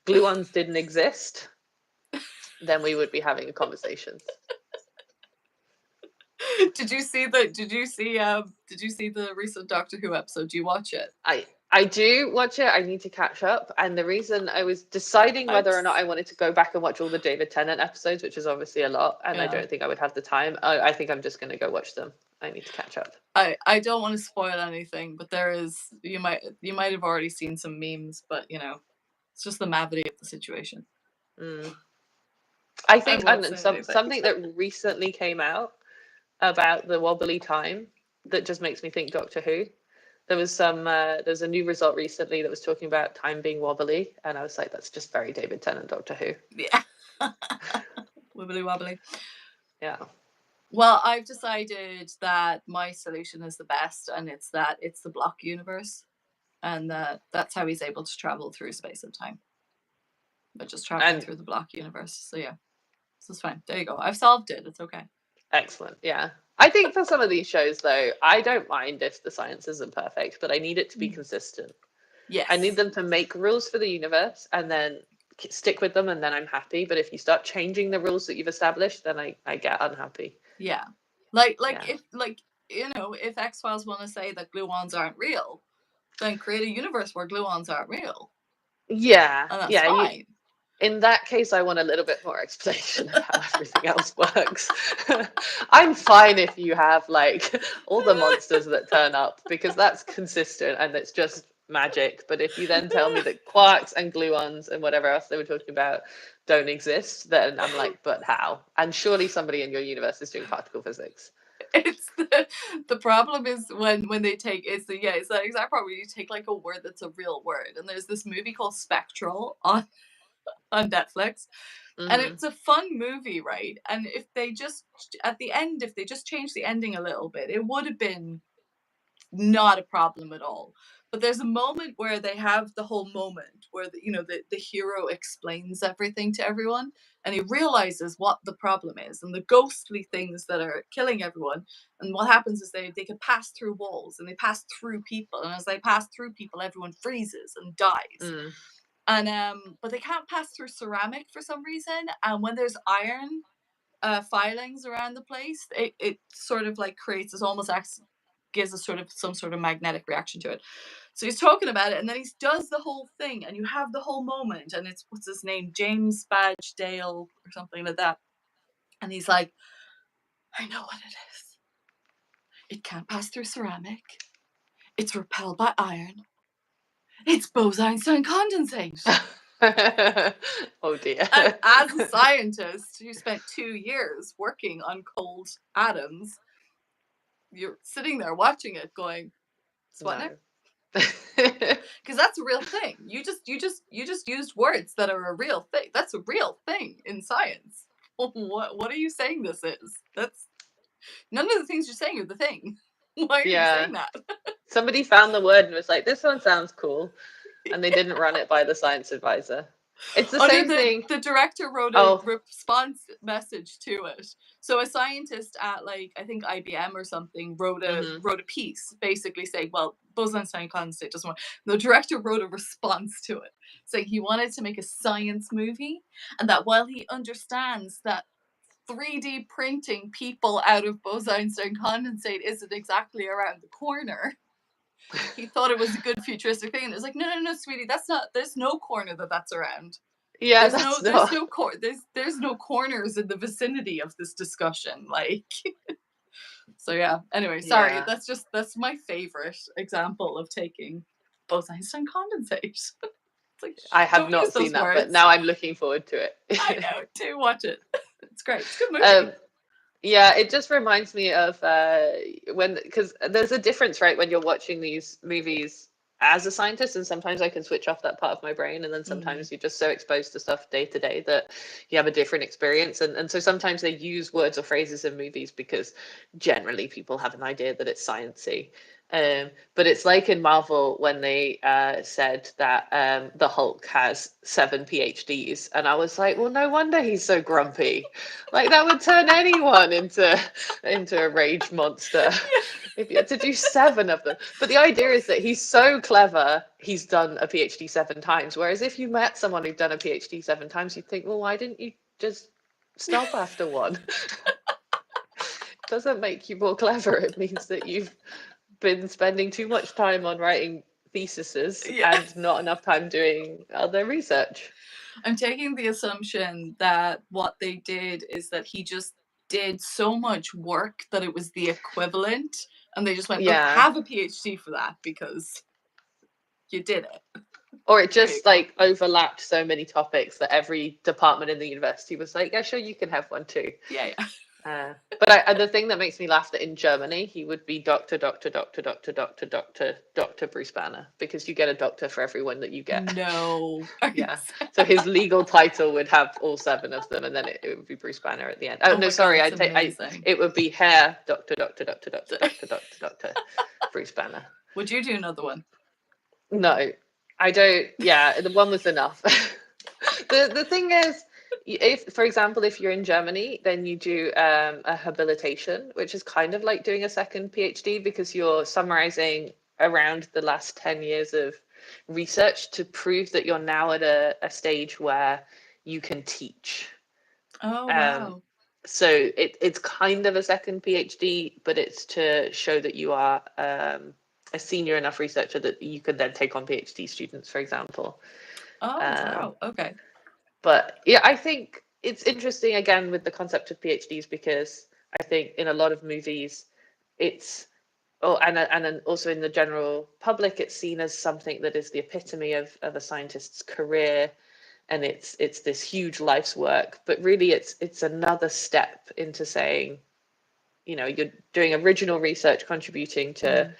S1: gluons didn't exist, then we would be having a conversation.
S2: Did you see the recent Doctor Who episode? Do you watch it?
S1: I do watch it. I need to catch up. And the reason I was deciding whether or not I wanted to go back and watch all the David Tennant episodes, which is obviously a lot, and I don't think I would have the time. I think I'm just going to go watch them. I need to catch up.
S2: I don't want to spoil anything, but there is, you might have already seen some memes, but it's just the mavity of the situation.
S1: I think something that recently came out about the wobbly time that just makes me think Doctor Who. There's a new result recently that was talking about time being wobbly, and I was like, that's just very David Tennant Doctor Who.
S2: Yeah. Wibbly wobbly.
S1: Yeah.
S2: Well, I've decided that my solution is the best, and it's the block universe, and that's how he's able to travel through space and time. But just traveling through the block universe. So yeah. So it's fine. There you go. I've solved it. It's okay.
S1: Excellent. Yeah. I think for some of these shows, though, I don't mind if the science isn't perfect, but I need it to be consistent.
S2: Yes.
S1: I need them to make rules for the universe and then stick with them, and then I'm happy. But if you start changing the rules that you've established, then I get unhappy.
S2: Yeah. If X-Files want to say that gluons aren't real, then create a universe where gluons aren't real.
S1: Yeah.
S2: And that's fine.
S1: In that case, I want a little bit more explanation of how everything else works. I'm fine if you have like all the monsters that turn up, because that's consistent and it's just magic. But if you then tell me that quarks and gluons and whatever else they were talking about don't exist, then I'm like, but how? And surely somebody in your universe is doing particle physics.
S2: It's the problem is when they take it's that exact problem. You take like a word that's a real word, and there's this movie called Spectral on Netflix, and it's a fun movie, right? And if they just changed the ending a little bit, it would have been not a problem at all. But there's a moment where they have the whole moment where the hero explains everything to everyone, and he realizes what the problem is and the ghostly things that are killing everyone. And what happens is they can pass through walls, and they pass through people, and as they pass through people, everyone freezes and dies. And but they can't pass through ceramic for some reason. And when there's iron filings around the place, it sort of like creates this almost gives a sort of some sort of magnetic reaction to it. So he's talking about it, and then he does the whole thing, and you have the whole moment, and it's, what's his name, James Badge Dale or something like that, and he's like, I know what it is. It can't pass through ceramic. It's repelled by iron. It's Bose-Einstein condensate.
S1: Oh dear.
S2: And as a scientist who spent 2 years working on cold atoms, you're sitting there watching it going, Sputnik? Because that's a real thing. You just used words that are a real thing. That's a real thing in science. What are you saying this is? None of the things you're saying are the thing. Why are you
S1: Yeah.
S2: saying that?
S1: Somebody found the word and was like, this one sounds cool. And they didn't run it by the science advisor. It's the
S2: Oh
S1: same
S2: no,
S1: thing.
S2: the director wrote a
S1: Oh,
S2: response message to it. So a scientist at like I think IBM or something wrote a piece basically saying, well, boson-Einstein condensate doesn't work. The director wrote a response to it saying he wanted to make a science movie, and that while he understands that 3D printing people out of boson-Einstein condensate isn't exactly around the corner, he thought it was a good futuristic thing. And it was like, no, sweetie, that's not. There's no corner that's around.
S1: yeah,
S2: There's
S1: that's
S2: no
S1: not.
S2: there's no corners in the vicinity of this discussion. Like, so yeah. Anyway, sorry.
S1: Yeah.
S2: That's my favorite example of taking boson-Einstein condensate. It's like,
S1: I have
S2: don't use
S1: not seen
S2: those
S1: that, but
S2: words.
S1: now I'm looking forward to it.
S2: I know. Do watch it. It's great. It's a good movie.
S1: Yeah, it just reminds me of because there's a difference, right, when you're watching these movies as a scientist, and sometimes I can switch off that part of my brain, and then sometimes you're just so exposed to stuff day to day that you have a different experience. And so sometimes they use words or phrases in movies because generally people have an idea that it's sciencey. But it's like in Marvel when they said that the Hulk has 7 PhDs, and I was like, well, no wonder he's so grumpy. Like that would turn anyone into a rage monster if you had to do 7 of them. But the idea is that he's so clever, he's done a PhD 7 times. Whereas if you met someone who'd done a PhD 7 times, you'd think, well, why didn't you just stop after one? Doesn't make you more clever. It means that you've been spending too much time on writing theses and not enough time doing other research.
S2: I'm taking the assumption that what they did is that he just did so much work that it was the equivalent, and they just went, look, have a PhD for that because you did it.
S1: Or it just like overlapped so many topics that every department in the university was like, yeah, sure, you can have one too.
S2: Yeah.
S1: But the thing that makes me laugh that in Germany he would be Dr. Bruce Banner, because you get a doctor for everyone that you get.
S2: No.
S1: Yeah. So his legal title would have all 7 of them, and then it would be Bruce Banner at the end. Oh no, sorry, it would be Herr Dr. Bruce Banner.
S2: Would you do another one?
S1: No, I don't. Yeah, the one was enough. The thing is, if, for example, if you're in Germany, then you do a habilitation, which is kind of like doing a second PhD, because you're summarizing around the last 10 years of research to prove that you're now at a stage where you can teach.
S2: Oh, wow.
S1: So it's kind of a second PhD, but it's to show that you are a senior enough researcher that you could then take on PhD students, for example.
S2: Oh, wow. Okay.
S1: But yeah, I think it's interesting again with the concept of PhDs, because I think in a lot of movies, it's and also in the general public, it's seen as something that is the epitome of a scientist's career, and it's this huge life's work. But really, it's another step into saying, you're doing original research, contributing to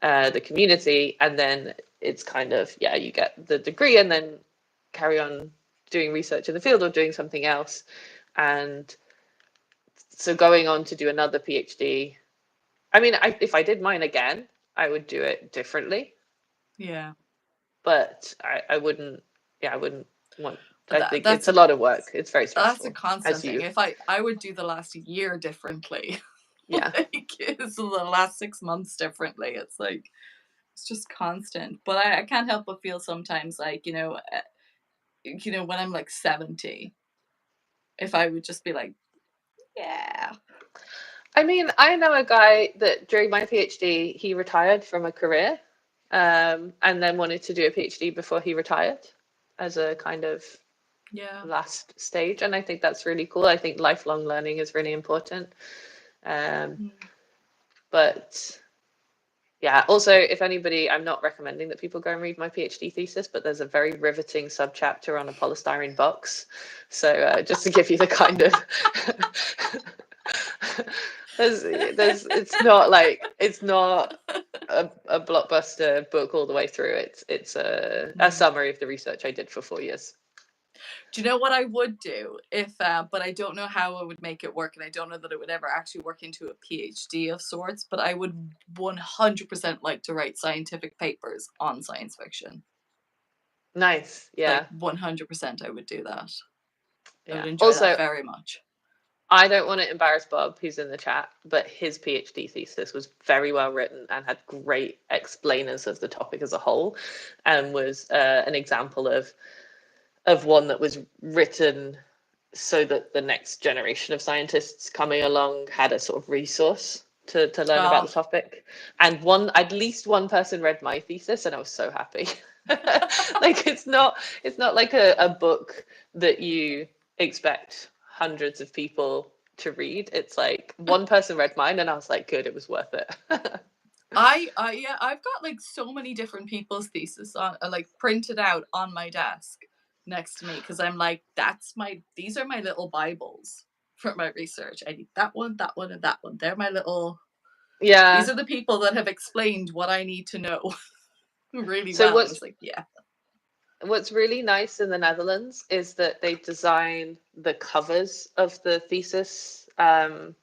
S1: the community, and then it's kind of, you get the degree and then carry on doing research in the field or doing something else. And so going on to do another PhD, I mean, if I did mine again, I would do it differently.
S2: Yeah.
S1: But I wouldn't want, I think it's a lot of work. It's very stressful.
S2: That's a constant thing. If I would do the last year differently.
S1: Yeah.
S2: Like, it's the last 6 months differently. It's like, it's just constant. But I can't help but feel sometimes like, when I'm like 70, if I would just be like, yeah.
S1: I mean, I know a guy that during my PhD, he retired from a career, and then wanted to do a PhD before he retired as a kind of last stage. And I think that's really cool. I think lifelong learning is really important. But yeah, also, if anybody, I'm not recommending that people go and read my PhD thesis, but there's a very riveting subchapter on a polystyrene box. So just to give you the kind of it's not a blockbuster book all the way through. It's a summary of the research I did for 4 years.
S2: Do you know what I would do if, but I don't know how I would make it work, and I don't know that it would ever actually work into a PhD of sorts, but I would 100% like to write scientific papers on science fiction.
S1: Nice.
S2: Like
S1: Yeah.
S2: 100% I would do that. I would
S1: Yeah.
S2: enjoy that
S1: Also,
S2: very much.
S1: I don't want to embarrass Bob, who's in the chat, but his PhD thesis was very well written and had great explainers of the topic as a whole, and was an example of one that was written so that the next generation of scientists coming along had a sort of resource to learn about
S2: Oh.
S1: the topic. And at least one person read my thesis, and I was so happy. Like it's not like a book that you expect hundreds of people to read. It's like one person read mine, and I was like, good, it was worth it.
S2: Yeah, I've got like so many different people's thesis on, like printed out on my desk next to me, because I'm like, these are my little Bibles for my research. I need that one, and that one. They're my little,
S1: Yeah.
S2: these are the people that have explained what I need to know really
S1: So
S2: well. I was like, yeah.
S1: what's really nice in the Netherlands is that they design the covers of the thesis, and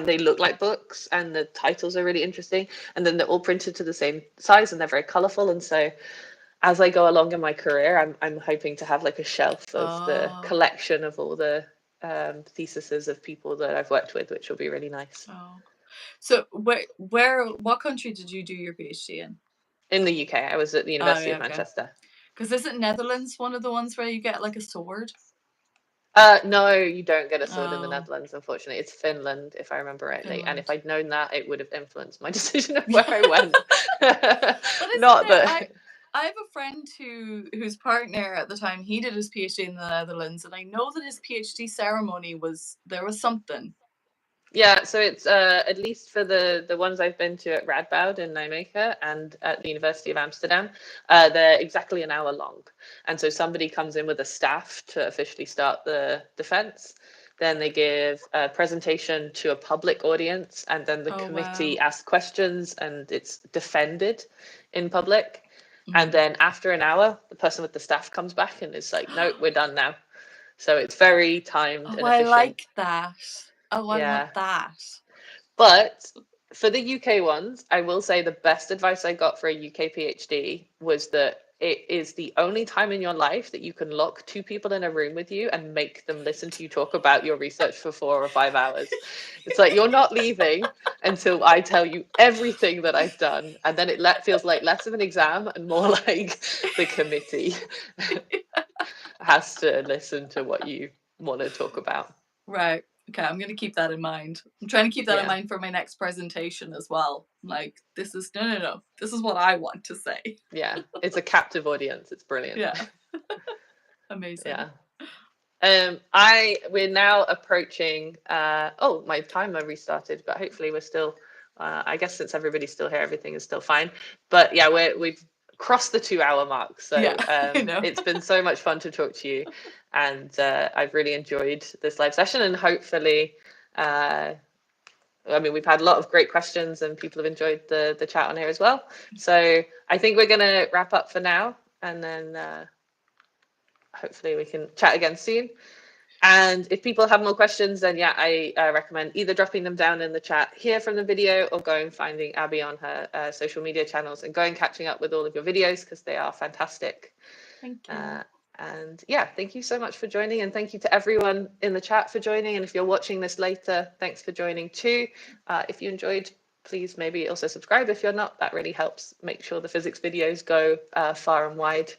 S1: they look like books, and the titles are really interesting, and then they're all printed to the same size, and they're very colorful. And so as I go along in my career, I'm hoping to have like a shelf of the collection of all the theses of people that I've worked with, which will be really nice.
S2: Oh. So what country did you do your PhD in?
S1: In the UK, I was at the University of Manchester.
S2: Because isn't Netherlands one of the ones where you get like a sword?
S1: No, you don't get a sword in the Netherlands, unfortunately. It's Finland, if I remember rightly.
S2: Finland.
S1: And if I'd known that, it would have influenced my decision of where I went.
S2: I have a friend whose partner at the time, he did his PhD in the Netherlands, and I know that his PhD ceremony there was something.
S1: Yeah, so it's at least for the ones I've been to at Radboud in Nijmegen and at the University of Amsterdam, they're exactly an hour long. And so somebody comes in with a staff to officially start the defense. Then they give a presentation to a public audience, and then the committee asks questions, and it's defended in public. Mm-hmm. And then after an hour, the person with the staff comes back and is like, "No, we're done now." So it's very timed and efficient.
S2: I like that. Oh, I want that.
S1: But for the UK ones, I will say the best advice I got for a UK PhD was that it is the only time in your life that you can lock two people in a room with you and make them listen to you talk about your research for 4 or 5 hours. It's like, you're not leaving until I tell you everything that I've done. And then it feels like less of an exam and more like the committee has to listen to what you want to talk about.
S2: Right. Okay, I'm going to keep that in mind. I'm trying to keep that in mind for my next presentation as well. Like, this is, no. This is what I want to say.
S1: Yeah, it's a captive audience. It's brilliant.
S2: Yeah. Amazing.
S1: Yeah. We're now approaching, my timer restarted, but hopefully we're still, I guess since everybody's still here, everything is still fine. But yeah, we've crossed the 2-hour mark. So it's been so much fun to talk to you. And I've really enjoyed this live session, and hopefully, we've had a lot of great questions and people have enjoyed the chat on here as well. So I think we're going to wrap up for now, and then hopefully we can chat again soon. And if people have more questions, then I recommend either dropping them down in the chat here from the video, or going finding Abby on her social media channels and going catching up with all of your videos, because they are fantastic.
S2: Thank you.
S1: And thank you so much for joining, and thank you to everyone in the chat for joining. And if you're watching this later, thanks for joining too. If you enjoyed, please maybe also subscribe. If you're not, that really helps make sure the physics videos go far and wide.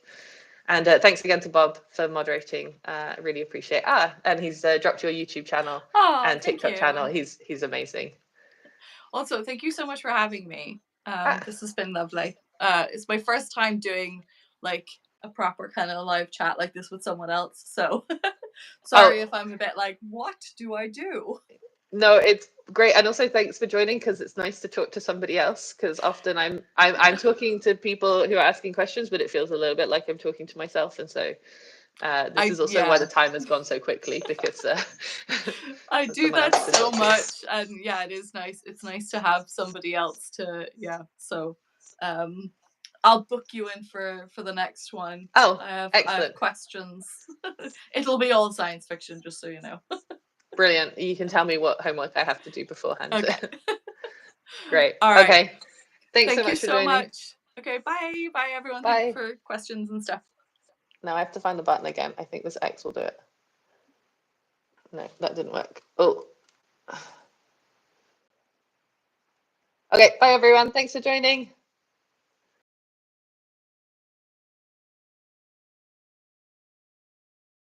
S1: And thanks again to Bob for moderating. I really appreciate it. And he's dropped your YouTube channel and TikTok channel. He's amazing.
S2: Also, thank you so much for having me. This has been lovely. It's my first time doing like a proper kind of live chat like this with someone else. So sorry if I'm a bit like, what do I do?
S1: No, it's great. And also thanks for joining, because it's nice to talk to somebody else, because often I'm talking to people who are asking questions, but it feels a little bit like I'm talking to myself. And so this is also why the time has gone so quickly, because
S2: I do that so much. And it is nice. It's nice to have somebody else to, so I'll book you in for the next one.
S1: Oh,
S2: I have
S1: excellent.
S2: questions. It'll be all science fiction, just so you know.
S1: Brilliant. You can tell me what homework I have to do beforehand.
S2: Okay.
S1: Great.
S2: All right.
S1: Okay. Thanks
S2: Thank
S1: so
S2: you
S1: much for
S2: so
S1: joining.
S2: much. Okay, bye. Bye, everyone. Thank you
S1: Bye.
S2: for questions and stuff.
S1: Now I have to find the button again. I think this X will do it. No, that didn't work. Oh. Okay, bye everyone. Thanks for joining.